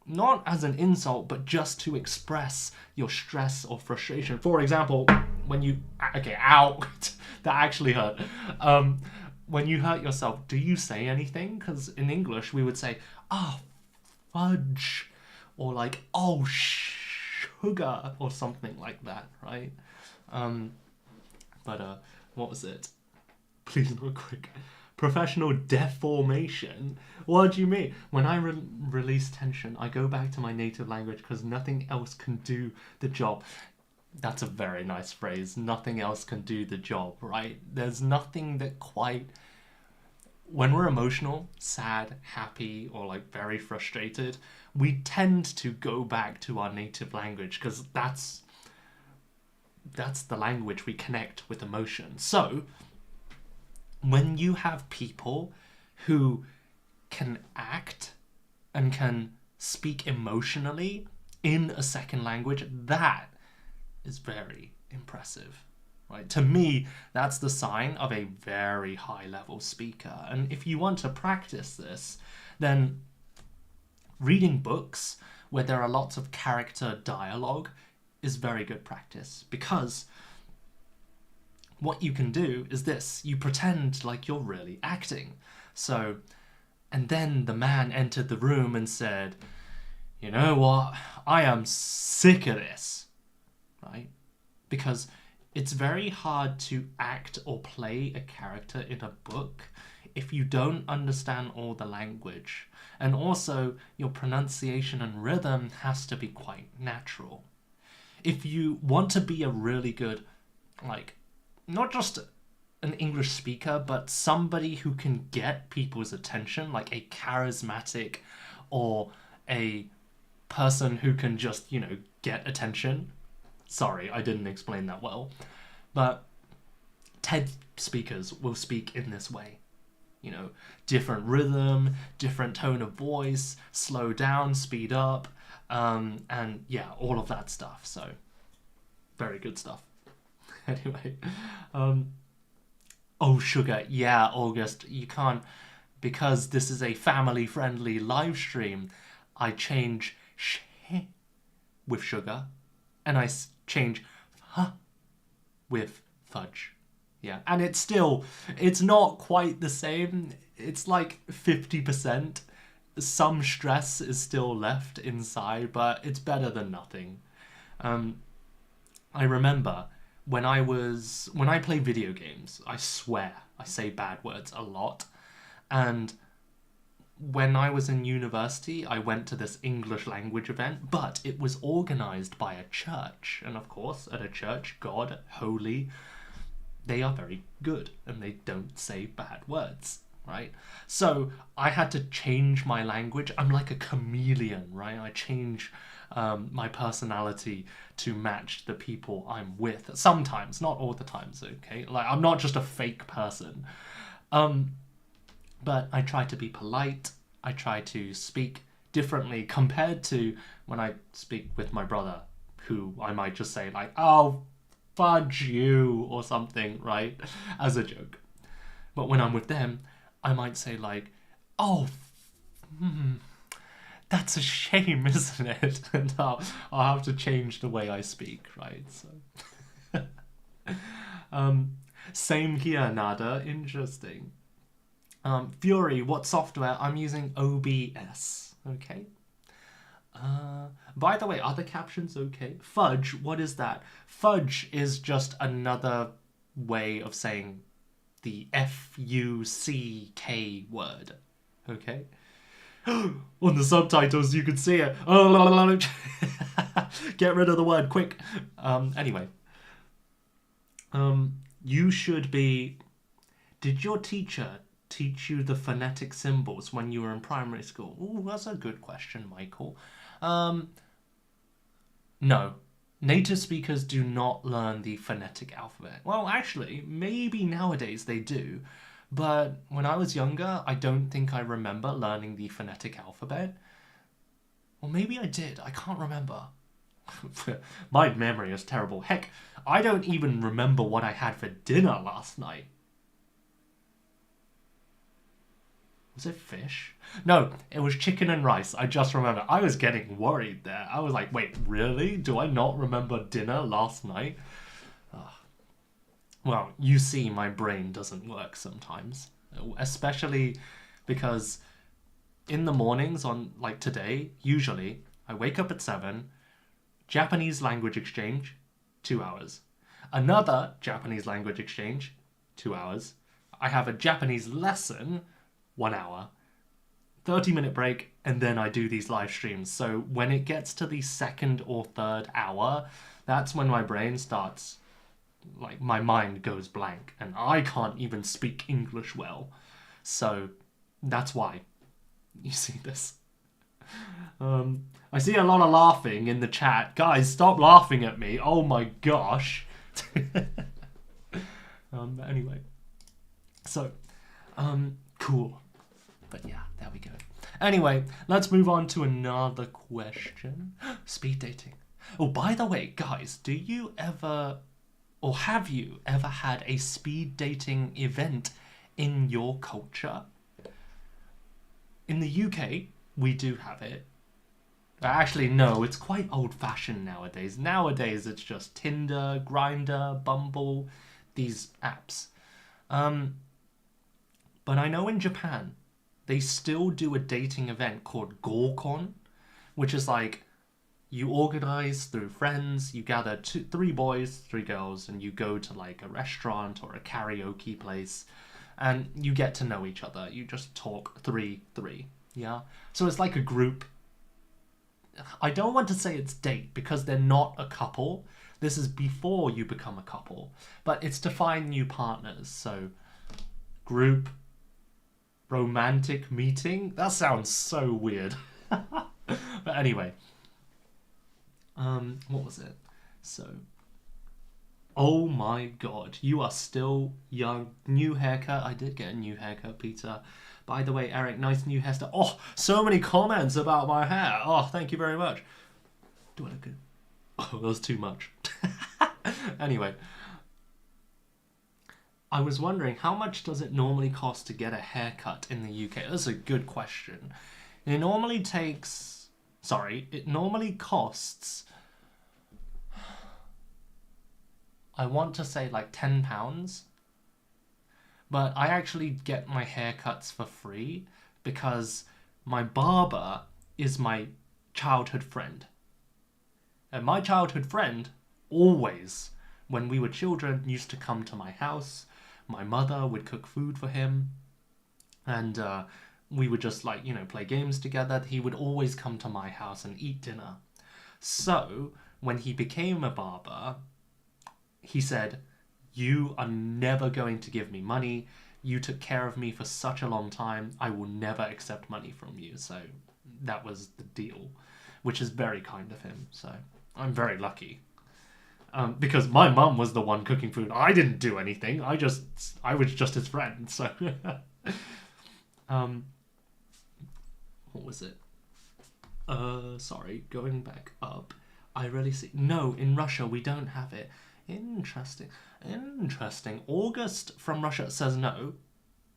not as an insult, but just to express your stress or frustration? For example, when you... Okay, ow! That actually hurt. When you hurt yourself, do you say anything? Because in English, we would say, ah, fudge, or like, oh, sugar, or something like that, right? But what was it? Please not quick. Professional deformation? What do you mean? When I release tension, I go back to my native language because nothing else can do the job. That's a very nice phrase. Nothing else can do the job, right? There's nothing that quite... When we're emotional, sad, happy, or like very frustrated, we tend to go back to our native language because that's the language we connect with emotion. So when you have people who can act and can speak emotionally in a second language, that is very impressive, right? To me, that's the sign of a very high-level speaker. And if you want to practice this, then reading books where there are lots of character dialogue is very good practice, because what you can do is this: you pretend like you're really acting. So, and then the man entered the room and said, you know what, I am sick of this, right? Because it's very hard to act or play a character in a book if you don't understand all the language. And also, your pronunciation and rhythm has to be quite natural. if you want to be a really good, like, not just an English speaker, but somebody who can get people's attention, like a charismatic or a person who can just, you know, get attention. Sorry, I didn't explain that well. But TED speakers will speak in this way. You know, different rhythm, different tone of voice, slow down, speed up, and yeah, all of that stuff. So, very good stuff. Anyway, oh, sugar. Yeah, August, you can't, because this is a family-friendly live stream, I change sh with sugar, and I change huh with fudge. Yeah, and it's not quite the same. It's like 50%. Some stress is still left inside, but it's better than nothing. I remember when I play video games, I swear, I say bad words a lot. And when I was in university, I went to this English language event, but it was organized by a church. And of course, at a church, God, holy, they are very good and they don't say bad words, right? So I had to change my language. I'm like a chameleon, right? I change my personality to match the people I'm with. Sometimes, not all the times, okay? Like, I'm not just a fake person. But I try to be polite. I try to speak differently compared to when I speak with my brother, who I might just say like, oh, fudge you, or something, right? As a joke. But when I'm with them, I might say like, oh, that's a shame, isn't it? And I'll have to change the way I speak, right? So, same here, Nada. Interesting. Fury, what software? I'm using OBS. Okay. By the way, are the captions okay? Fudge, what is that? Fudge is just another way of saying the F-U-C-K word. Okay? On the subtitles, you can see it. Get rid of the word, quick. Anyway. You should be... Did your teacher teach you the phonetic symbols when you were in primary school? Ooh, that's a good question, Michael. No. Native speakers do not learn the phonetic alphabet. Well, actually, maybe nowadays they do. But when I was younger, I don't think I remember learning the phonetic alphabet. Or maybe I did. I can't remember. My memory is terrible. Heck, I don't even remember what I had for dinner last night. Was it fish? No, it was chicken and rice. I just remember. I was getting worried there. I was like, wait, really? Do I not remember dinner last night? Well, you see, my brain doesn't work sometimes. Especially because in the mornings on, like today, usually, I wake up at 7, Japanese language exchange, 2 hours. Another Japanese language exchange, 2 hours. I have a Japanese lesson, 1 hour, 30-minute break, and then I do these live streams. So when it gets to the second or third hour, that's when my brain starts, like, my mind goes blank, and I can't even speak English well. So that's why you see this. I see a lot of laughing in the chat. Guys, stop laughing at me. Oh my gosh. Anyway. So, cool. But yeah, there we go. Anyway, let's move on to another question. Speed dating. Oh, by the way, guys, do you ever, or have you ever had a speed dating event in your culture? In the UK, we do have it. Actually, no, it's quite old-fashioned nowadays. Nowadays, it's just Tinder, Grindr, Bumble, these apps. But I know in Japan, they still do a dating event called Gorkon, which is like, you organize through friends, you gather 3 boys, 3 girls, and you go to like a restaurant or a karaoke place, and you get to know each other. You just talk 3-3, yeah? So it's like a group I don't want to say it's date because they're not a couple. This is before you become a couple. But it's to find new partners. So, group, romantic meeting. That sounds so weird. But anyway. What was it? So, oh my god, you are still young. New haircut. I did get a new haircut, Peter. By the way, Eric, nice new hairstyle. Oh, so many comments about my hair. Oh, thank you very much. Do I look good? Oh, that was too much. Anyway. I was wondering, how much does it normally cost to get a haircut in the UK? That's a good question. It normally takes... Sorry, it normally costs... I want to say like £10. But I actually get my haircuts for free because my barber is my childhood friend. And my childhood friend always, when we were children, used to come to my house. My mother would cook food for him. And we would just like, you know, play games together. He would always come to my house and eat dinner. So when he became a barber, he said, "You are never going to give me money. You took care of me for such a long time. I will never accept money from you." So that was the deal, which is very kind of him. So I'm very lucky. Because my mum was the one cooking food. I didn't do anything. I was just his friend. So, what was it? Sorry, going back up. I really see. No, in Russia we don't have it. Interesting. Interesting. August from Russia says no,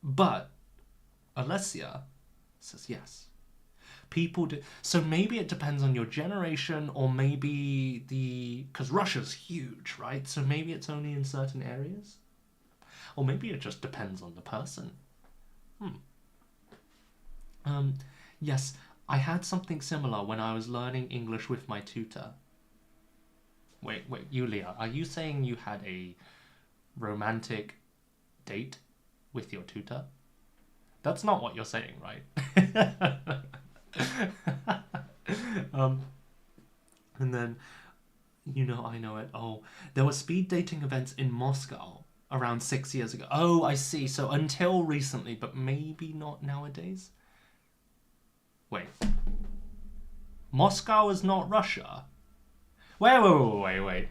but Alessia says yes. People do. So maybe it depends on your generation, or maybe because Russia's huge, right? So maybe it's only in certain areas, or maybe it just depends on the person. Yes, I had something similar when I was learning English with my tutor. Wait, Yulia, are you saying you had a romantic date with your tutor? That's not what you're saying, right? And then, you know, I know it. Oh, there were speed dating events in Moscow around 6 years ago. Oh, I see. So until recently, but maybe not nowadays. Wait. Moscow is not Russia. Wait.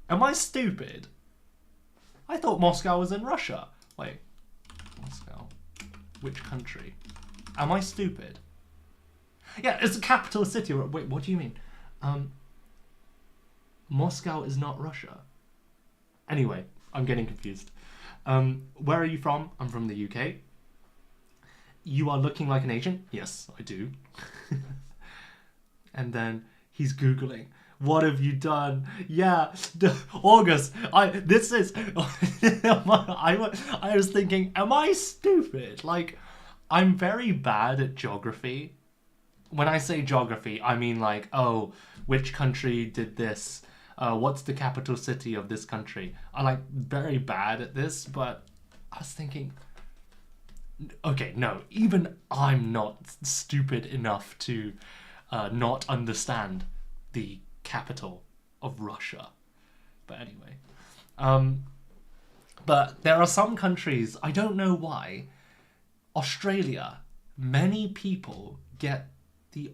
Am I stupid? I thought Moscow was in Russia. Wait. Moscow. Which country? Am I stupid? Yeah, it's the capital city. Wait, what do you mean? Moscow is not Russia. Anyway, I'm getting confused. Where are you from? I'm from the UK. You are looking like an Asian? Yes, I do. And then he's Googling. What have you done? Yeah, August. I was thinking, am I stupid? Like, I'm very bad at geography. When I say geography, I mean like, oh, which country did this? What's the capital city of this country? I'm like very bad at this, but I was thinking, okay, no, even I'm not stupid enough to not understand the capital of Russia. But anyway, but there are some countries, I don't know why. Australia, many people get the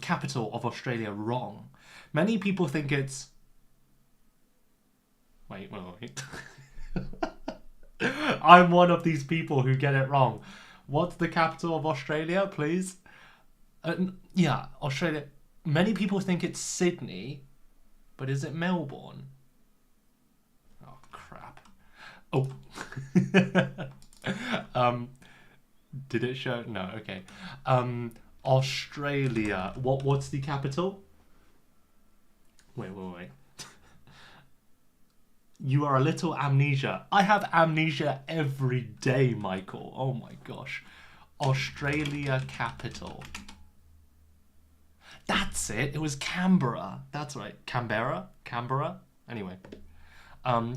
capital of Australia wrong. Many people think it's... Wait. I'm one of these people who get it wrong. What's the capital of Australia, please? Yeah, Australia. Many people think it's Sydney, but is it Melbourne? Oh, crap. Oh. Did it show? No, okay. Australia. What's the capital? Wait. You are a little amnesia. I have amnesia every day, Michael. Oh my gosh. Australia capital. That's it. It was Canberra. That's right. Canberra? Anyway.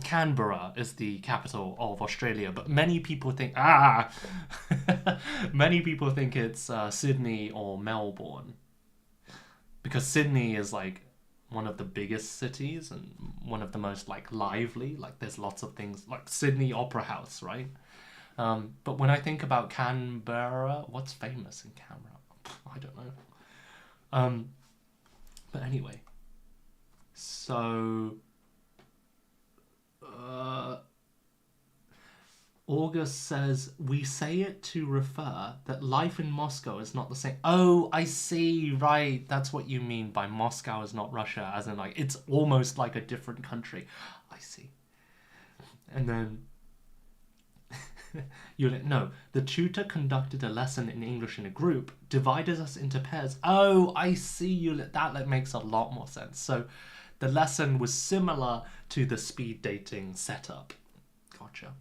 Canberra is the capital of Australia, but many people think many people think it's Sydney or Melbourne. because Sydney is like one of the biggest cities and one of the most like lively. Like there's lots of things like Sydney Opera House, right? But when I think about Canberra, what's famous in Canberra? I don't know. But anyway, so August says, we say it to refer that life in Moscow is not the same. Oh, I see, right. That's what you mean by Moscow is not Russia, as in like, it's almost like a different country. I see. And then, no, the tutor conducted a lesson in English in a group, divided us into pairs. Oh, I see, that makes a lot more sense. So the lesson was similar to the speed dating setup. Gotcha.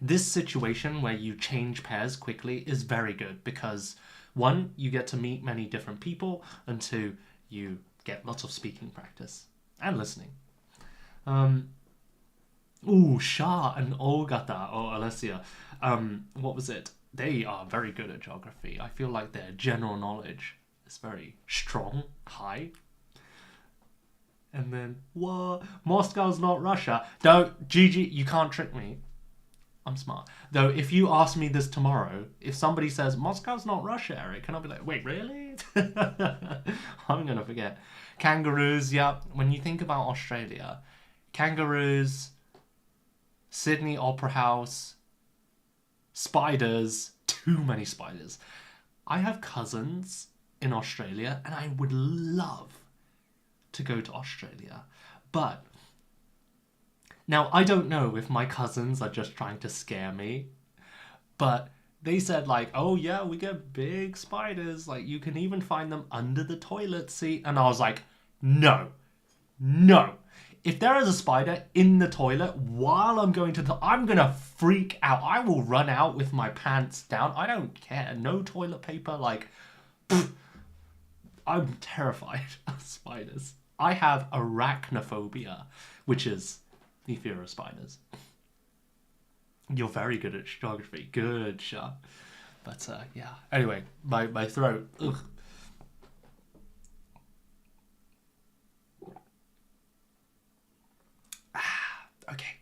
This situation where you change pairs quickly is very good because 1, you get to meet many different people, and 2, you get lots of speaking practice and listening. Shah and Olgata or Alessia, what was it? They are very good at geography. I feel like their general knowledge is very strong, high. And then, what? Moscow's not Russia. Don't, Gigi, you can't trick me. I'm smart. Though, if you ask me this tomorrow, if somebody says, Moscow's not Russia, Eric, and I'll be like, wait, really? I'm going to forget. Kangaroos, yeah. When you think about Australia, kangaroos, Sydney Opera House, spiders, too many spiders. I have cousins in Australia, and I would love to go to Australia. But now, I don't know if my cousins are just trying to scare me, but they said like, oh yeah, we get big spiders. Like you can even find them under the toilet seat. And I was like, no. If there is a spider in the toilet while I'm going to I'm going to freak out. I will run out with my pants down. I don't care. No toilet paper. Like, I'm terrified of spiders. I have arachnophobia, which is the fear of spiders. You're very good at geography. Good shot. But yeah. Anyway, my throat. Ugh. Okay.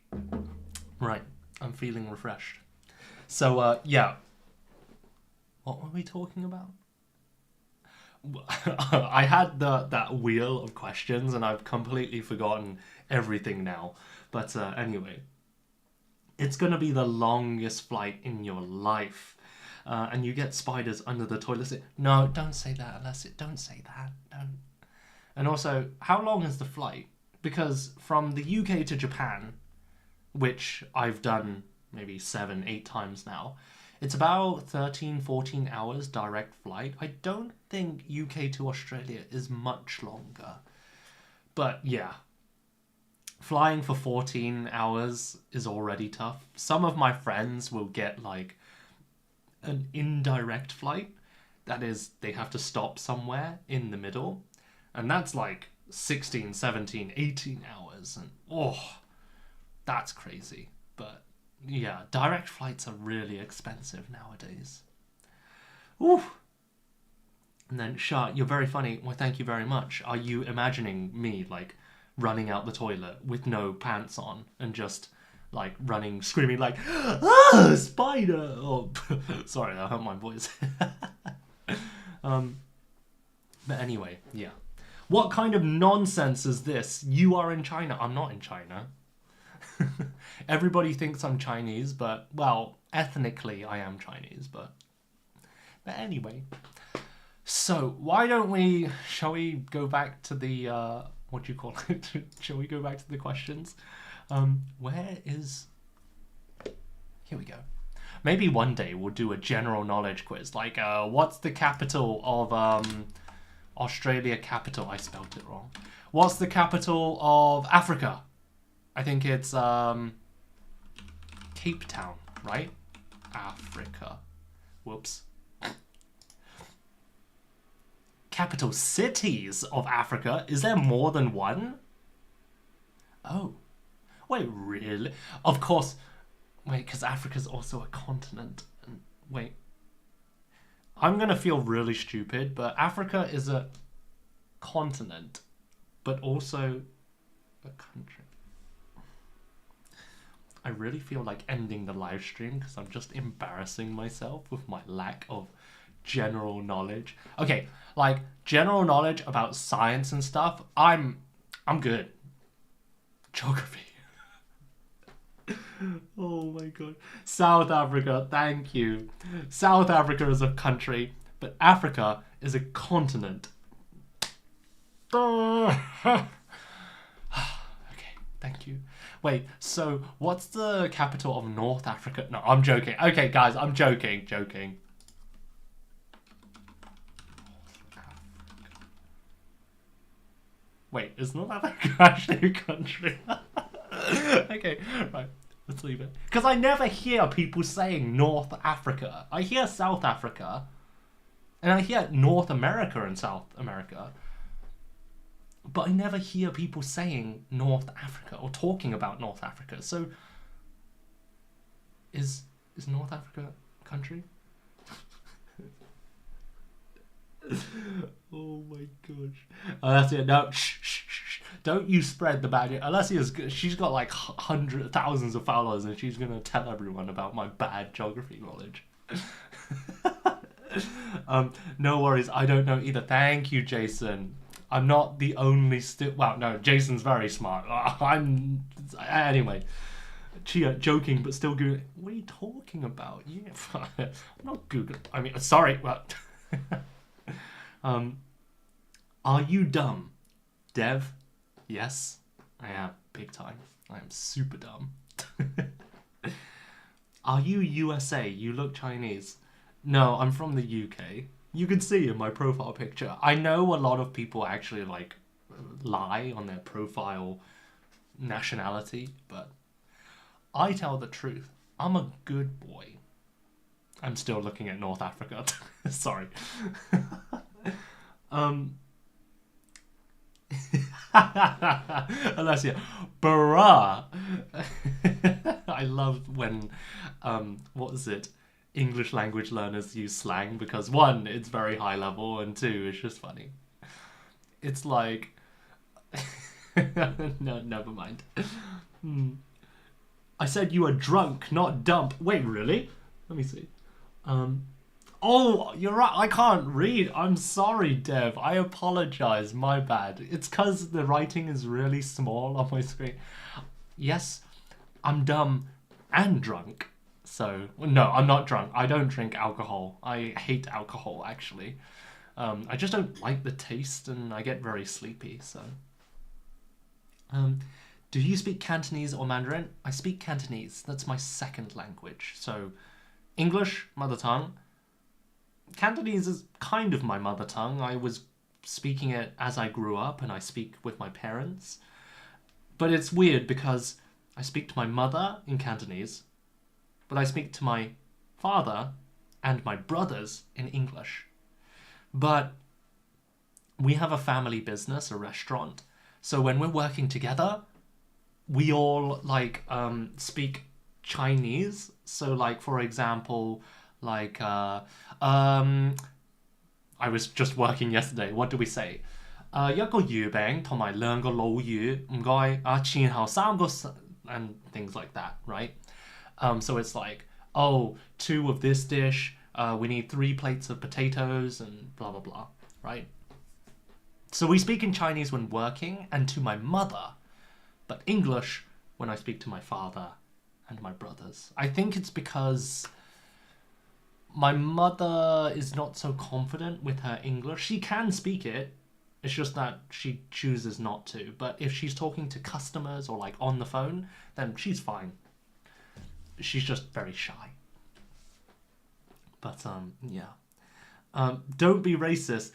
Right. I'm feeling refreshed. So yeah. What were we talking about? I had that wheel of questions and I've completely forgotten everything now. But anyway, it's going to be the longest flight in your life. And you get spiders under the toilet seat. No, don't say that, don't say that. Don't. And also, how long is the flight? Because from the UK to Japan, which I've done maybe 7-8 times now, it's about 13-14 hours direct flight. I don't think UK to Australia is much longer. But yeah, flying for 14 hours is already tough. Some of my friends will get like an indirect flight. That is, they have to stop somewhere in the middle. And that's like 16, 17, 18 hours. And oh, that's crazy. But yeah, direct flights are really expensive nowadays. Ooh. And then, Shah, you're very funny. Well, thank you very much. Are you imagining me, like, running out the toilet with no pants on and just, like, running, screaming, like, ah, spider! Oh, sorry, that hurt my voice. But anyway, yeah. What kind of nonsense is this? You are in China. I'm not in China. Everybody thinks I'm Chinese, but, well, ethnically I am Chinese, but anyway. So, why don't we, shall we go back to the, what do you call it? Shall we go back to the questions? Where is, here we go. Maybe one day we'll do a general knowledge quiz, like, what's the capital of, Australia capital? I spelt it wrong. What's the capital of Africa? I think it's Cape Town, right? Africa. Whoops. Capital cities of Africa? Is there more than one? Oh. Wait, really? Of course. Wait, because Africa's also a continent. Wait. I'm gonna feel really stupid, but Africa is a continent, but also a country. I really feel like ending the live stream because I'm just embarrassing myself with my lack of general knowledge. Okay, like general knowledge about science and stuff, I'm good. Geography. Oh my god. South Africa, thank you. South Africa is a country, but Africa is a continent. Okay, thank you. Wait, so what's the capital of North Africa? No, I'm joking. Okay, guys, I'm joking. Wait, is North Africa actually a country? Okay, right. Let's leave it. Because I never hear people saying North Africa. I hear South Africa. And I hear North America and South America. But I never hear people saying North Africa or talking about North Africa. So, is North Africa a country? Oh my gosh. Alessia, no, shh. Don't you spread the bad news. Alessia's good. She's got like thousands of followers and she's going to tell everyone about my bad geography knowledge. No worries. I don't know either. Thank you, Jason. I'm not the only well, no, Jason's very smart. Anyway, Chia, joking, but still Googling. What are you talking about? Yeah, I'm not Googling. I mean, sorry. Well, are you dumb? Dev? Yes, I am. Big time. I am super dumb. Are you USA? You look Chinese. No, I'm from the UK. You can see in my profile picture. I know a lot of people actually like lie on their profile nationality, but I tell the truth. I'm a good boy. I'm still looking at North Africa. Sorry. Alessia, bruh. I love when, what is it? English language learners use slang because one, it's very high level, and two, it's just funny. It's like, no, never mind. I said you were drunk, not dumb. Wait, really? Let me see. Oh, you're right. I can't read. I'm sorry, Dev. I apologize. My bad. It's because the writing is really small on my screen. Yes, I'm dumb and drunk. So, no, I'm not drunk. I don't drink alcohol. I hate alcohol, actually. I just don't like the taste and I get very sleepy, so. Do you speak Cantonese or Mandarin? I speak Cantonese. That's my second language. So, English, mother tongue. Cantonese is kind of my mother tongue. I was speaking it as I grew up and I speak with my parents. But it's weird because I speak to my mother in Cantonese, but I speak to my father and my brothers in English. But we have a family business, a restaurant. So when we're working together, we all like speak Chinese. So like, for example, like I was just working yesterday. What do we say? 一個魚餅同埋兩個老魚，唔該啊，前後三個 and things like that, right? So it's like, oh, 2 of this dish, we need 3 plates of potatoes and blah, blah, blah, right? So we speak in Chinese when working and to my mother, but English when I speak to my father and my brothers. I think it's because my mother is not so confident with her English. She can speak it. It's just that she chooses not to. But if she's talking to customers or like on the phone, then she's fine. She's just very shy. But yeah. Don't be racist.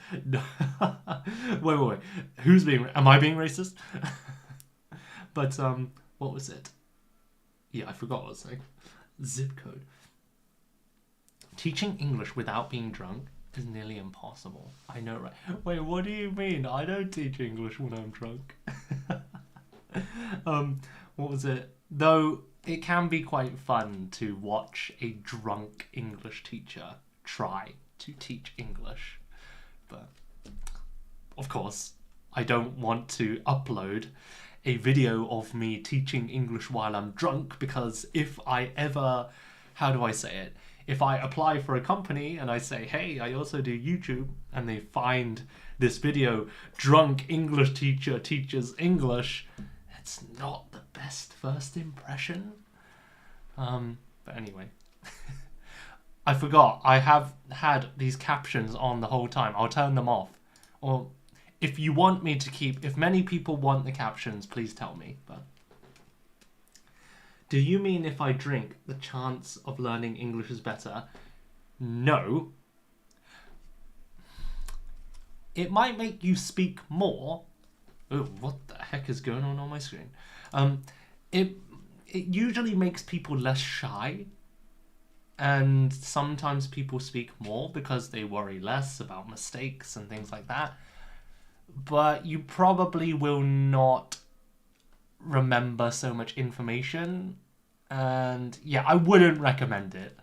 wait. Who's being? Am I being racist? But what was it? Yeah, I forgot what I was saying. Zip code. Teaching English without being drunk is nearly impossible. I know, right? Wait, what do you mean? I don't teach English when I'm drunk. What was it? Though it can be quite fun to watch a drunk English teacher try to teach English. But of course, I don't want to upload a video of me teaching English while I'm drunk, because if I ever, how do I say it? If I apply for a company and I say, hey, I also do YouTube, and they find this video, drunk English teacher teaches English, it's not the best first impression. But anyway, I forgot, I have had these captions on the whole time. I'll turn them off. Or if you want me to keep, if many people want the captions, please tell me. But do you mean if I drink, the chance of learning English is better? No. It might make you speak more. Oh, what the heck is going on my screen? It usually makes people less shy. And sometimes people speak more because they worry less about mistakes and things like that. But you probably will not remember so much information, and yeah, I wouldn't recommend it.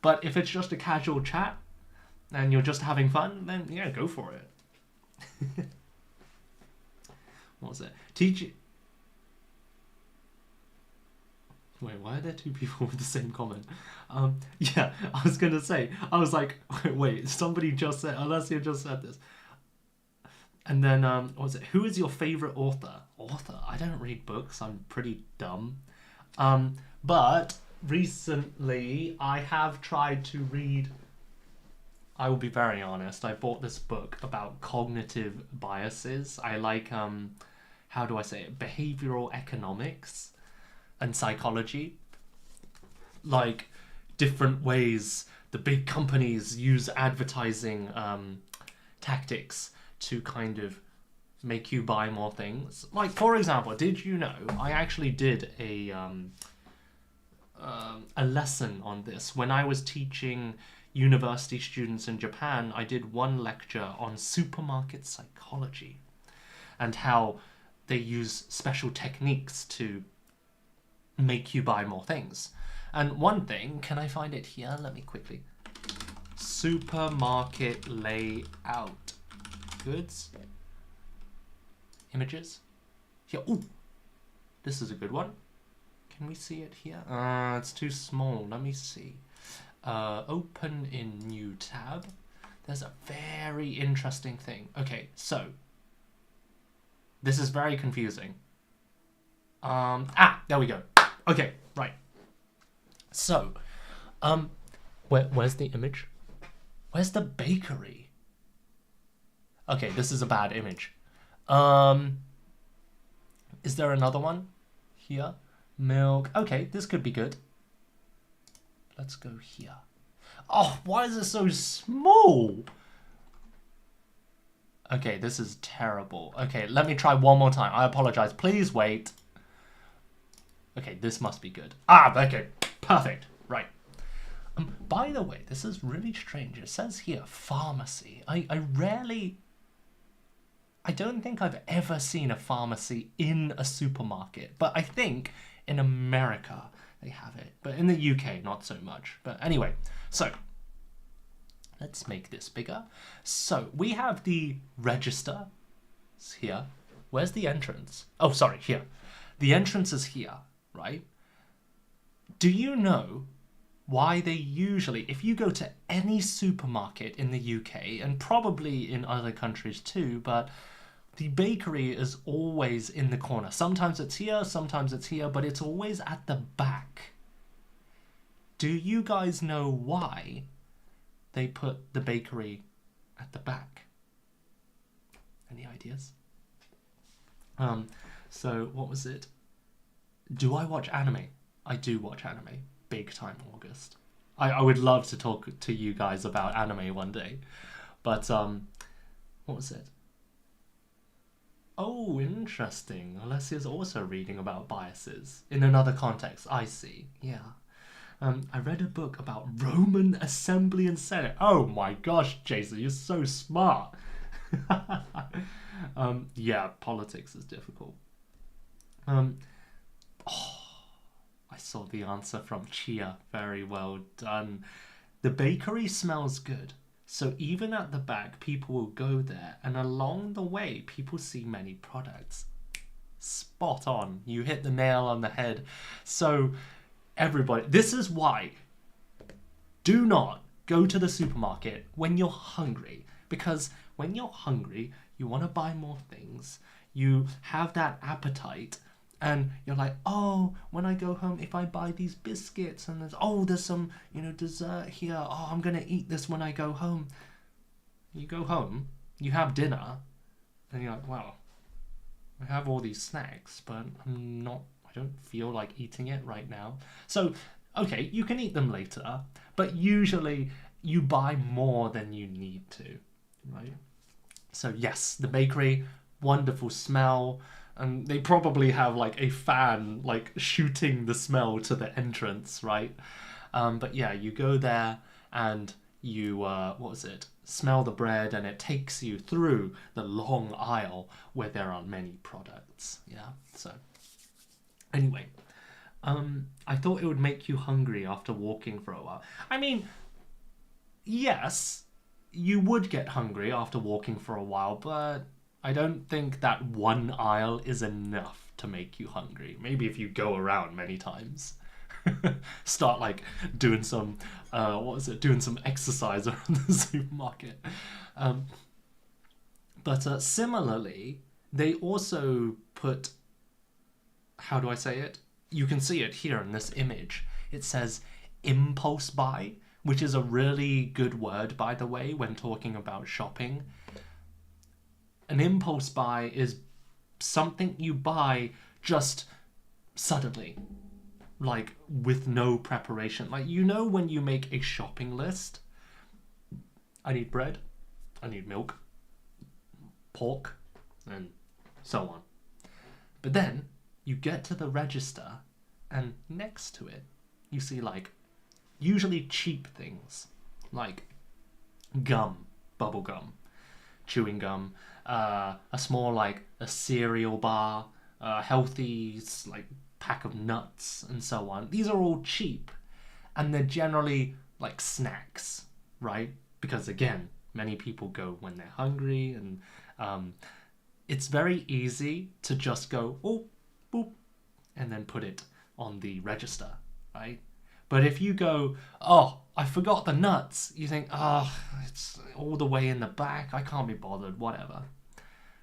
But if it's just a casual chat and you're just having fun, then yeah, go for it. What was it? Wait, why are there two people with the same comment? Yeah, I was gonna say, I was like, wait, somebody just said, Alessia just said this. And then, what was it? Who is your favorite author? I don't read books. I'm pretty dumb. But recently, I have tried to read. I will be very honest. I bought this book about cognitive biases. I like, how do I say it? Behavioral economics and psychology. Like different ways the big companies use advertising tactics to kind of make you buy more things. Like, for example, did you know I actually did a lesson on this when I was teaching university students in Japan? I did one lecture on supermarket psychology and how they use special techniques to make you buy more things. And one thing, can I find it here? Let me quickly. Supermarket layout. Goods, images, here. Ooh, this is a good one. Can we see it here? It's too small. Let me see. Open in new tab. There's a very interesting thing. Okay, so this is very confusing. There we go. Okay, right. So, where's the image? Where's the bakery? Okay, this is a bad image. Is there another one? Here. Milk. Okay, this could be good. Let's go here. Oh, why is it so small? Okay, this is terrible. Okay, let me try one more time. I apologize. Please wait. Okay, this must be good. Okay. Perfect. Right. By the way, this is really strange. It says here, pharmacy. I don't think I've ever seen a pharmacy in a supermarket, but I think in America they have it, but in the UK not so much. But anyway, so let's make this bigger. So we have the register. It's here. Where's the entrance? Oh, sorry, here. The entrance is here, right? Do you know why they usually, if you go to any supermarket in the UK, and probably in other countries too, but the bakery is always in the corner. Sometimes it's here, but it's always at the back. Do you guys know why they put the bakery at the back? Any ideas? So what was it? Do I watch anime? I do watch anime. Big time, August. I would love to talk to you guys about anime one day. But, what was it? Oh, interesting. Alessia's also reading about biases. In another context, I see. Yeah. I read a book about Roman Assembly and Senate. Oh my gosh, Jason, you're so smart. Yeah, politics is difficult. I saw the answer from Chia. Very well done. The bakery smells good. So even at the back, people will go there, and along the way, people see many products. Spot on. You hit the nail on the head. So everybody, this is why do not go to the supermarket when you're hungry, because when you're hungry, you want to buy more things. You have that appetite, and you're like, oh, when I go home, if I buy these biscuits and there's some, dessert here. Oh, I'm gonna eat this when I go home. You go home, you have dinner, and you're like, wow, I have all these snacks, but I don't feel like eating it right now. So, okay, you can eat them later, but usually you buy more than you need to, right? So yes, the bakery, wonderful smell, and they probably have like a fan like shooting the smell to the entrance, right? But yeah, you go there and you smell the bread, and it takes you through the long aisle where there are many products. Yeah, so anyway, I thought it would make you hungry after walking for a while. I mean, yes, you would get hungry after walking for a while, but I don't think that one aisle is enough to make you hungry. Maybe if you go around many times. Start like doing some doing some exercise around the supermarket. But similarly, they also put, how do I say it? You can see it here in this image. It says impulse buy, which is a really good word, by the way, when talking about shopping. An impulse buy is something you buy just suddenly, like with no preparation. Like, when you make a shopping list, I need bread, I need milk, pork, and so on. But then you get to the register, and next to it you see like usually cheap things like gum, bubble gum, chewing gum, a small like a cereal bar, healthy like pack of nuts, and so on. These are all cheap, and they're generally like snacks, right? Because again, many people go when they're hungry, and it's very easy to just go, oh, boop, and then put it on the register, right? But if you go, oh, I forgot the nuts, you think, oh, it's all the way in the back, I can't be bothered, whatever.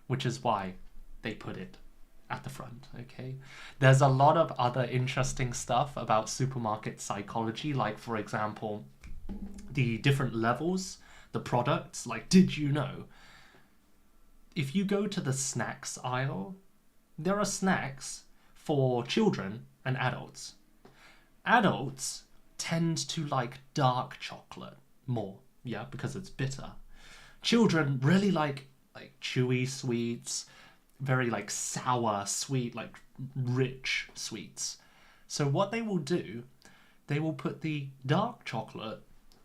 Which is why they put it at the front, okay? There's a lot of other interesting stuff about supermarket psychology, like, for example, the different levels, the products. Like, did you know, if you go to the snacks aisle, there are snacks for children and adults. Adults tend to like dark chocolate more, yeah, because it's bitter. Children really like chewy sweets, very like sour sweet, like rich sweets. So what they will do, they will put the dark chocolate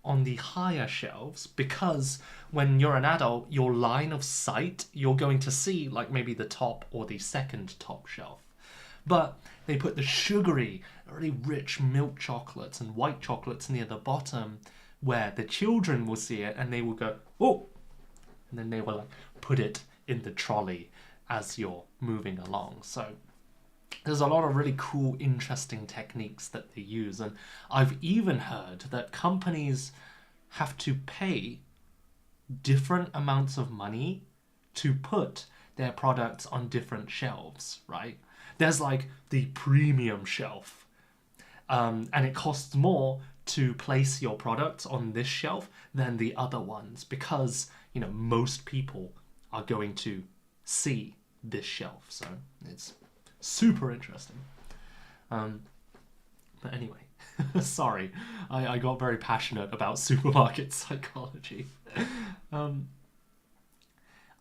on the higher shelves, because when you're an adult, your line of sight, you're going to see like maybe the top or the second top shelf. But they put the sugary, really rich milk chocolates and white chocolates near the bottom, where the children will see it and they will go, oh, and then they will like put it in the trolley as you're moving along. So there's a lot of really cool, interesting techniques that they use. And I've even heard that companies have to pay different amounts of money to put their products on different shelves, right? There's like the premium shelf, and it costs more to place your products on this shelf than the other ones, because, most people are going to see this shelf. So it's super interesting. But anyway, sorry, I got very passionate about supermarket psychology.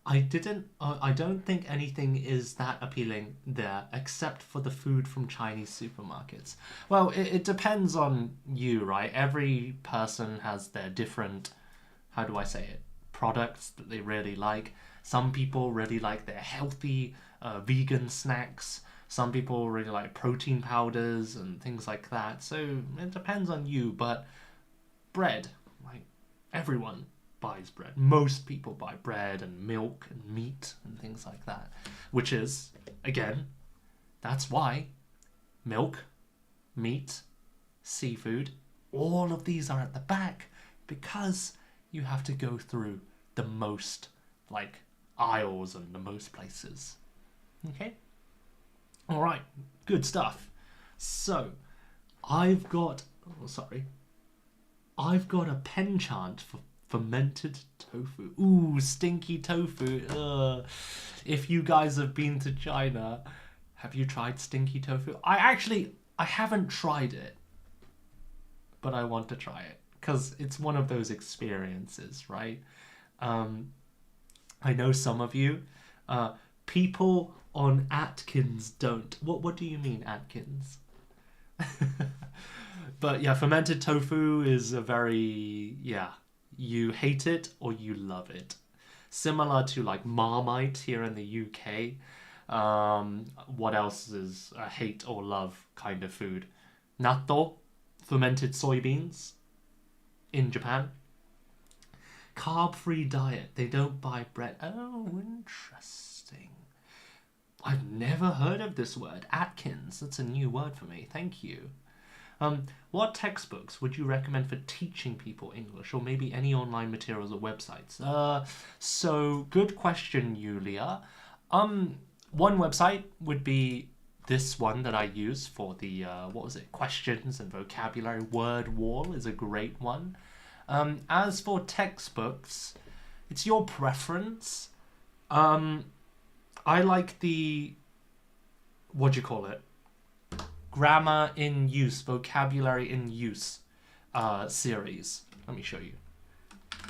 I don't think anything is that appealing there except for the food from Chinese supermarkets. Well, it depends on you, right? Every person has their different, how do I say it, products that they really like. Some people really like their healthy vegan snacks. Some people really like protein powders and things like that. So it depends on you, but bread, everyone buys bread. Most people buy bread and milk and meat and things like that. Which is, again, that's why milk, meat, seafood, all of these are at the back, because you have to go through the most, like, aisles and the most places. Okay? Alright, good stuff. So, I've got a penchant for fermented tofu. Ooh, stinky tofu. Ugh. If you guys have been to China, have you tried stinky tofu? I haven't tried it, but I want to try it because it's one of those experiences, right? I know some of you, people on Atkins don't. What do you mean, Atkins? But yeah, fermented tofu is a very, you hate it or you love it. Similar to like Marmite here in the UK. What else is a hate or love kind of food? Natto, fermented soybeans in Japan. Carb-free diet. They don't buy bread. Oh, interesting. I've never heard of this word. Atkins. That's a new word for me. Thank you. What textbooks would you recommend for teaching people English, or maybe any online materials or websites? So good question, Yulia. One website would be this one that I use for the questions and vocabulary. Word Wall is a great one. As for textbooks, it's your preference. I like the, Grammar in Use, Vocabulary in Use series. Let me show you.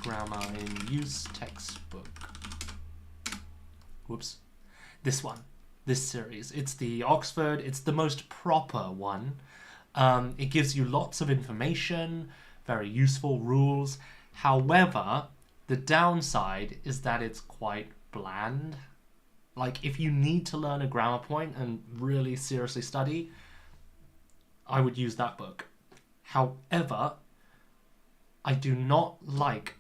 Grammar in Use textbook. Whoops. This one. This series. It's the Oxford. It's the most proper one. It gives you lots of information, very useful rules. However, the downside is that it's quite bland. Like, if you need to learn a grammar point and really seriously study, I would use that book. However, I do not like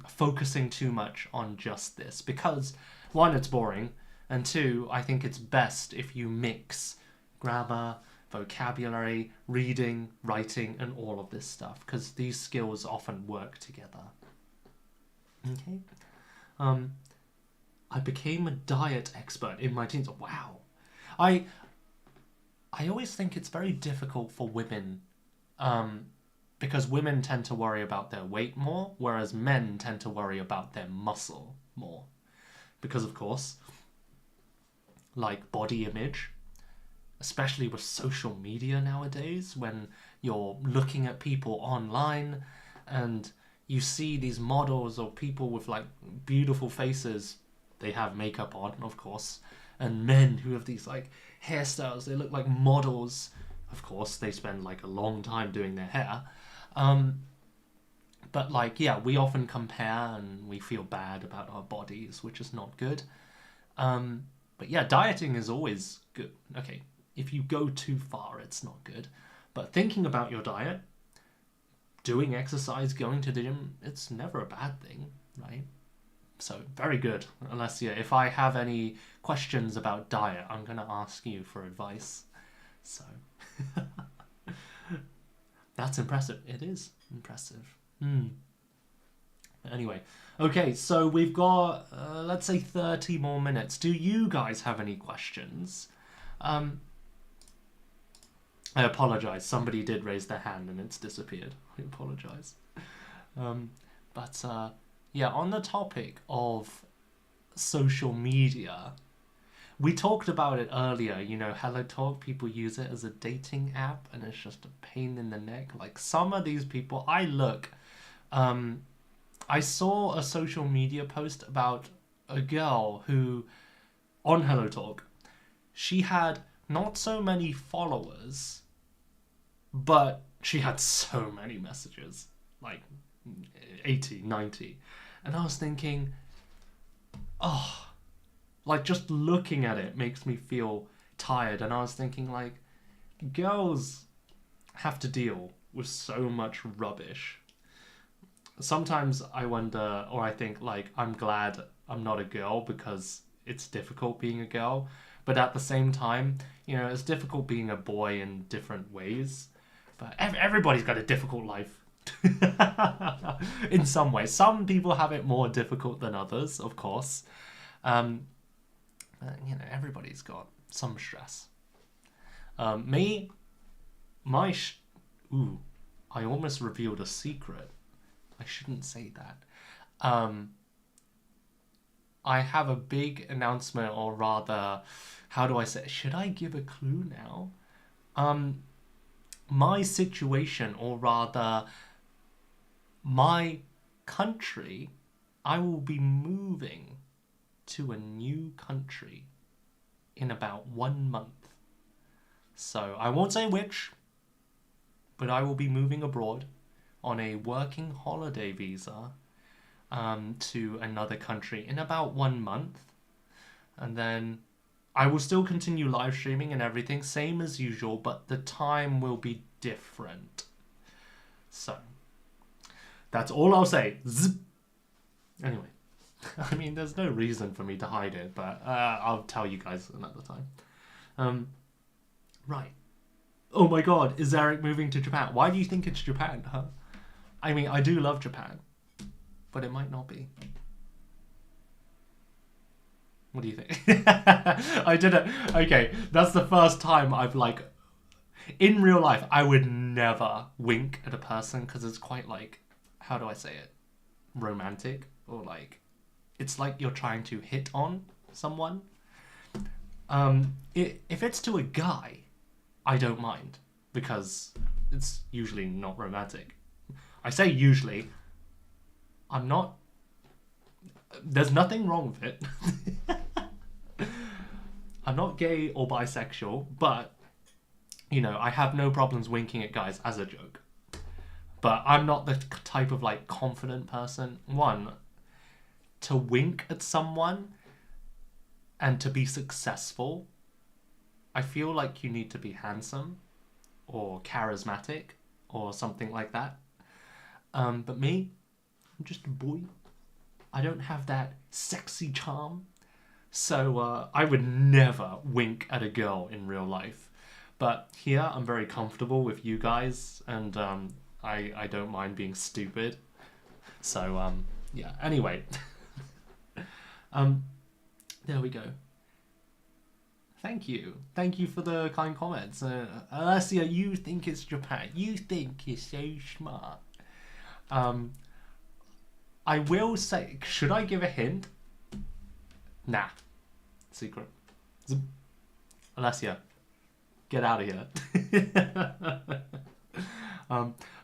focusing too much on just this because, one, it's boring, and two, I think it's best if you mix grammar, vocabulary, reading, writing, and all of this stuff, because these skills often work together. Okay? I became a diet expert in my teens. Wow. I always think it's very difficult for women, because women tend to worry about their weight more, whereas men tend to worry about their muscle more. Because, of course, like body image, especially with social media nowadays, when you're looking at people online and you see these models or people with like beautiful faces, they have makeup on, of course, and men who have these like hairstyles, they look like models. Of course, they spend like a long time doing their hair. But like, yeah, we often compare and we feel bad about our bodies, which is not good. But yeah, dieting is always good. Okay, if you go too far, it's not good. But thinking about your diet, doing exercise, going to the gym, it's never a bad thing, right? So, very good. Unless, if I have any questions about diet, I'm going to ask you for advice. So, that's impressive. It is impressive. Anyway, okay, so we've got, let's say 30 more minutes. Do you guys have any questions? I apologize. Somebody did raise their hand and it's disappeared. I apologize. Yeah, on the topic of social media, we talked about it earlier. Hello Talk, people use it as a dating app and it's just a pain in the neck. Like, some of these people, I saw a social media post about a girl who, on Hello Talk, she had not so many followers, but she had so many messages, like 80, 90. And I was thinking, like, just looking at it makes me feel tired. And I was thinking, like, girls have to deal with so much rubbish. sometimes I wonder, or I think, like, I'm glad I'm not a girl because it's difficult being a girl. But at the same time, you know, it's difficult being a boy in different ways. But everybody's got a difficult life. In some ways. Some people have it more difficult than others, of course. But, you know, everybody's got some stress. Me, my... Ooh, I almost revealed a secret. I shouldn't say that. I have a big announcement, or rather, how do I say it? Should I give a clue now? My situation, or rather, my country, I will be moving to a new country in about 1 month. So I won't say which, but I will be moving abroad on a working holiday visa to another country in about 1 month. And then I will still continue live streaming and everything, same as usual, but the time will be different. So that's all I'll say. Zip. Anyway, I mean, there's no reason for me to hide it, but I'll tell you guys another time. Right. Oh my god, is Eric moving to Japan? Why do you think it's Japan, huh? I mean, I do love Japan, but it might not be. What do you think? I didn't. Okay, that's the first time I've, like, in real life, I would never wink at a person because it's quite, like, how do I say it? Romantic, or like, it's like you're trying to hit on someone. If it's to a guy, I don't mind because it's usually not romantic. I say usually. I'm not. There's nothing wrong with it. I'm not gay or bisexual, but, you know, I have no problems winking at guys as a joke. But I'm not the type of, like, confident person. One, to wink at someone and to be successful, I feel like you need to be handsome or charismatic or something like that. But me, I'm just a boy. I don't have that sexy charm. So I would never wink at a girl in real life. But here, I'm very comfortable with you guys, and I don't mind being stupid. So, yeah, anyway. There we go. Thank you. Thank you for the kind comments. Alessia, you think it's Japan. You think it's so smart. I will say, should I give a hint? Nah. Secret. Alessia, get out of here.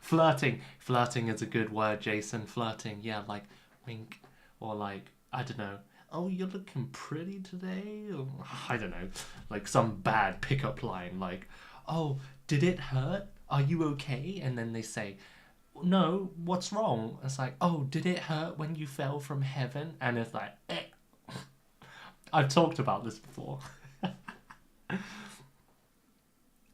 Flirting. Flirting is a good word, Jason. Flirting, yeah, like wink, or like, I don't know, oh, you're looking pretty today, or I don't know, like some bad pickup line, like, oh, did it hurt? Are you okay? And then they say, no, what's wrong? It's like, oh, did it hurt when you fell from heaven? And it's like, eh. I've talked about this before.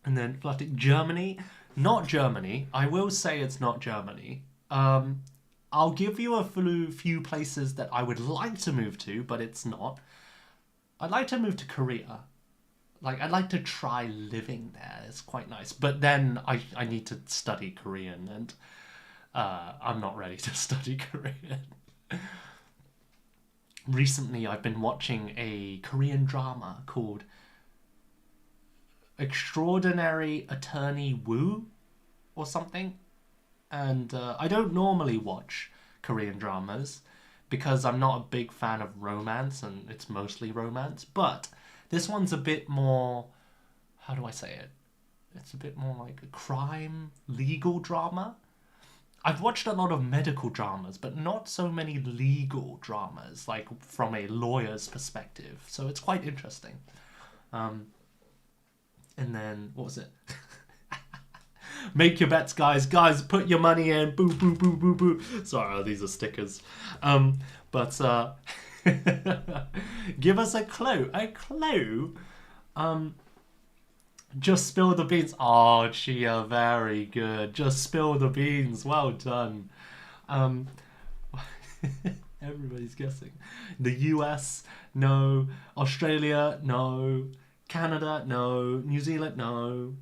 And then flirting. Germany. Not Germany. I will say it's not Germany. I'll give you a few places that I would like to move to, but it's not. I'd like to move to Korea. Like, I'd like to try living there. It's quite nice. But then I need to study Korean, and I'm not ready to study Korean. Recently, I've been watching a Korean drama called Extraordinary Attorney Woo or something. And I don't normally watch Korean dramas because I'm not a big fan of romance, and it's mostly romance. But this one's a bit more, how do I say it? It's a bit more like a crime, legal drama. I've watched a lot of medical dramas, but not so many legal dramas, like from a lawyer's perspective. So it's quite interesting. And then, what was it? Make your bets, guys. Guys, put your money in. Boo, boo, boo, boo, boo. Sorry, these are stickers. But give us a clue. A clue? Just spill the beans. Oh, Chia, very good. Just spill the beans. Well done. Um, everybody's guessing. The US, no. Australia, no. Canada, no. New Zealand, no.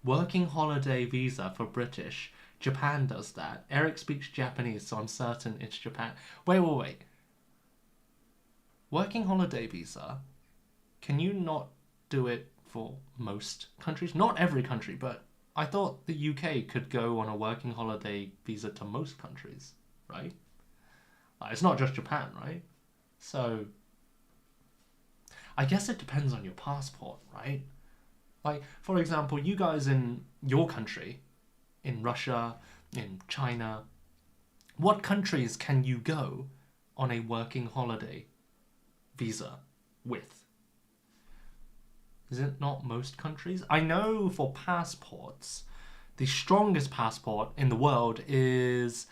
Working holiday visa for British. Japan does that. Eric speaks Japanese, so I'm certain it's Japan. Wait. Working holiday visa, can you not do it for most countries? Not every country, but I thought the UK could go on a working holiday visa to most countries, right? It's not just Japan, right? So, I guess it depends on your passport, right? Like, for example, you guys in your country, in Russia, in China, what countries can you go on a working holiday visa with? Is it not most countries? I know for passports, the strongest passport in the world is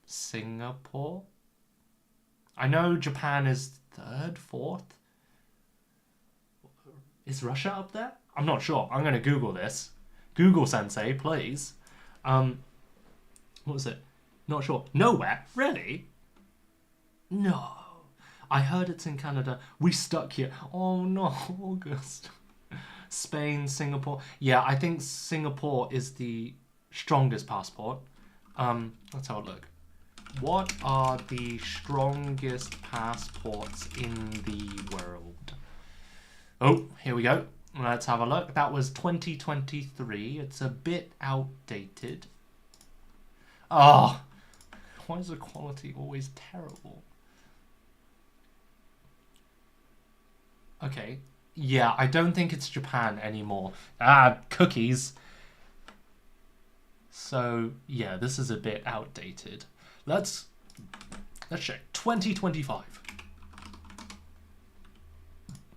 Singapore. I know Japan is third, fourth. Is Russia up there? I'm not sure. I'm going to Google this. Google Sensei, please. What was it? Not sure. Nowhere? Really? No. I heard it's in Canada. We stuck here. Oh no, August. Spain, Singapore. Yeah, I think Singapore is the strongest passport. Let's have a look. What are the strongest passports in the world? Oh, here we go. Let's have a look. That was 2023. It's a bit outdated. Oh, why is the quality always terrible? Okay. Yeah, I don't think it's Japan anymore. Cookies. So, yeah, this is a bit outdated. Let's check. 2025.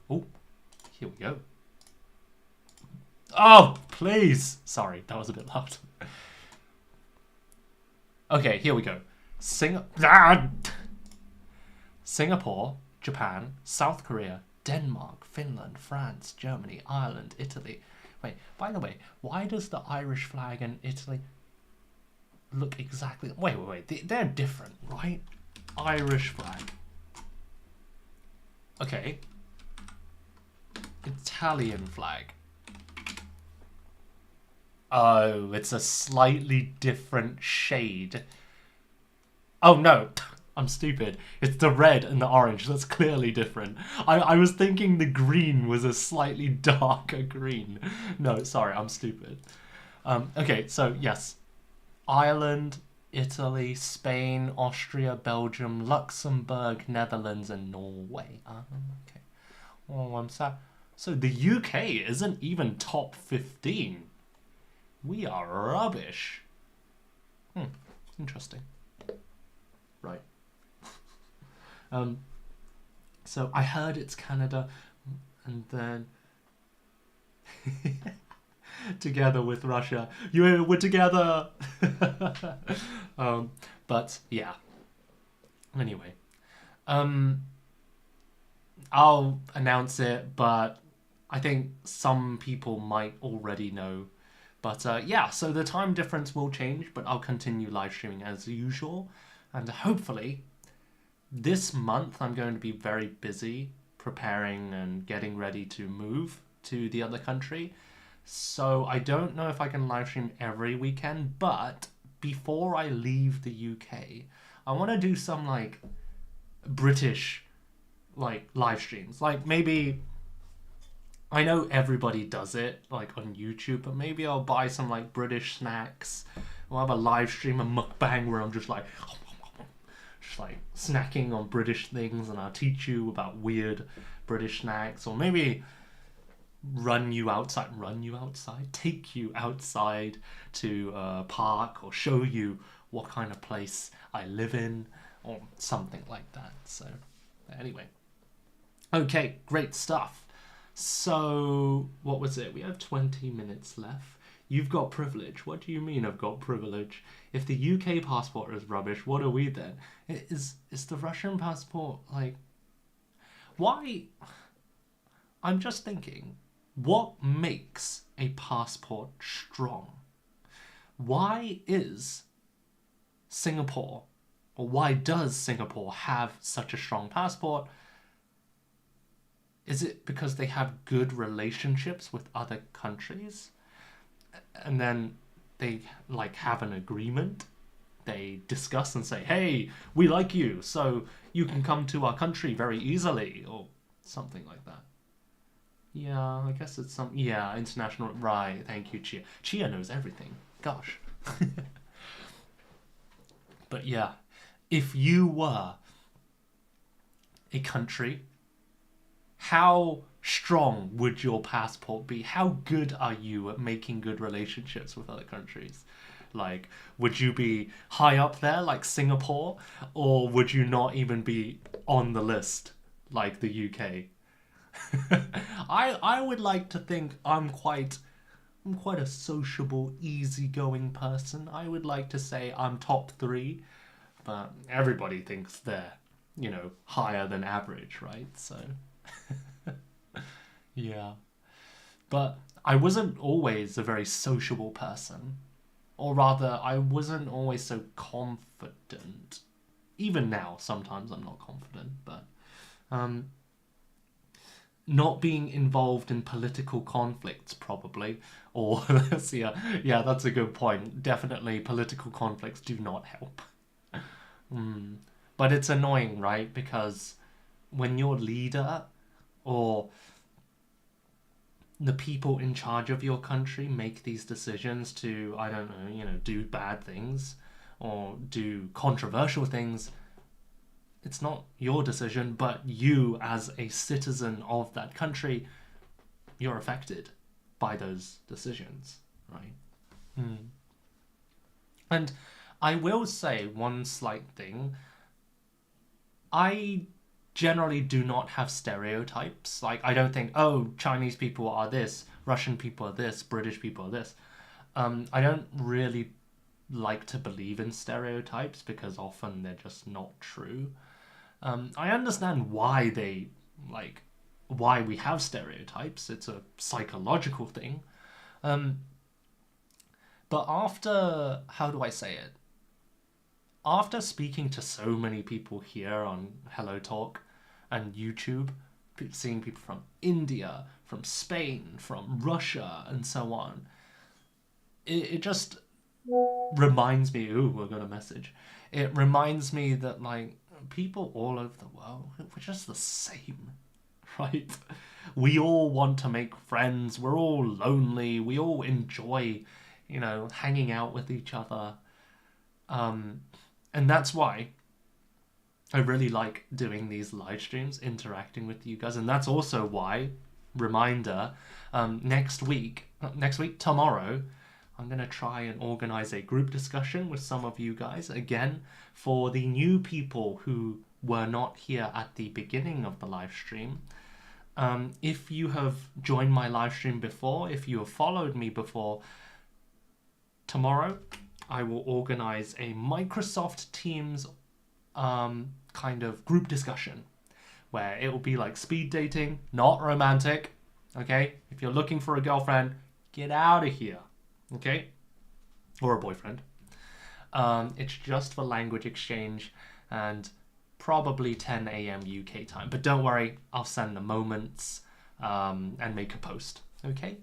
Oh, here we go. Oh, please. Sorry, that was a bit loud. Okay, here we go. Singapore, Japan, South Korea, Denmark, Finland, France, Germany, Ireland, Italy. Wait, by the way, why does the Irish flag and Italy look exactly... Wait. They're different, right? Irish flag. Okay. Italian flag. Oh, it's a slightly different shade. Oh, no. I'm stupid. It's the red and the orange. That's clearly different. I was thinking the green was a slightly darker green. No, sorry, I'm stupid. Okay, so yes. Ireland, Italy, Spain, Austria, Belgium, Luxembourg, Netherlands, and Norway. Okay. Oh, I'm sad. So the UK isn't even top 15. We are rubbish. Interesting. Right. So I heard it's Canada, and then together with Russia, we're together. But yeah. Anyway, I'll announce it, but I think some people might already know. But yeah, so the time difference will change, but I'll continue live streaming as usual, and hopefully this month I'm going to be very busy preparing and getting ready to move to the other country. So I don't know if I can live stream every weekend, but before I leave the UK, I want to do some like British like live streams. Like maybe, I know everybody does it like on YouTube, but maybe I'll buy some like British snacks. I'll have a live stream, a mukbang where I'm just like snacking on British things, and I'll teach you about weird British snacks, or maybe take you outside to a park, or show you what kind of place I live in, or something like that. So anyway, okay, great stuff. So what was it? We have 20 minutes left. You've got privilege. What do you mean I've got privilege? If the UK passport is rubbish, what are we then? Is the Russian passport like... Why? I'm just thinking, what makes a passport strong? Why is Singapore, or why does Singapore have such a strong passport? Is it because they have good relationships with other countries? And then they like have an agreement? They discuss and say, hey, we like you, so you can come to our country very easily, or something like that. Yeah, I guess it's some... Yeah, international... Right, thank you, Chia. Chia knows everything. Gosh. But yeah, if you were a country, how strong would your passport be? How good are you at making good relationships with other countries? Like, would you be high up there like Singapore, or would you not even be on the list like the UK? I would like to think I'm quite a sociable, easygoing person. I would like to say I'm top 3, but everybody thinks they're, higher than average, right? So, yeah. But I wasn't always a very sociable person. Or rather, I wasn't always so confident. Even now, sometimes I'm not confident, but not being involved in political conflicts, probably. Or, yeah, that's a good point. Definitely, political conflicts do not help. But it's annoying, right? Because when your leader or the people in charge of your country make these decisions to, I don't know, do bad things or do controversial things, it's not your decision, but you as a citizen of that country, you're affected by those decisions, right? And I will say one slight thing. I generally do not have stereotypes. Like, I don't think, oh, Chinese people are this, Russian people are this, British people are this. I don't really like to believe in stereotypes because often they're just not true. I understand why why we have stereotypes. It's a psychological thing. But after, how do I say it? After speaking to so many people here on Hello Talk and YouTube, seeing people from India, from Spain, from Russia, and so on, it just reminds me, ooh, we're got a message. It reminds me that, like, people all over the world, we're just the same, right? We all want to make friends. We're all lonely. We all enjoy, hanging out with each other. And that's why I really like doing these live streams, interacting with you guys. And that's also why, reminder, tomorrow, I'm going to try and organize a group discussion with some of you guys, again, for the new people who were not here at the beginning of the live stream. If you have joined my live stream before, if you have followed me before, tomorrow I will organize a Microsoft Teams kind of group discussion where it will be like speed dating, not romantic, okay? If you're looking for a girlfriend, get out of here, okay? Or a boyfriend. It's just for language exchange and probably 10 a.m. UK time. But don't worry, I'll send the moments and make a post, okay?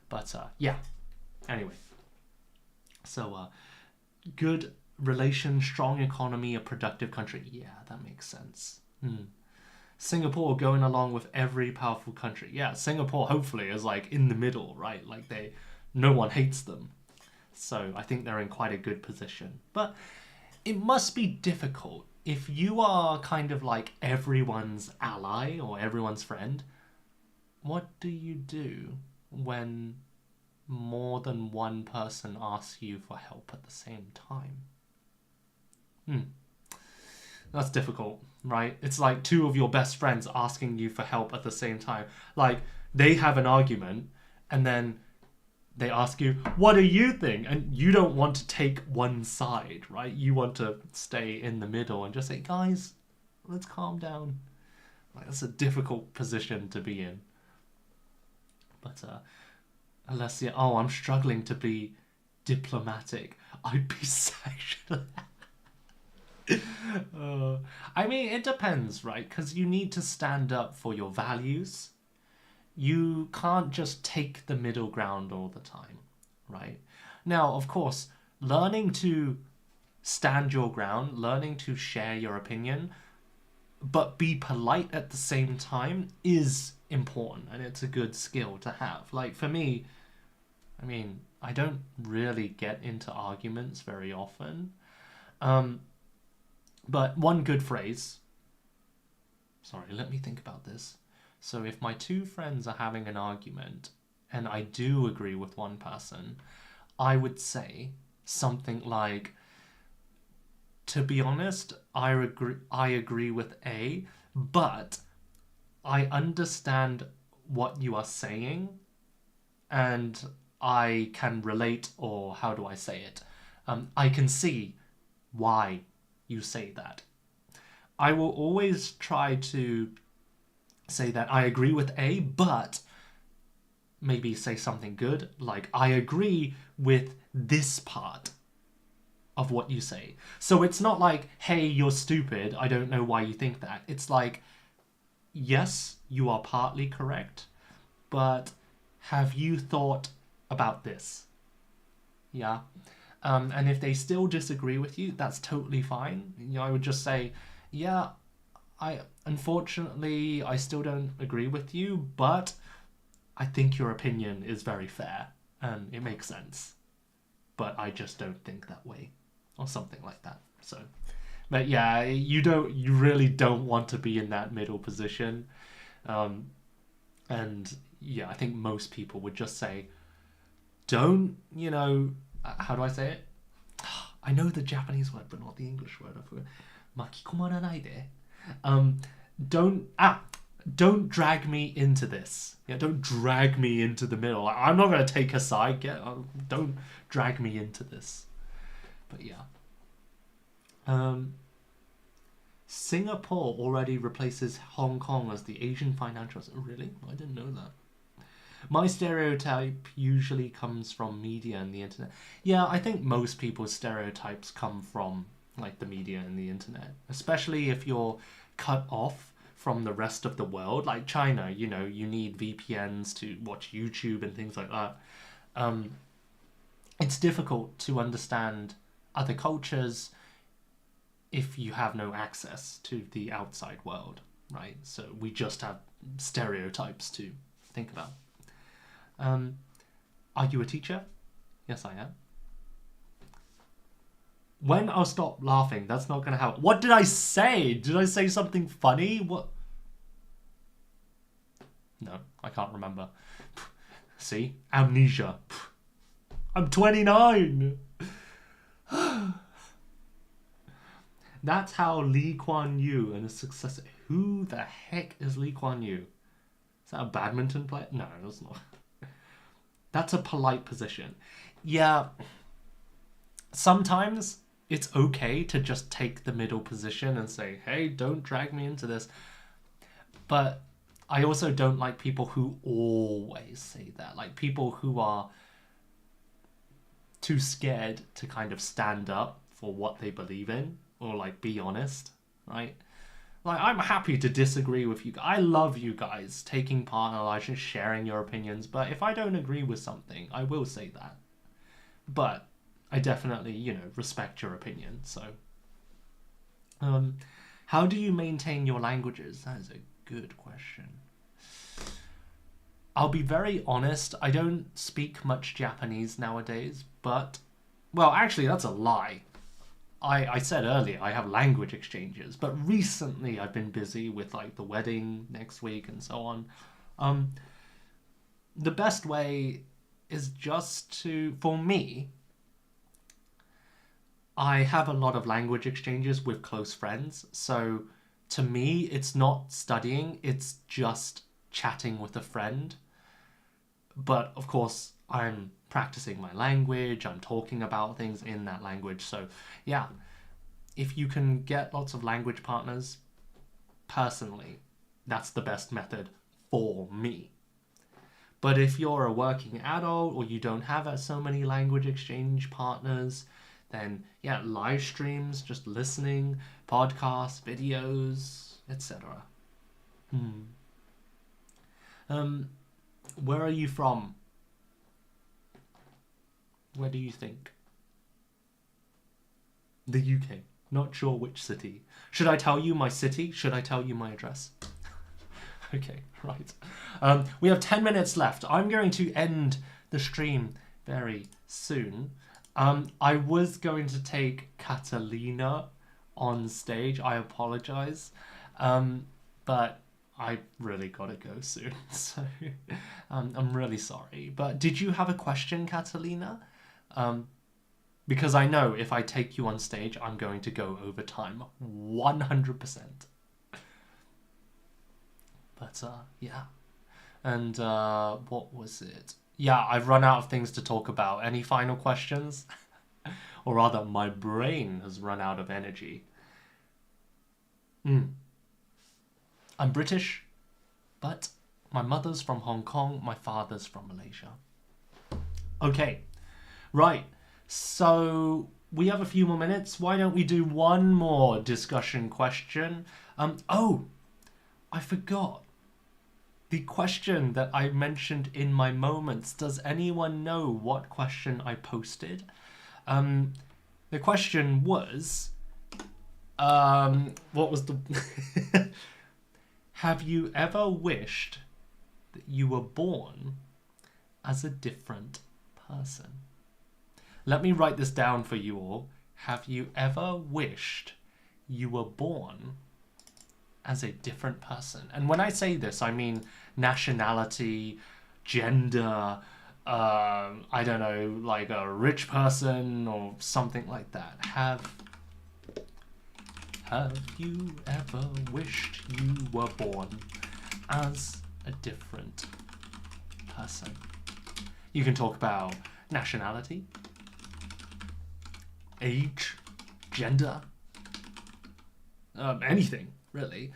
But yeah, anyway. So good relation, strong economy, a productive country. Yeah, that makes sense. Singapore going along with every powerful country. Yeah, Singapore hopefully is like in the middle, right? Like no one hates them. So I think they're in quite a good position. But it must be difficult if you are kind of like everyone's ally or everyone's friend. What do you do when more than one person asks you for help at the same time? That's difficult, right? It's like two of your best friends asking you for help at the same time. Like, they have an argument, and then they ask you, what do you think? And you don't want to take one side, right? You want to stay in the middle and just say, guys, let's calm down. Like, that's a difficult position to be in. But unless I'm struggling to be diplomatic. I'd be sexual. I mean, it depends, right? Because you need to stand up for your values. You can't just take the middle ground all the time, right? Now, of course, learning to stand your ground, learning to share your opinion, but be polite at the same time is important, and it's a good skill to have. Like for me, I mean, I don't really get into arguments very often. But one good phrase, sorry, let me think about this. So if my two friends are having an argument and I do agree with one person, I would say something like, to be honest, I agree with A, but I understand what you are saying and I can relate, or how do I say it? I can see why you say that. I will always try to say that I agree with A, but maybe say something good, like I agree with this part of what you say. So it's not like, hey, you're stupid, I don't know why you think that. It's like, yes, you are partly correct, but have you thought about this? Yeah. And if they still disagree with you, that's totally fine. You know, I would just say, yeah, unfortunately I still don't agree with you, but I think your opinion is very fair and it makes sense. But I just don't think that way. Or something like that. So, but yeah, you really don't want to be in that middle position. And yeah, I think most people would just say, don't, how do I say it? I know the Japanese word, but not the English word. I forgot. Makikomaranai de. Don't drag me into this. Yeah, don't drag me into the middle. I'm not going to take a side. Don't drag me into this. But yeah. Singapore already replaces Hong Kong as the Asian financial... Really? I didn't know that. My stereotype usually comes from media and the internet. Yeah, I think most people's stereotypes come from like the media and the internet. Especially if you're cut off from the rest of the world. Like China, you need VPNs to watch YouTube and things like that. It's difficult to understand other cultures if you have no access to the outside world, right? So we just have stereotypes to think about. Are you a teacher? Yes, I am. When I'll stop laughing, that's not going to help. What did I say? Did I say something funny? What? No, I can't remember. See? Amnesia. I'm 29! That's how Lee Kuan Yew and his successor... Who the heck is Lee Kuan Yew? Is that a badminton player? No, that's not. That's a polite position. Yeah. Sometimes it's okay to just take the middle position and say, hey, don't drag me into this. But I also don't like people who always say that. Like people who are too scared to kind of stand up for what they believe in or like be honest, right? Like I'm happy to disagree with you. I love you guys taking part in our lives and sharing your opinions, but if I don't agree with something, I will say that. But I definitely, respect your opinion. So, how do you maintain your languages? That is a good question. I'll be very honest, I don't speak much Japanese nowadays, but... Well, actually, that's a lie. I said earlier I have language exchanges, but recently I've been busy with like the wedding next week and so on. The best way is just to... For me, I have a lot of language exchanges with close friends, so to me, it's not studying, it's just chatting with a friend. But of course, I'm practicing my language, I'm talking about things in that language. So yeah, if you can get lots of language partners, personally, that's the best method for me. But if you're a working adult or you don't have so many language exchange partners, then yeah, live streams, just listening, podcasts, videos, etc. Where are you from? Where do you think? The UK. Not sure which city. Should I tell you my city? Should I tell you my address? Okay, right. We have 10 minutes left. I'm going to end the stream very soon. I was going to take Catalina on stage. I apologize. But I really gotta go soon. So I'm really sorry. But did you have a question, Catalina? Because I know if I take you on stage, I'm going to go over time 100%. But yeah. And what was it? Yeah, I've run out of things to talk about. Any final questions? Or rather, my brain has run out of energy. I'm British, but my mother's from Hong Kong, my father's from Malaysia. Okay, right. So we have a few more minutes. Why don't we do one more discussion question? Oh, I forgot. The question that I mentioned in my moments. Does anyone know what question I posted? The question was, what was the... Have you ever wished that you were born as a different person? Let me write this down for you all. Have you ever wished you were born as a different person? And when I say this, I mean nationality, gender, I don't know, like a rich person or something like that. Have you ever wished you were born as a different person? You can talk about nationality, age, gender, anything, really.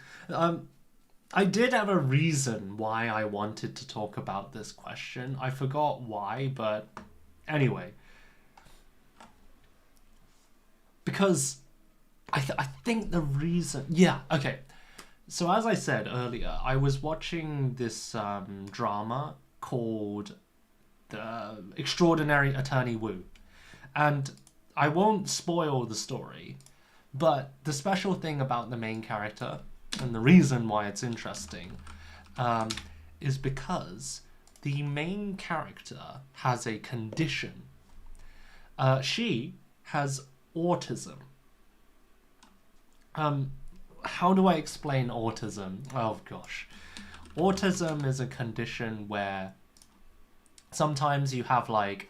I did have a reason why I wanted to talk about this question. I forgot why, but anyway. Because I think the reason... Yeah, okay. So as I said earlier, I was watching this drama called The Extraordinary Attorney Wu. And I won't spoil the story, but the special thing about the main character, and the reason why it's interesting, is because the main character has a condition. She has autism. How do I explain autism? Oh gosh. Autism is a condition where sometimes you have like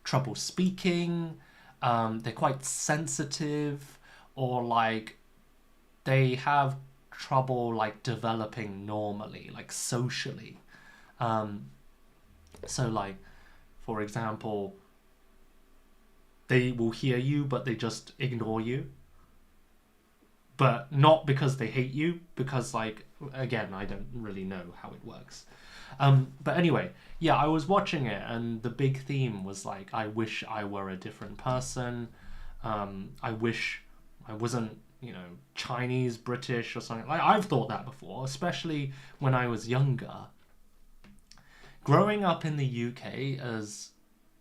trouble speaking, they're quite sensitive, or like they have trouble like developing normally, like socially. So like, for example, they will hear you but they just ignore you. But not because they hate you, because like, again, I don't really know how it works. But anyway, yeah, I was watching it and the big theme was like, I wish I were a different person. I wish I wasn't, you know, Chinese, British or something. Like, I've thought that before, especially when I was younger. Growing up in the UK as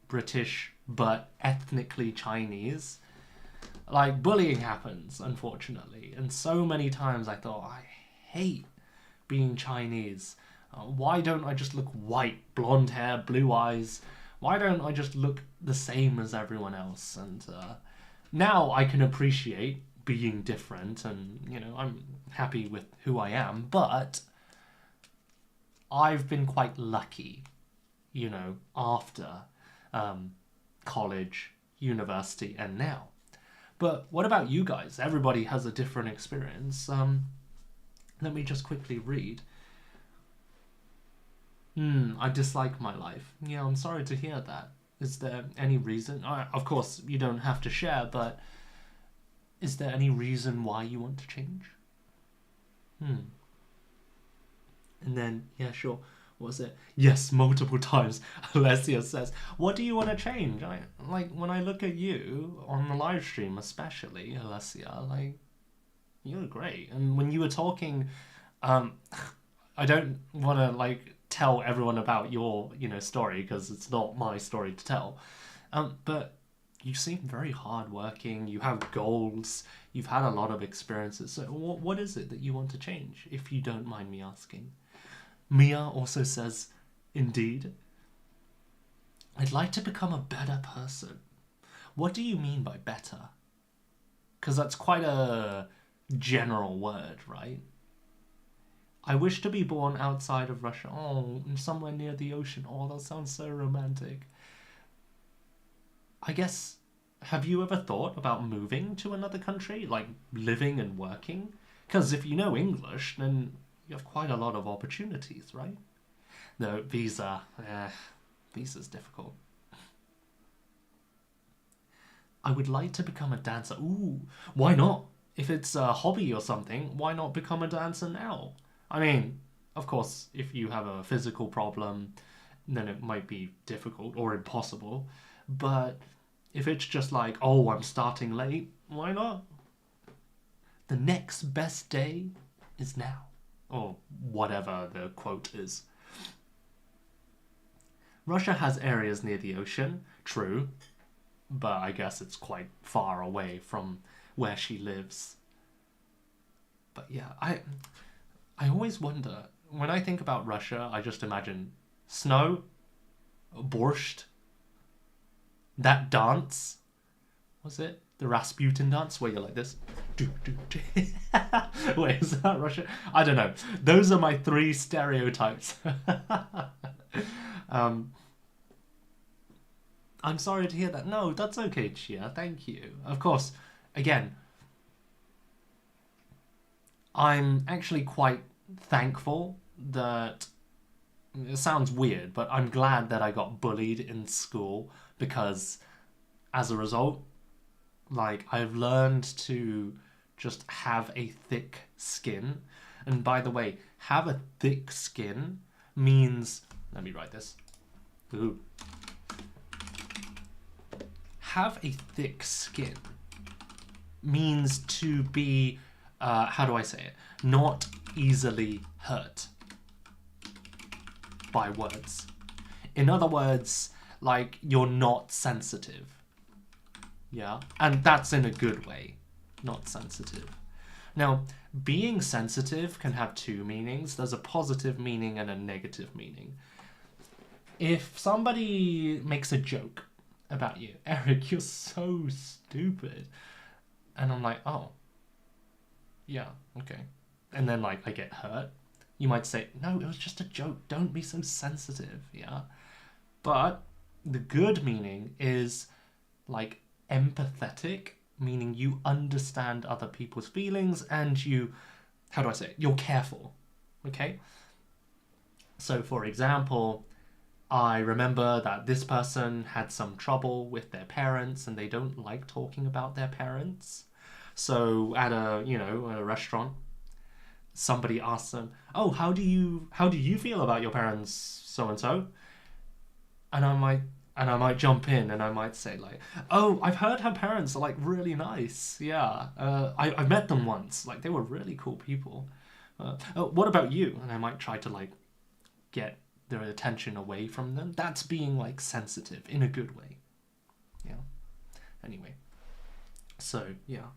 British but ethnically Chinese, like, bullying happens, unfortunately. And so many times I thought, I hate being Chinese. Why don't I just look white, blonde hair, blue eyes? Why don't I just look the same as everyone else? And now I can appreciate being different and, you know, I'm happy with who I am. But I've been quite lucky, you know, after college, university, and now. But what about you guys? Everybody has a different experience. Let me just quickly read. I dislike my life. Yeah, I'm sorry to hear that. Is there any reason? Of course, you don't have to share, but is there any reason why you want to change? And then, yeah, sure. What was it? Yes, multiple times. Alessia says, what do you want to change? Like, when I look at you on the live stream, especially, Alessia, like, you look great. And when you were talking, I don't want to, like, tell everyone about your, story, because it's not my story to tell. But you seem very hardworking. You have goals. You've had a lot of experiences. So what is it that you want to change, if you don't mind me asking? Mia also says, indeed. I'd like to become a better person. What do you mean by better? Because that's quite a general word, right? I wish to be born outside of Russia. Oh, somewhere near the ocean. Oh, that sounds so romantic. I guess, have you ever thought about moving to another country? Like, living and working? Because if you know English, then you have quite a lot of opportunities, right? No, visa. Visa's difficult. I would like to become a dancer. Ooh, why not? If it's a hobby or something, why not become a dancer now? I mean, of course, if you have a physical problem, then it might be difficult or impossible. But if it's just like, oh, I'm starting late, why not? The next best day is now. Or whatever the quote is. Russia has areas near the ocean, true, but I guess it's quite far away from where she lives. But yeah, I always wonder, when I think about Russia, I just imagine snow, borscht, that dance, was it? The Rasputin dance, where you're like this. Wait, is that Russia? I don't know. Those are my 3 stereotypes. I'm sorry to hear that. No, that's okay, Chia. Thank you. Of course, again, I'm actually quite thankful that... It sounds weird, but I'm glad that I got bullied in school, because as a result, like, I've learned to just have a thick skin. And by the way, have a thick skin means... Let me write this. Ooh. Have a thick skin means to be, how do I say it? Not easily hurt by words. In other words, like, you're not sensitive. Yeah, and that's in a good way, not sensitive. Now, being sensitive can have 2 meanings. There's a positive meaning and a negative meaning. If somebody makes a joke about you, Eric, you're so stupid, and I'm like, oh, yeah, okay. And then, like, I get hurt, you might say, no, it was just a joke, don't be so sensitive, yeah? But the good meaning is, like, empathetic, meaning you understand other people's feelings and you, how do I say it? You're careful, okay? So, for example, I remember that this person had some trouble with their parents and they don't like talking about their parents. So at a, at a restaurant, somebody asks them, oh, how do you feel about your parents so-and-so? And I might jump in and I might say, like, oh, I've heard her parents are, like, really nice. Yeah, I met them once. Like, they were really cool people. Oh, what about you? And I might try to, like, get their attention away from them. That's being, like, sensitive in a good way. Yeah. Anyway. So, yeah.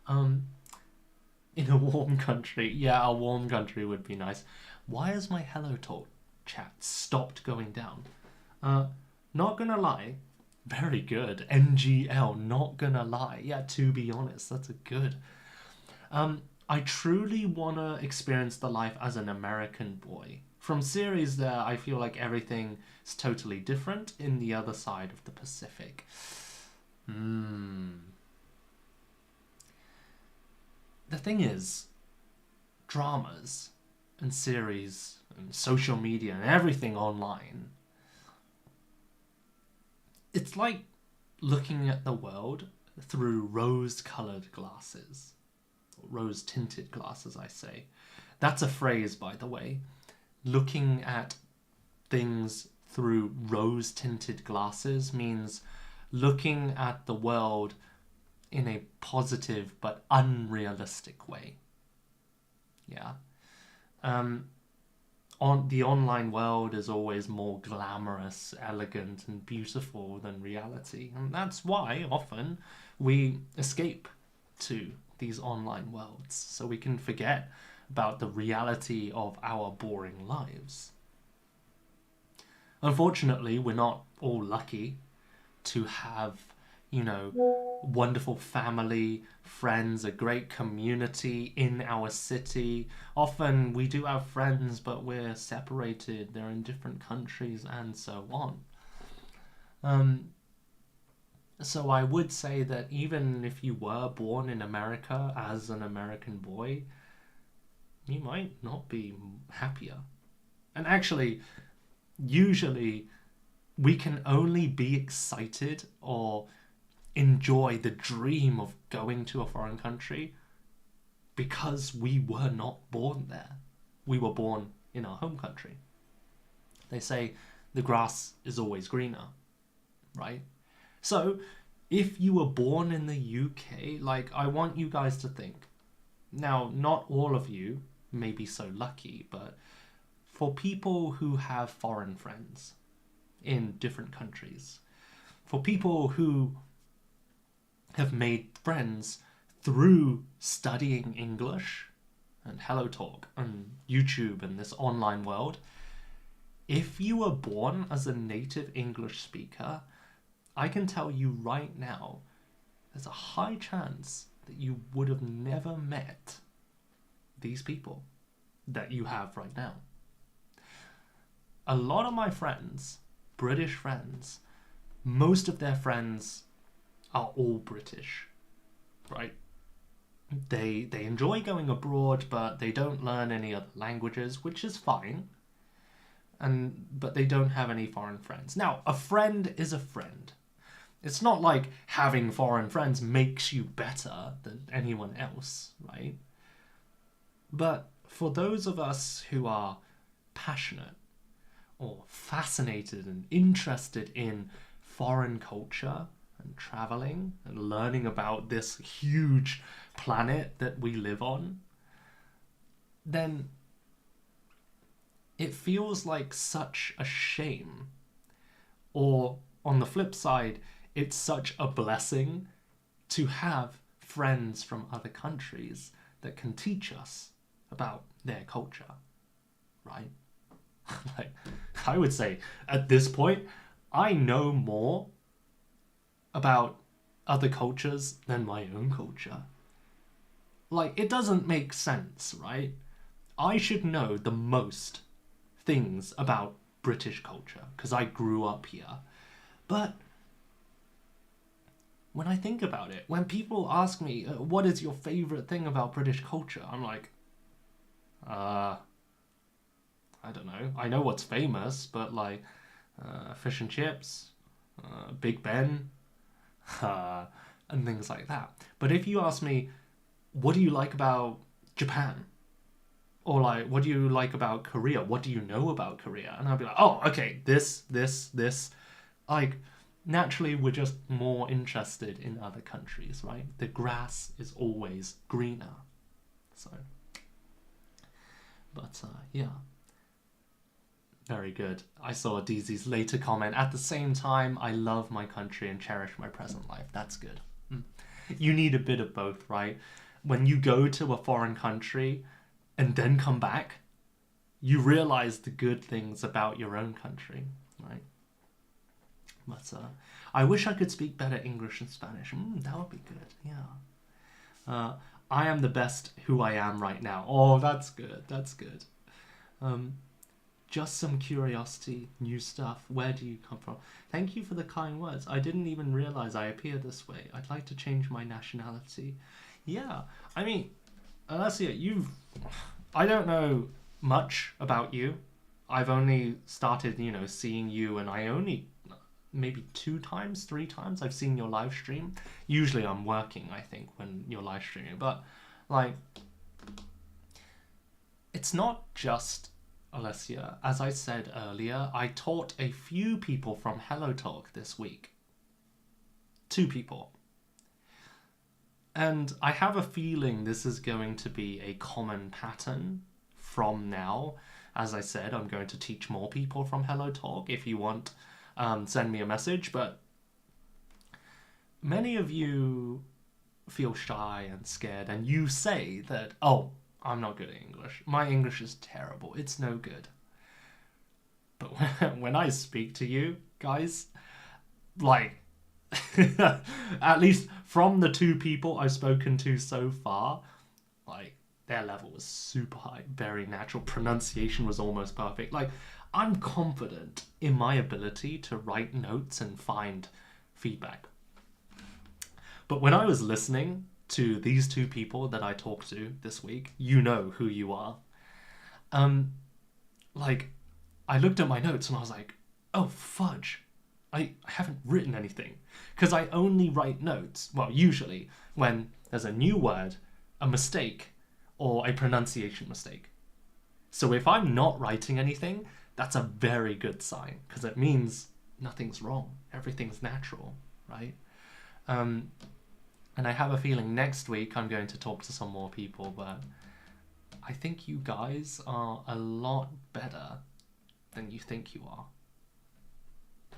In a warm country. Yeah, a warm country would be nice. Why has my Hello Talk chat stopped going down? Not gonna lie. Very good. NGL, not gonna lie. Yeah, to be honest, that's a good. I truly wanna experience the life as an American boy. From series there, I feel like everything is totally different in the other side of the Pacific. The thing is, dramas and series and social media and everything online, it's like looking at the world through rose-coloured glasses. Rose-tinted glasses, I say. That's a phrase, by the way. looking at things through rose-tinted glasses means looking at the world in a positive but unrealistic way. Yeah. The online world is always more glamorous, elegant, and beautiful than reality. And that's why often we escape to these online worlds, so we can forget about the reality of our boring lives. Unfortunately, we're not all lucky to have, wonderful family, friends, a great community in our city. Often we do have friends, but we're separated, they're in different countries, and so on. So I would say that even if you were born in America as an American boy, you might not be happier. And actually, usually we can only be excited or enjoy the dream of going to a foreign country because we were not born there. We were born in our home country. They say the grass is always greener, right? So if you were born in the UK, I want you guys to think. Now, not all of you may be so lucky, but for people who have foreign friends in different countries, for people who have made friends through studying English and HelloTalk and YouTube and this online world, if you were born as a native English speaker, I can tell you right now, there's a high chance that you would have never met these people that you have right now. A lot of my friends, British friends, most of their friends are all British, right? They enjoy going abroad, but they don't learn any other languages, which is fine. But they don't have any foreign friends. Now, a friend is a friend. It's not like having foreign friends makes you better than anyone else, right? But for those of us who are passionate or fascinated and interested in foreign culture and traveling and learning about this huge planet that we live on, then it feels like such a shame. Or on the flip side, it's such a blessing to have friends from other countries that can teach us about their culture, right? I would say at this point, I know more about other cultures than my own culture. It doesn't make sense, right? I should know the most things about British culture because I grew up here. But when I think about it, when people ask me, what is your favorite thing about British culture? I'm like, I don't know. I know what's famous, but fish and chips, Big Ben, and things like that. But if you ask me, what do you like about Japan? Or what do you like about Korea? What do you know about Korea? And I'll be like, oh, okay, this. Naturally, we're just more interested in other countries, right? The grass is always greener. So, but yeah. Very good. I saw DZ's later comment. At the same time, I love my country and cherish my present life. That's good. You need a bit of both, right? When you go to a foreign country and then come back, you realize the good things about your own country, right? But I wish I could speak better English and Spanish. That would be good, yeah. I am the best who I am right now. Oh, that's good. That's good. Just some curiosity, new stuff. Where do you come from? Thank you for the kind words. I didn't even realize I appear this way. I'd like to change my nationality. Yeah, I mean, Alessia, I don't know much about you. I've only started, seeing you, and I only maybe 2 times, 3 times I've seen your live stream. Usually I'm working, I think, when you're live streaming. But, it's not just Alessia, as I said earlier, I taught a few people from HelloTalk this week. 2 people. And I have a feeling this is going to be a common pattern from now. As I said, I'm going to teach more people from HelloTalk. If you want, send me a message. But many of you feel shy and scared, and you say that, oh, I'm not good at English. My English is terrible. It's no good. But when I speak to you guys, like, at least from the 2 people I've spoken to so far, like, their level was super high, very natural. Pronunciation was almost perfect. Like, I'm confident in my ability to write notes and find feedback. But when I was listening to these 2 people that I talked to this week, you know who you are. Like, I looked at my notes and I was like, oh, fudge. I haven't written anything. Because I only write notes, well, usually, when there's a new word, a mistake, or a pronunciation mistake. So if I'm not writing anything, that's a very good sign, because it means nothing's wrong. Everything's natural, right? And I have a feeling next week I'm going to talk to some more people, but I think you guys are a lot better than you think you are.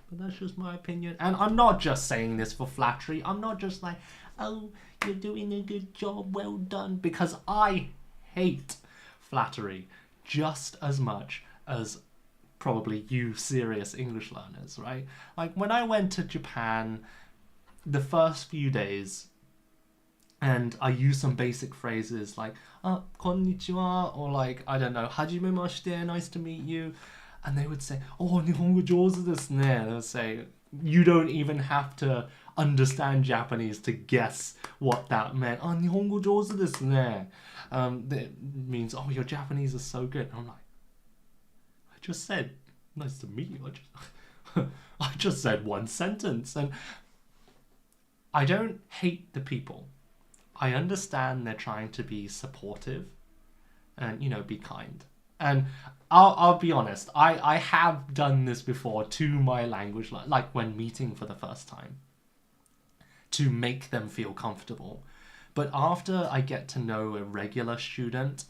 But that's just my opinion. And I'm not just saying this for flattery. I'm not just like, oh, you're doing a good job, well done. Because I hate flattery just as much as probably you serious English learners, right? Like, when I went to Japan the first few days, and I used some basic phrases like, konnichiwa, or like, I don't know, hajimemashite, nice to meet you. And they would say, oh, Nihongo jouzu desu ne. They would say, you don't even have to understand Japanese to guess what that meant. Oh, Nihongo jouzu desu ne. That means, oh, your Japanese is so good. And I'm like, I just said, nice to meet you. I just said one sentence. And I don't hate the people. I understand they're trying to be supportive and, you know, be kind. And I'll be honest, I have done this before to my language, like when meeting for the first time, to make them feel comfortable. But after I get to know a regular student,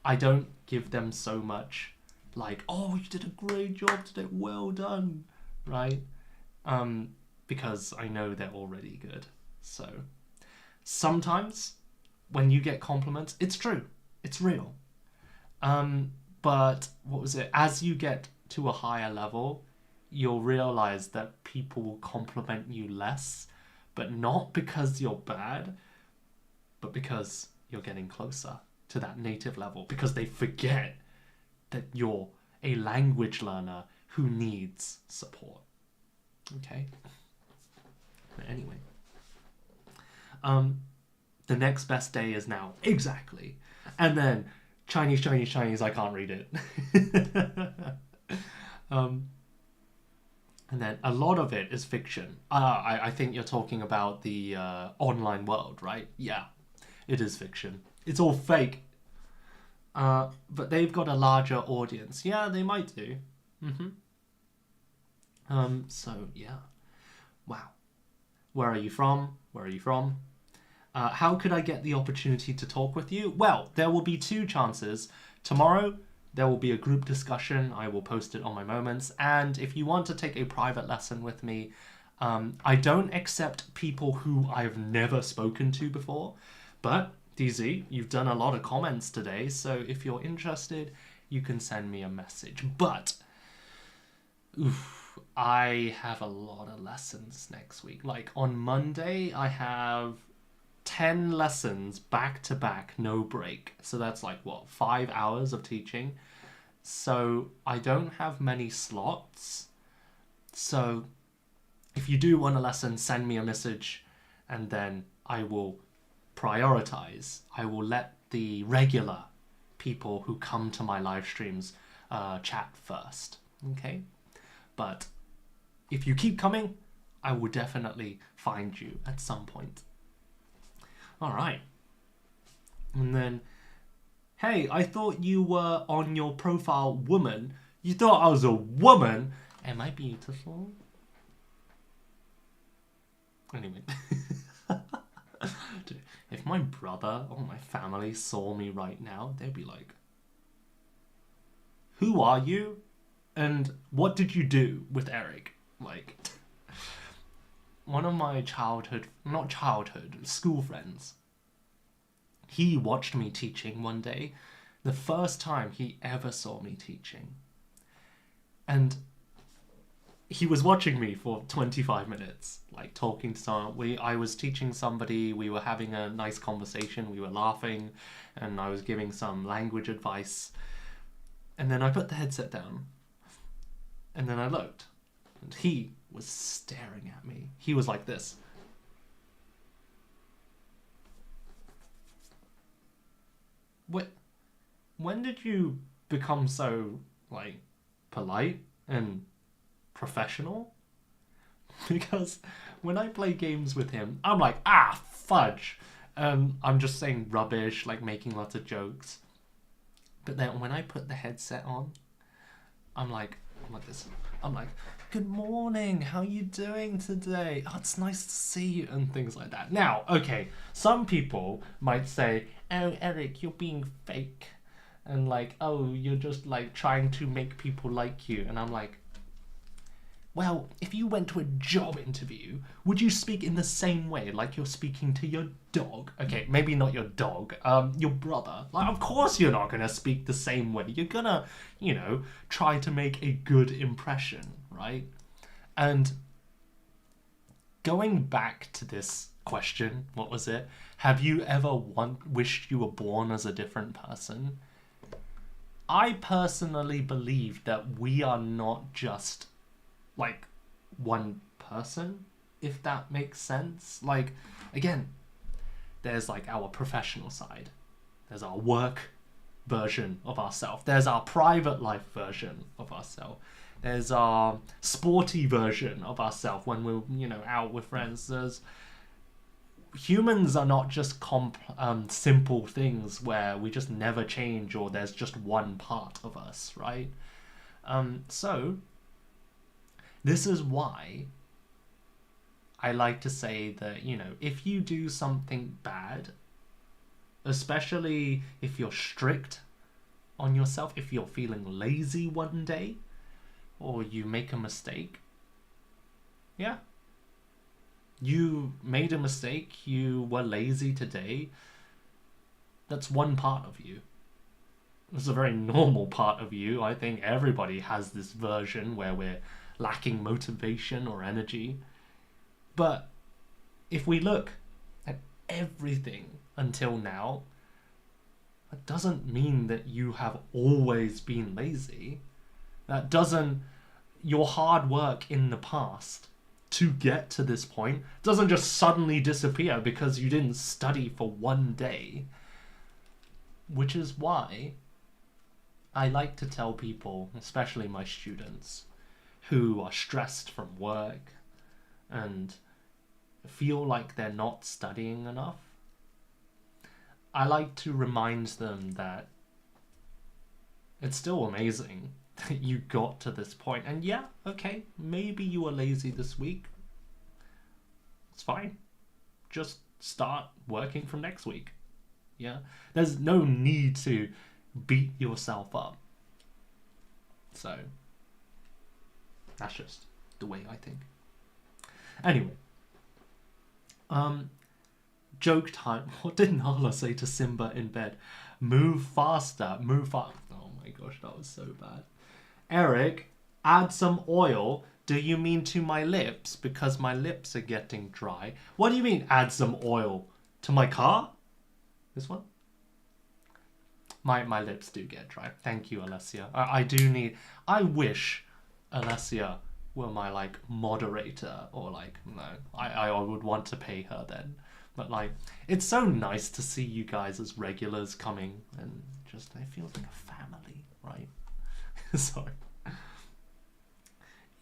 I don't give them so much like, oh, you did a great job today, well done, right? Because I know they're already good. So sometimes when you get compliments, it's true, it's real. But what was it? As you get to a higher level, you'll realize that people will compliment you less, but not because you're bad, but because you're getting closer to that native level, because they forget that you're a language learner who needs support. Okay? But anyway. The next best day is now. Exactly. And then Chinese, I can't read it. And then a lot of it is fiction. I think you're talking about the online world, right? Yeah, it is fiction. It's all fake. But they've got a larger audience. Yeah, they might do. So, yeah. Wow. Where are you from? Where are you from? How could I get the opportunity to talk with you? Well, there will be 2 chances. Tomorrow, there will be a group discussion. I will post it on my Moments. And if you want to take a private lesson with me, I don't accept people who I've never spoken to before. But, DZ, you've done a lot of comments today. So if you're interested, you can send me a message. But, I have a lot of lessons next week. Like, on Monday, I have 10 lessons back to back, no break. So that's like, what, 5 hours of teaching? So I don't have many slots. So if you do want a lesson, send me a message and then I will prioritize. I will let the regular people who come to my live streams chat first. Okay? But if you keep coming, I will definitely find you at some point. All right. And then Hey, I thought you were on your profile woman. You thought I was a woman? Am I beautiful? Anyway. Dude, if my brother or my family saw me right now, they'd be like, who are you? And what did you do with Eric? Like, one of my school friends, he watched me teaching one day, the first time he ever saw me teaching. And he was watching me for 25 minutes, like talking to someone. I was teaching somebody, we were having a nice conversation, we were laughing, and I was giving some language advice. And then I put the headset down, and then I looked, and he was staring at me. He was like this. When did you become so, like, polite and professional? Because when I play games with him, I'm like, fudge. I'm just saying rubbish, like making lots of jokes. But then when I put the headset on, I'm like this. I'm like, good morning, how you doing today? Oh, it's nice to see you, and things like that. Now, okay, some people might say, oh, Eric, you're being fake. And like, oh, you're just like trying to make people like you. And I'm like, well, if you went to a job interview, would you speak in the same way like you're speaking to your dog? Okay, maybe not your dog, your brother. Like, of course you're not gonna speak the same way. You're gonna, try to make a good impression, right? And going back to this question, what was it? Have you ever wished you were born as a different person? I personally believe that we are not just like one person, if that makes sense. Like, again, there's like our professional side, there's our work version of ourselves, there's our private life version of ourselves, there's our sporty version of ourselves when we're out with friends. Humans are not just simple things where we just never change, or there's just one part of us, right? So this is why I like to say that, if you do something bad, especially if you're strict on yourself, if you're feeling lazy one day, or you make a mistake, yeah, you made a mistake, you were lazy today, that's one part of you. It's a very normal part of you. I think everybody has this version where we're lacking motivation or energy. But if we look at everything until now, that doesn't mean that you have always been lazy. That doesn't, your hard work in the past to get to this point doesn't just suddenly disappear because you didn't study for one day. Which is why I like to tell people, especially my students, who are stressed from work and feel like they're not studying enough, I like to remind them that it's still amazing that you got to this point. And yeah, okay, maybe you were lazy this week. It's fine. Just start working from next week. Yeah, there's no need to beat yourself up. So that's just the way I think. Anyway, joke time. What did Nala say to Simba in bed? Move faster, move fast. Oh my gosh, that was so bad. Eric, add some oil. Do you mean to my lips? Because my lips are getting dry. What do you mean add some oil? To my car? This one? My lips do get dry. Thank you, Alessia. I wish Alessia were my like moderator, or like, no, I would want to pay her then. But like, it's so nice to see you guys as regulars coming, and just, it feels like a family, right? Sorry.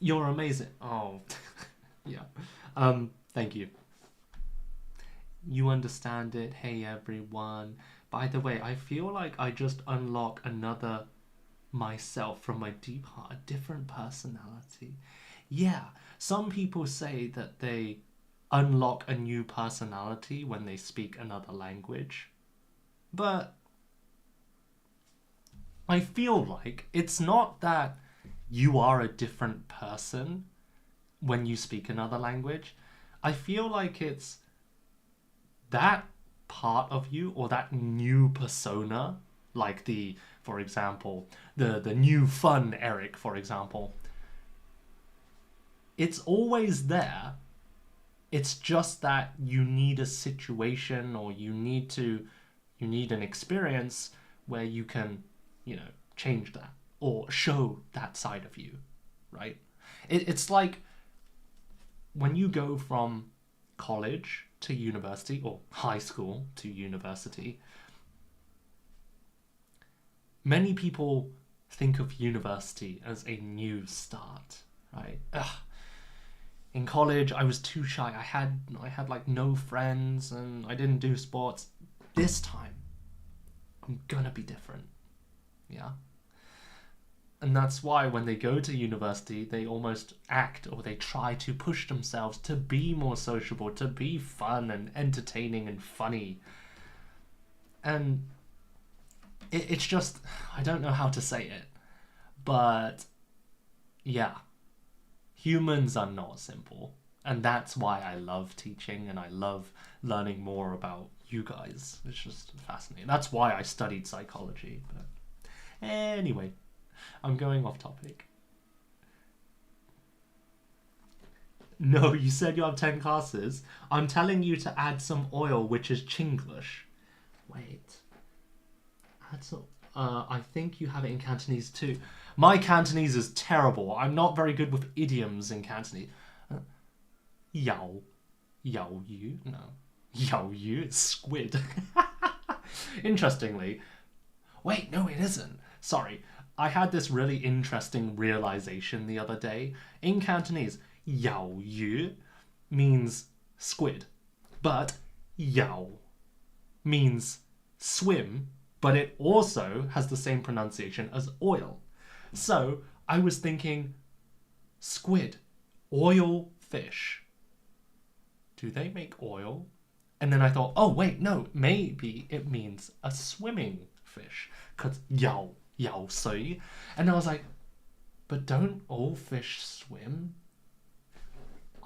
You're amazing. Oh, yeah. Thank you. You understand it. Hey everyone. By the way, I feel like I just unlock another myself from my deep heart, a different personality. Yeah, some people say that they unlock a new personality when they speak another language. But I feel like it's not that you are a different person when you speak another language. I feel like it's that part of you or that new persona, like for example, the new fun Eric, for example. It's always there. It's just that you need a situation or you need an experience where you can, change that or show that side of you, right? It's like when you go from college to university or high school to university, many people think of university as a new start, right? In college, I was too shy. I had like no friends and I didn't do sports. This time, I'm gonna be different. Yeah. And that's why when they go to university, they almost act or they try to push themselves to be more sociable, to be fun and entertaining and funny. And it's just, I don't know how to say it, but yeah, humans are not simple. And that's why I love teaching and I love learning more about you guys. It's just fascinating. That's why I studied psychology. But anyway, I'm going off topic. No, you said you have 10 classes. I'm telling you to add some oil, which is Chinglish. Wait. Add some... I think you have it in Cantonese too. My Cantonese is terrible. I'm not very good with idioms in Cantonese. Yao. Yao yu? No. Yao yu is squid. Interestingly. Wait, no, it isn't. Sorry. I had this really interesting realization the other day. In Cantonese, yao yu means squid, but yao means swim, but it also has the same pronunciation as oil. So I was thinking, squid, oil fish. Do they make oil? And then I thought, oh wait, no, maybe it means a swimming fish, because yao sui. And I was like, but don't all fish swim?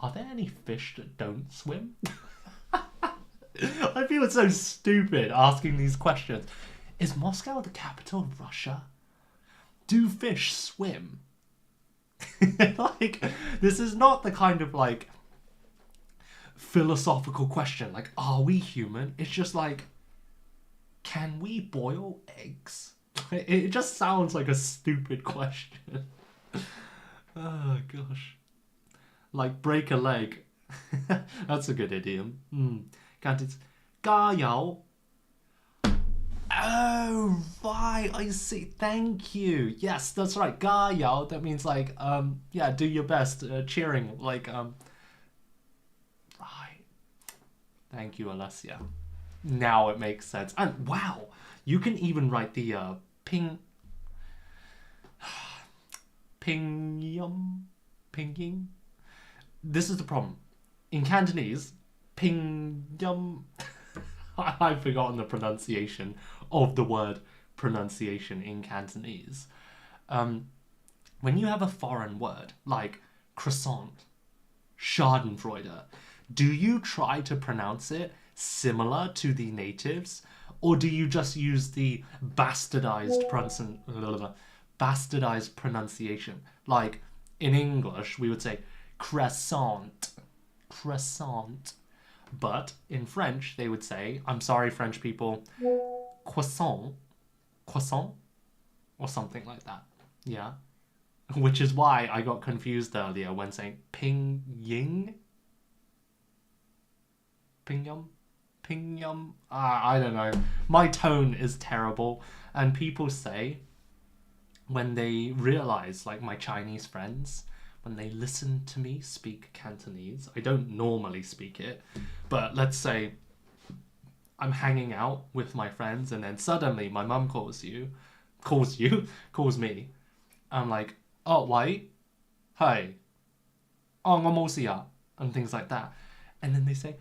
Are there any fish that don't swim? I feel so stupid asking these questions. Is Moscow the capital of Russia? Do fish swim? Like, this is not the kind of like philosophical question like, are we human? It's just like, can we boil eggs? It just sounds like a stupid question. Oh gosh. Like break a leg. That's a good idiom. Can't it? 加油. Oh, right, I see. Thank you. Yes, that's right. 加油. That means like, yeah, do your best. Cheering, like, right. Thank you, Alessia. Now it makes sense. And wow, you can even write the pinyin. This is the problem. In Cantonese, pinyin. I've forgotten the pronunciation of the word pronunciation in Cantonese. When you have a foreign word like croissant, Schadenfreude, do you try to pronounce it similar to the natives, or do you just use the bastardized pronunciation? Like in English, we would say croissant, croissant. But in French, they would say, I'm sorry, French people, croissant, croissant, or something like that. Yeah. Which is why I got confused earlier when saying pinyin. Pingyum? Pingyum? I don't know. My tone is terrible. And people say, when they realize, like my Chinese friends, when they listen to me speak Cantonese, I don't normally speak it, but let's say I'm hanging out with my friends, and then suddenly my mum calls me. I'm like, oh, wait, hey, oh, 我冇事啊, and things like that. And then they say,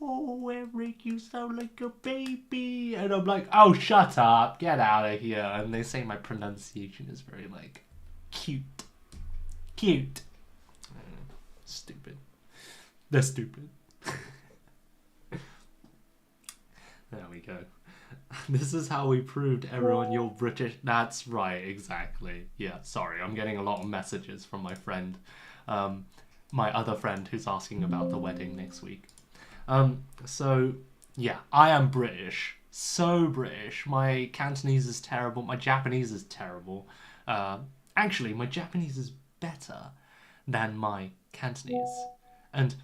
oh, Eric, you sound like a baby. And I'm like, oh, shut up, get out of here. And they say my pronunciation is very, like, cute. Stupid. They're stupid. There we go. This is how we proved everyone you're British. That's right, exactly. Yeah, sorry, I'm getting a lot of messages from my friend. My other friend who's asking about the wedding next week. So, yeah, I am British. So British. My Cantonese is terrible. My Japanese is terrible. Actually, my Japanese is better than my Cantonese. And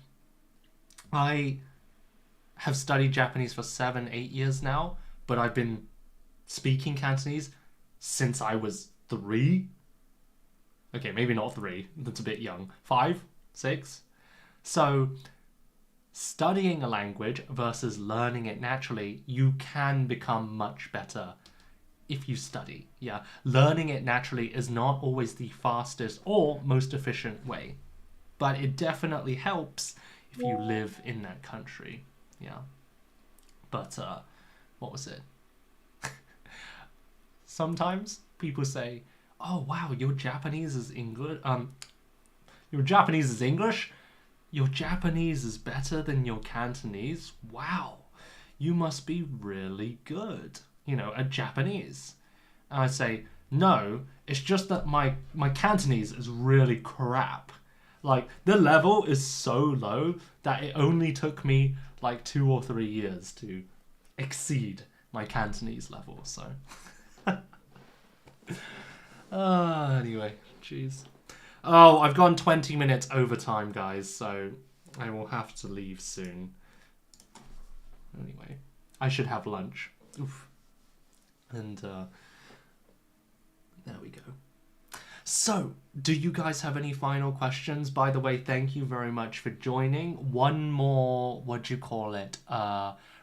I have studied Japanese for 7-8 years now, but I've been speaking Cantonese since I was 3. Okay, maybe not 3. That's a bit young. 5, 6. So studying a language versus learning it naturally, you can become much better if you study. Yeah, learning it naturally is not always the fastest or most efficient way, but it definitely helps if you live in that country. Yeah. But what was it? Sometimes people say, oh wow, your Japanese is English. Your Japanese is English? Your Japanese is better than your Cantonese? Wow, you must be really good, at Japanese. And I say, no, it's just that my Cantonese is really crap. Like, the level is so low that it only took me like 2 or 3 years to exceed my Cantonese level, so. Anyway, jeez. Oh, I've gone 20 minutes overtime, guys, so I will have to leave soon. Anyway, I should have lunch. Oof. And, there we go. So, do you guys have any final questions? By the way, thank you very much for joining. One more,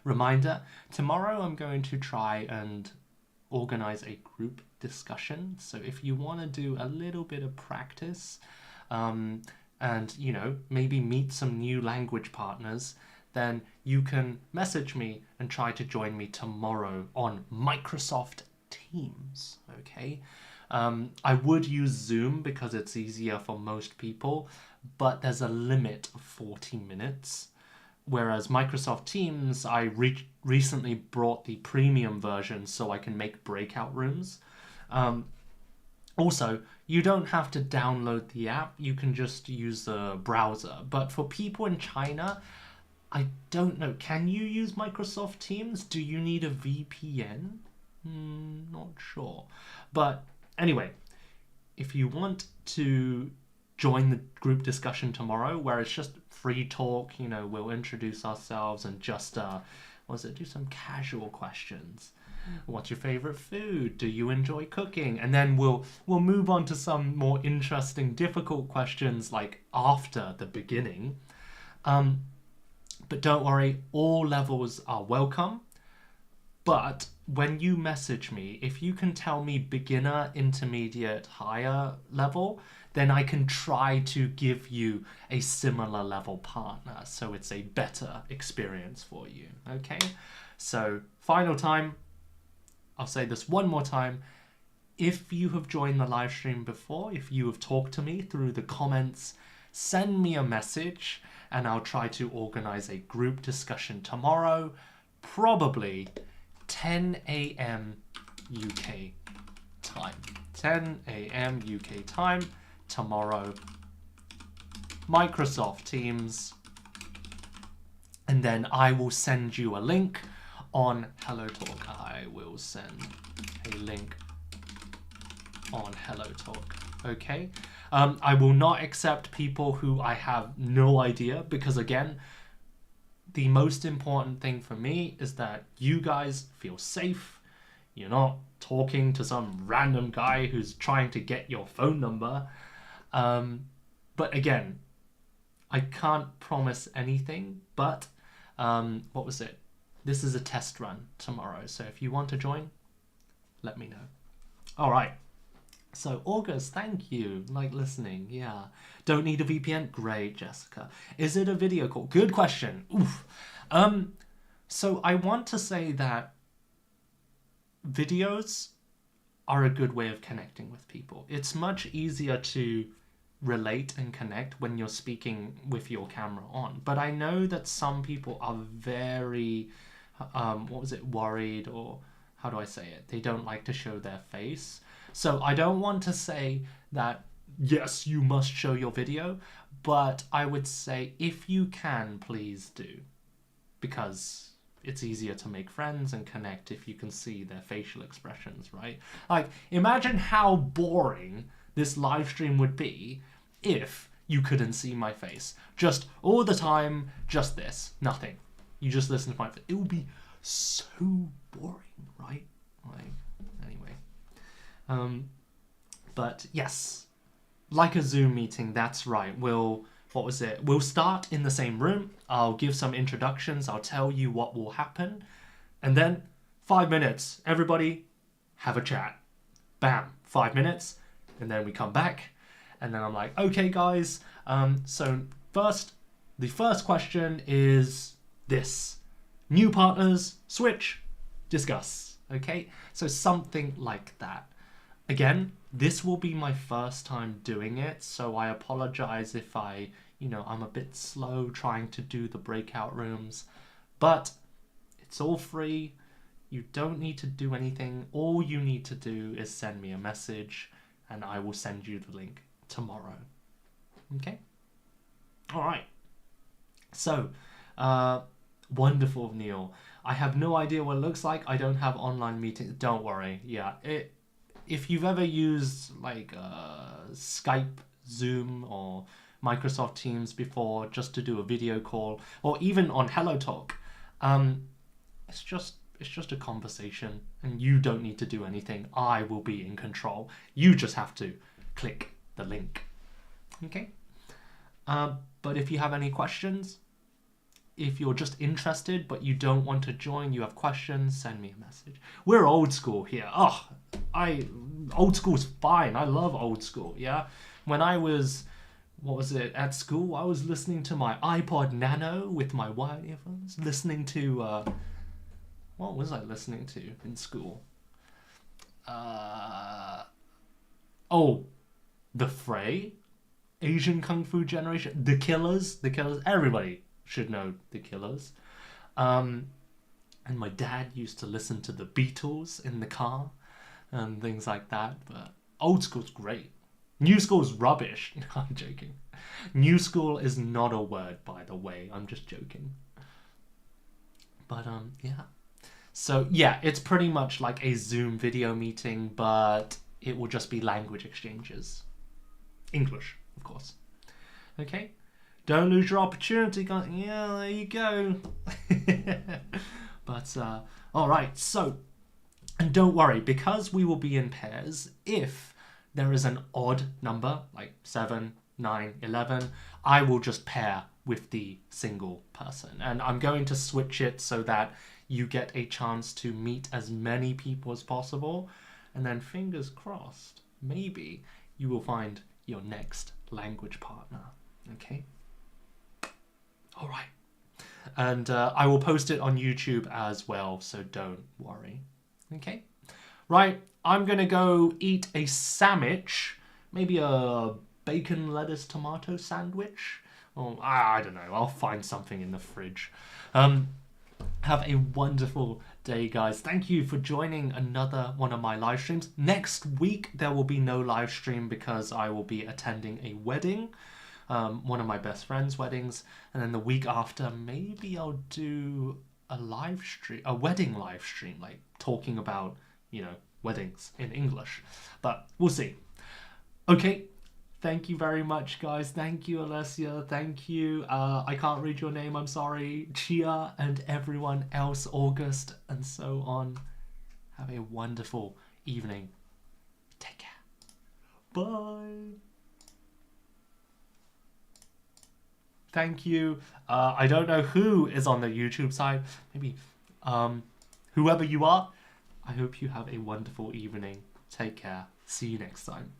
reminder. Tomorrow I'm going to try and organize a group discussion. So if you want to do a little bit of practice, and, maybe meet some new language partners, then you can message me and try to join me tomorrow on Microsoft Teams, okay? I would use Zoom because it's easier for most people, but there's a limit of 40 minutes. Whereas Microsoft Teams, I recently brought the premium version so I can make breakout rooms. Also, you don't have to download the app, you can just use the browser. But for people in China, I don't know, can you use Microsoft Teams? Do you need a VPN? Not sure. But anyway, if you want to join the group discussion tomorrow, where it's just free talk, we'll introduce ourselves and just, do some casual questions. What's your favorite food? Do you enjoy cooking? And then we'll move on to some more interesting, difficult questions like after the beginning. But don't worry, all levels are welcome. But when you message me, if you can tell me beginner, intermediate, higher level, then I can try to give you a similar level partner, so it's a better experience for you, okay? So, final time, I'll say this one more time. If you have joined the live stream before, if you have talked to me through the comments, send me a message and I'll try to organize a group discussion tomorrow, probably 10 a.m. UK time. 10 a.m. UK time tomorrow. Microsoft Teams. And then I will send you a link on HelloTalk. I will send a link on HelloTalk. Okay? I will not accept people who I have no idea, because again, the most important thing for me is that you guys feel safe. You're not talking to some random guy who's trying to get your phone number. But again, I can't promise anything, but This is a test run tomorrow, so if you want to join, let me know. All right. So August, thank you. Like listening, yeah. Don't need a VPN? Great, Jessica. Is it a video call? Good question. Oof. So I want to say that videos are a good way of connecting with people. It's much easier to relate and connect when you're speaking with your camera on. But I know that some people are very, worried, or how do I say it? They don't like to show their face. So I don't want to say that, yes, you must show your video, but I would say if you can, please do. Because it's easier to make friends and connect if you can see their facial expressions, right? Like, imagine how boring this live stream would be if you couldn't see my face. Just all the time, just this, nothing. You just listen to my face. It would be so boring, right? Like, anyway. But yes, like a Zoom meeting, that's right. We'll start in the same room. I'll give some introductions. I'll tell you what will happen. And then 5 minutes, everybody have a chat. Bam, 5 minutes. And then we come back. And then I'm like, okay, guys. So the first question is this. New partners, switch, discuss. Okay, so something like that. Again, this will be my first time doing it, so I apologize if I'm a bit slow trying to do the breakout rooms, but it's all free. You don't need to do anything. All you need to do is send me a message and I will send you the link tomorrow. Okay? All right. So, wonderful, Neil. I have no idea what it looks like. I don't have online meetings. Don't worry. Yeah, if you've ever used like Skype, Zoom, or Microsoft Teams before just to do a video call, or even on HelloTalk, it's just a conversation, and you don't need to do anything. I will be in control. You just have to click the link. Okay? But if you have any questions, if you're just interested but you don't want to join, you have questions, send me a message. We're old school here. Old school's fine. I love old school, yeah? When I was, at school, I was listening to my iPod Nano with my wired earphones, listening to, what was I listening to in school? The Fray, Asian Kung Fu Generation, The Killers, everybody should know The Killers. And my dad used to listen to the Beatles in the car and things like that. But old school's great. New school's rubbish. No, I'm joking. New school is not a word, by the way. I'm just joking. But yeah. So yeah, it's pretty much like a Zoom video meeting, but it will just be language exchanges. English, of course. Okay? Don't lose your opportunity, guys. Yeah, there you go. But, all right. So, and don't worry, because we will be in pairs, if there is an odd number, like 7, 9, 11, I will just pair with the single person. And I'm going to switch it so that you get a chance to meet as many people as possible. And then fingers crossed, maybe you will find your next language partner. Okay? All right. And I will post it on YouTube as well, so don't worry. Okay? Right, I'm going to go eat a sandwich, maybe a bacon, lettuce, tomato sandwich. Or I don't know, I'll find something in the fridge. Have a wonderful day, guys. Thank you for joining another one of my live streams. Next week, there will be no live stream because I will be attending a wedding. One of my best friend's weddings, and then the week after maybe I'll do a wedding live stream, like talking about, weddings in English, but we'll see. Okay, thank you very much, guys. Thank you, Alessia. Thank you. I can't read your name, I'm sorry. Chia and everyone else, August, and so on. Have a wonderful evening. Take care. Bye. Thank you. I don't know who is on the YouTube side. Maybe Whoever you are, I hope you have a wonderful evening. Take care. See you next time.